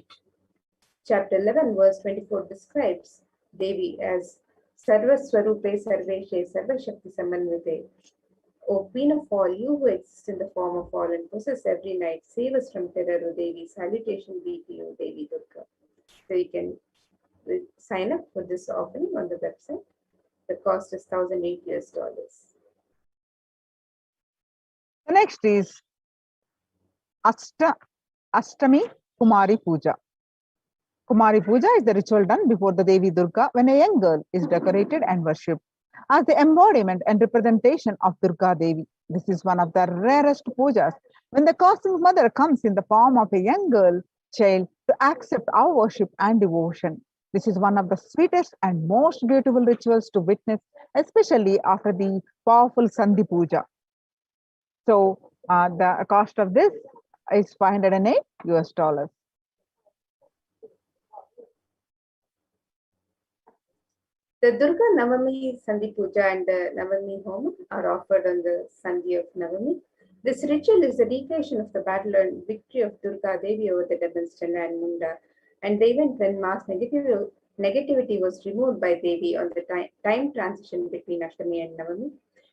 Chapter 11, verse 24 describes Devi as Sarva Swarupe Sarveshe Sarva Shakti Samanvite. O Queen of all, you who exist in the form of all and possess every night, save us from terror, O Devi. Salutation be to you, Devi Durga. So you can sign up for this offering on the website. The cost is $1,008 US. The next is Ashtami Kumari Puja. Kumari Puja is the ritual done before the Devi Durga when a young girl is decorated and worshipped as the embodiment and representation of Durga Devi. This is one of the rarest pujas when the cosmic mother comes in the form of a young girl child to accept our worship and devotion. This is one of the sweetest and most beautiful rituals to witness, especially after the powerful Sandhi Puja. So the cost of this is $508 US. The Durga Navami Sandhi Puja and the Navami Home are offered on the Sandhi of Navami. This ritual is a recreation of the battle and victory of Durga Devi over the demons Chanda and Munda, and the event when mass negativity was removed by Devi on the time transition between Ashtami and Navami.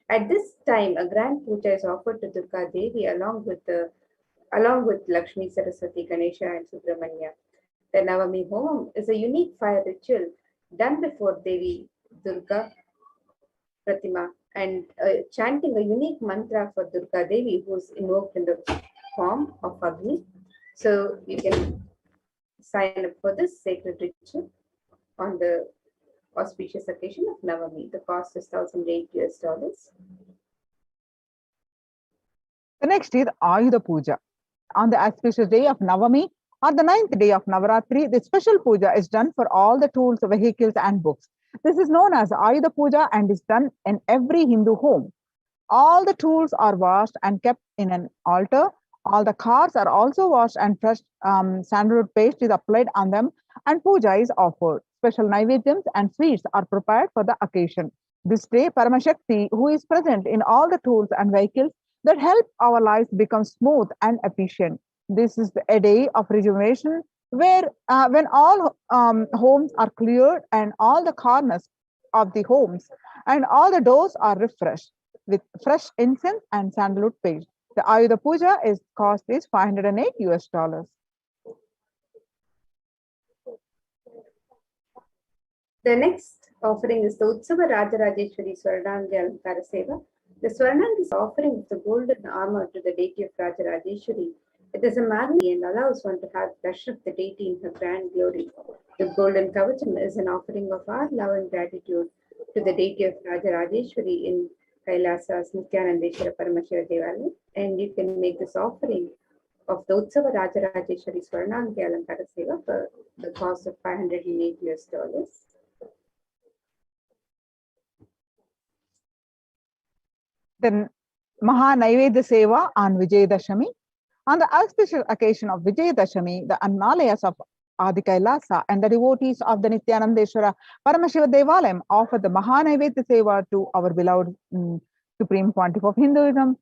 At this time, a grand puja is offered to Durga Devi along with Lakshmi, Saraswati, Ganesha, and Subramanya. The Navami Home is a unique fire ritual done before Devi Durga Pratima and chanting a unique mantra for Durga Devi, who is invoked in the form of Agni. So you can sign up for this sacred ritual on the auspicious occasion of Navami. The cost is $1,008 US. The next is Ayudha Puja. On the auspicious day of Navami or the 9th day of Navaratri, the special puja is done for all the tools, vehicles, and books. This is known as Ayudha Puja and is done in every Hindu home. All the tools are washed and kept in an altar. All the cars are also washed and fresh sandalwood paste is applied on them and puja is offered. Special naivedyams and sweets are prepared for the occasion. This day, Paramashakti, who is present in all the tools and vehicles that help our lives become smooth and efficient. This is a day of rejuvenation where when all homes are cleared and all the corners of the homes and all the doors are refreshed with fresh incense and sandalwood paste. The Ayudha Puja cost is $508 US. The next offering is the Utsava Rajarajeshwari Swarnangi Alankara Seva. The Swarnangi is offering of the golden armor to the deity of Rajarajeshwari. It is a magnity and allows one to have darshan of the deity in her grand glory. The golden kavacham is an offering of our love and gratitude to the deity of Rajarajeshwari in Kailasa's Nithyananda Paramashivam Devalayam, and you can make this offering of the Utsava Rajarajeshwari Swarnangi Alankara Seva for the cost of $508 US. Then Maha Naivedya Seva on Vijayadashami. On the auspicious occasion of Vijayadashami, the Annalayas of Adi Kailasa and the devotees of the Nithyanandeshwara Paramashiva Devalayam offer the Maha Naivedya Seva to our beloved Supreme Pontiff of Hinduism.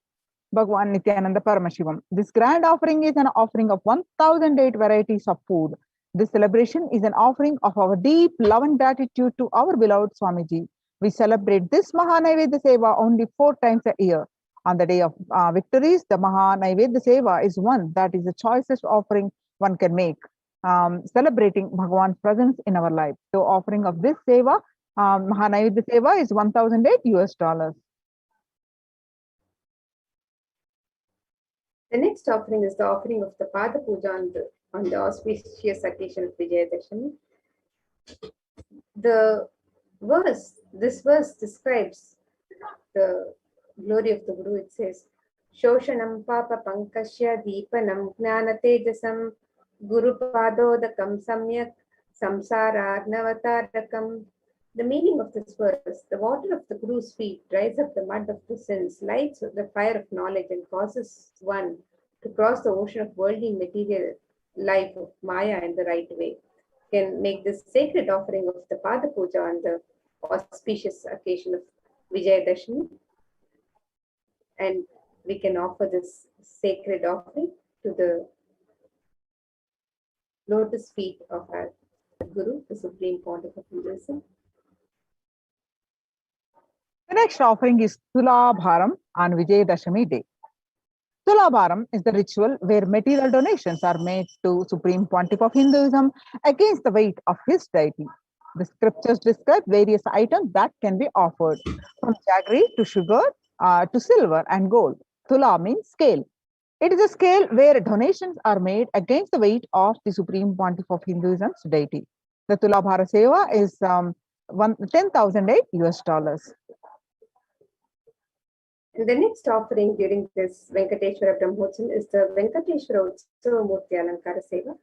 Bhagwan Nithyananda Paramashivam. This grand offering is an offering of 1008 varieties of food. This celebration is an offering of our deep love and gratitude to our beloved Swamiji. We celebrate this Mahanaivedya Seva only 4 times a year. On the day of victories, the Mahanaivedya Seva is one that is the choicest offering one can make, celebrating Bhagwan's presence in our life. So offering of this Seva, Mahanaivedya Seva is 1008 US dollars. The next offering is the offering of the Pada Puja on the auspicious occasion of Vijayadashami. This verse describes the glory of the Guru. It says, Shoshanam Papa Pankashya Deepanam Gnana Tejasam Guru Padodakam Samyak Samsara Arnavatarakam. The meaning of this verse: the water of the Guru's feet dries up the mud of the sins, lights the fire of knowledge, and causes one to cross the ocean of worldly material life of Maya in the right way. Can make this sacred offering of the Pada Puja on the auspicious occasion of Vijayadashami, and we can offer this sacred offering to the lotus feet of our Guru, the Supreme Pontiff of Hinduism. The next offering is Tulabharam on Vijayadashami day. Tulabharam is the ritual where material donations are made to Supreme Pontiff of Hinduism against the weight of his deity. The scriptures describe various items that can be offered, from jaggery to sugar to silver and gold. Tula means scale. It is a scale where donations are made against the weight of the Supreme Pontiff of Hinduism's deity. The Tulabhara Seva is 10,008 US dollars. And the next offering during this Venkateshwara Brahmotsam is the Venkateshwara Utsava Murti Alankara Seva.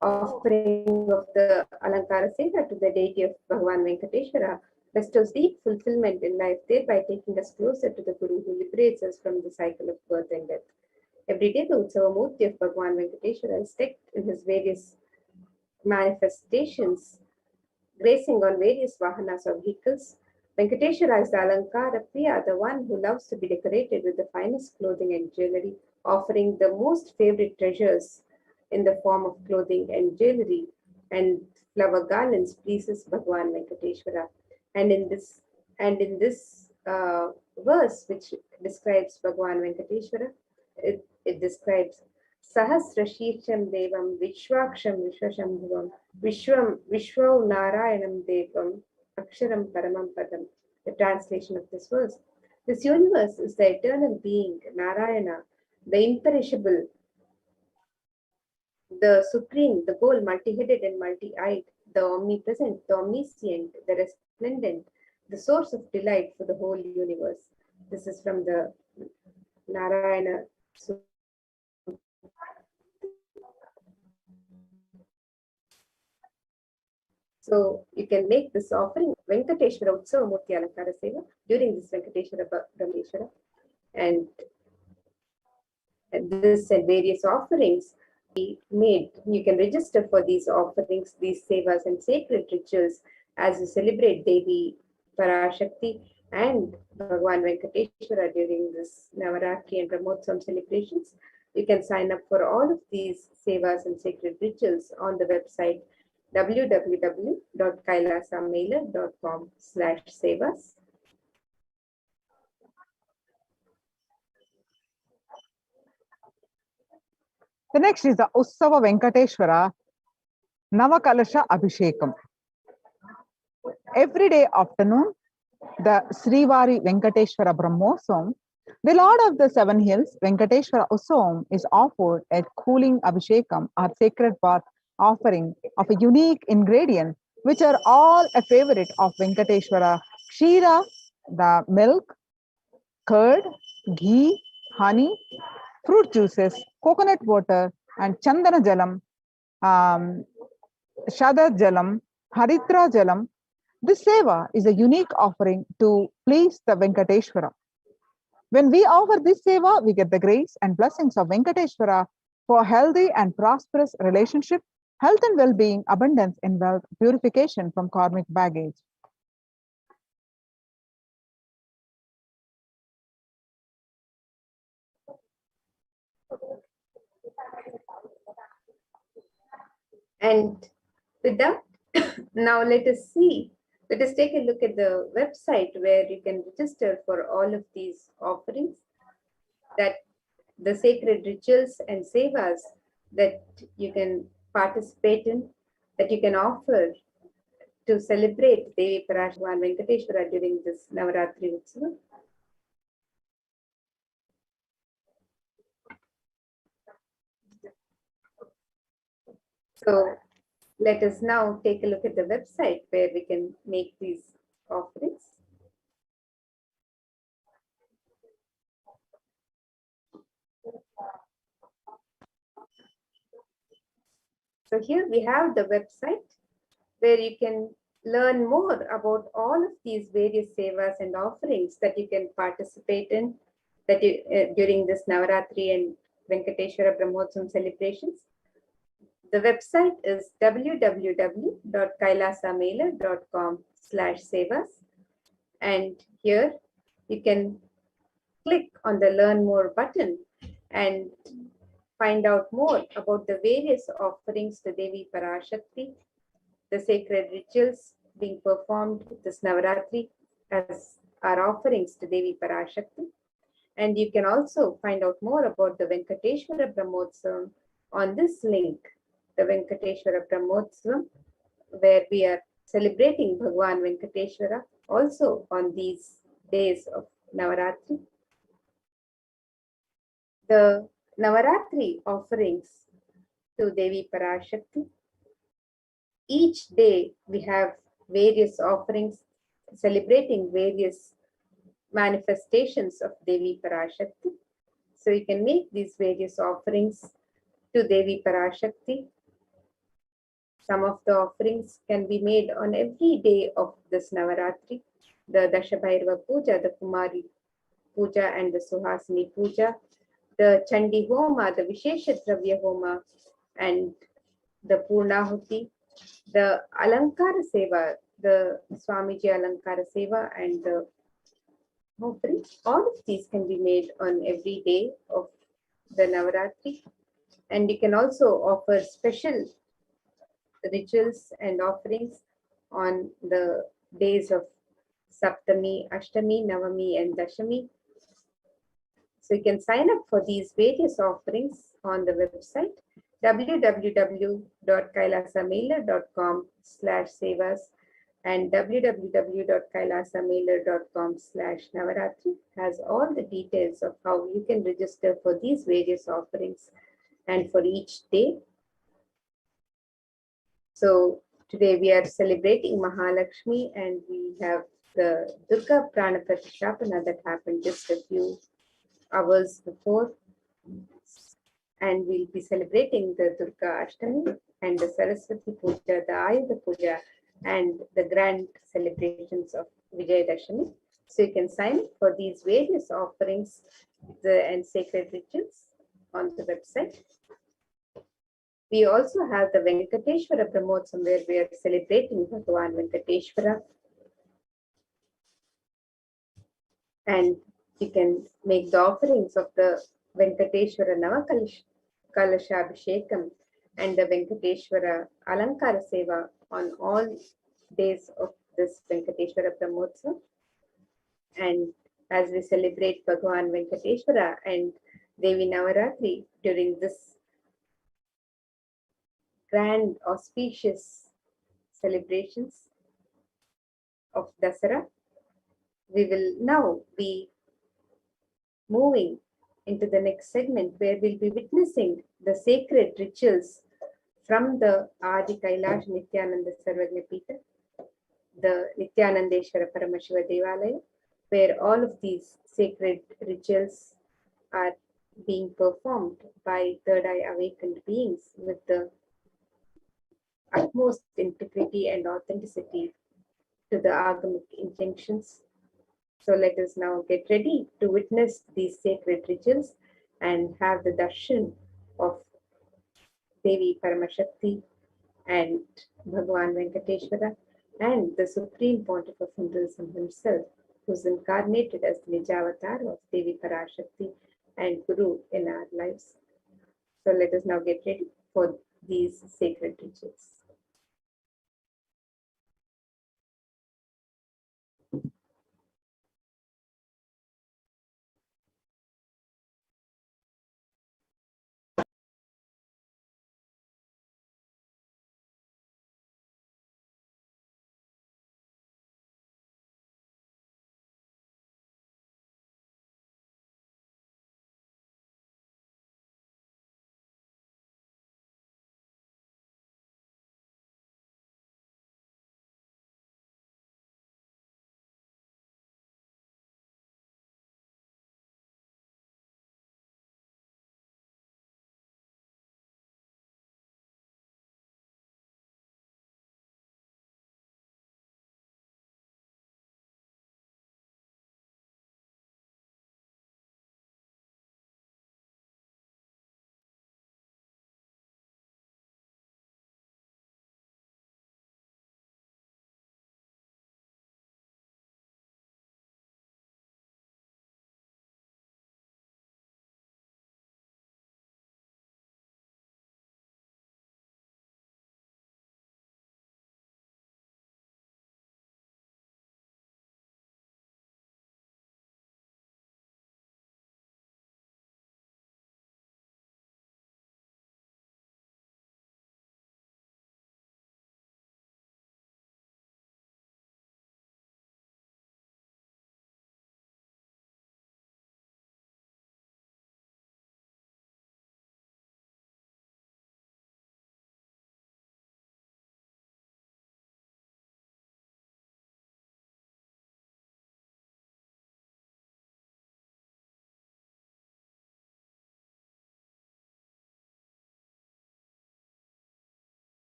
Offering of the Alankara Seva to the deity of Bhagavan Venkateshwara bestows deep fulfillment in life, thereby taking us closer to the Guru who liberates us from the cycle of birth and death. Every day, the Utsava Murti of Bhagavan Venkateshwara is decked in his various manifestations, gracing on various vahanas or vehicles. Venkateshwara is the Alankara Priya, the one who loves to be decorated with the finest clothing and jewelry, offering the most favorite treasures in the form of clothing and jewelry and flower garlands pleases Bhagavan Venkateshwara. And in this verse, which describes Bhagavan Venkateshwara, it describes Sahasra Shircham Devam Vishwaksham Vishwashambhuvam Vishwau Narayanam Devam Aksharam Paramam Padam. The translation of this verse: this universe is the eternal being, Narayana, the imperishable, the supreme, the goal, multi-headed and multi-eyed, the omnipresent, the omniscient, the resplendent, the source of delight for the whole universe. This is from the Narayana. So you can make this offering, Venkateshwara Utsava Murti Alankara Seva, during this Venkateshwara Brahmeshwara. And this and various offerings be made. You can register for these offerings, these sevas and sacred rituals as you celebrate Devi Parashakti and Bhagavan Venkateshwara during this Navaratri and Brahmotsam celebrations. You can sign up for all of these sevas and sacred rituals on the website www.kailasamailer.com/sevas. The next is the Ussava Venkateshwara Navakalasha Abhishekam. Every day afternoon, the Srivari Venkateshwara Brahmosam, the Lord of the Seven Hills, Venkateshwara Ussavam, is offered a cooling Abhishekam or sacred bath offering of a unique ingredient, which are all a favorite of Venkateshwara: Kshira, the milk, curd, ghee, honey, fruit juices, coconut water, and Chandana Jalam, Shadar Jalam, Haritra Jalam. This seva is a unique offering to please the Venkateshwara. When we offer this seva, we get the grace and blessings of Venkateshwara for healthy and prosperous relationship, health and well-being, abundance in wealth, purification from karmic baggage. And with that, now let us take a look at the website where you can register for all of these offerings, that the sacred rituals and sevas that you can participate in, that you can offer to celebrate Devi Parashivoham Venkateshwara during this Navaratri Utsava. So let us now take a look at the website where we can make these offerings. So here we have the website where you can learn more about all of these various sevas and offerings that you can participate in during this Navaratri and Venkateshwara Brahmotsavam celebrations. The website is www.kailasamela.com/sevas, and here you can click on the Learn More button and find out more about the various offerings to Devi Parashakti, the sacred rituals being performed this Navaratri as our offerings to Devi Parashakti. And you can also find out more about the Venkateshwara Brahmotsavam on this link, the Venkateshwara Brahmotsavam, where we are celebrating Bhagwan Venkateshwara also on these days of Navaratri. The Navaratri offerings to Devi Parashakti. Each day we have various offerings celebrating various manifestations of Devi Parashakti. So you can make these various offerings to Devi Parashakti. Some of the offerings can be made on every day of this Navaratri. The Dashabhairava Puja, the Kumari Puja and the Suhasini Puja, the Chandi Homa, the Vishesha Dravya Homa, and the Purnahuti, the Alankara Seva, the Swamiji Alankara Seva, and the Hopri. All of these can be made on every day of the Navaratri. And you can also offer special rituals and offerings on the days of Saptami, Ashtami, Navami, and Dashami. So you can sign up for these various offerings on the website www.kailasamela.com/sevas and www.kailasamela.com/Navaratri has all the details of how you can register for these various offerings and for each day. So today we are celebrating Mahalakshmi, and we have the Durga Prana Pratishthapana that happened just a few hours before, and we'll be celebrating the Durga Ashtami and the Saraswati Puja, the Ayudha Puja, and the grand celebrations of Vijayadashami. So you can sign up for these various offerings and sacred rituals on the website. We also have the Venkateshwara Brahmotsavam, where we are celebrating Bhagwan Venkateshwara. And you can make the offerings of the Venkateshwara Navakalashabhishekam and the Venkateshwara Alankara Seva on all days of this Venkateshwara Brahmotsavam. And as we celebrate Bhagwan Venkateshwara and Devi Navaratri during this grand auspicious celebrations of Dasara, we will now be moving into the next segment where we'll be witnessing the sacred rituals from the Adi Kailash Nithyananda Sarvagna Pita, the Nithyanandeshwara Paramashiva Devalaya, where all of these sacred rituals are being performed by third eye awakened beings with the utmost integrity and authenticity to the agamic intentions. So let us now get ready to witness these sacred rituals and have the darshan of Devi Paramashakti and Bhagwan Venkateshwara and the Supreme Pontiff of Hinduism himself, who's incarnated as the Nijavatar of Devi Parashakti and Guru in our lives. So let us now get ready for these sacred rituals.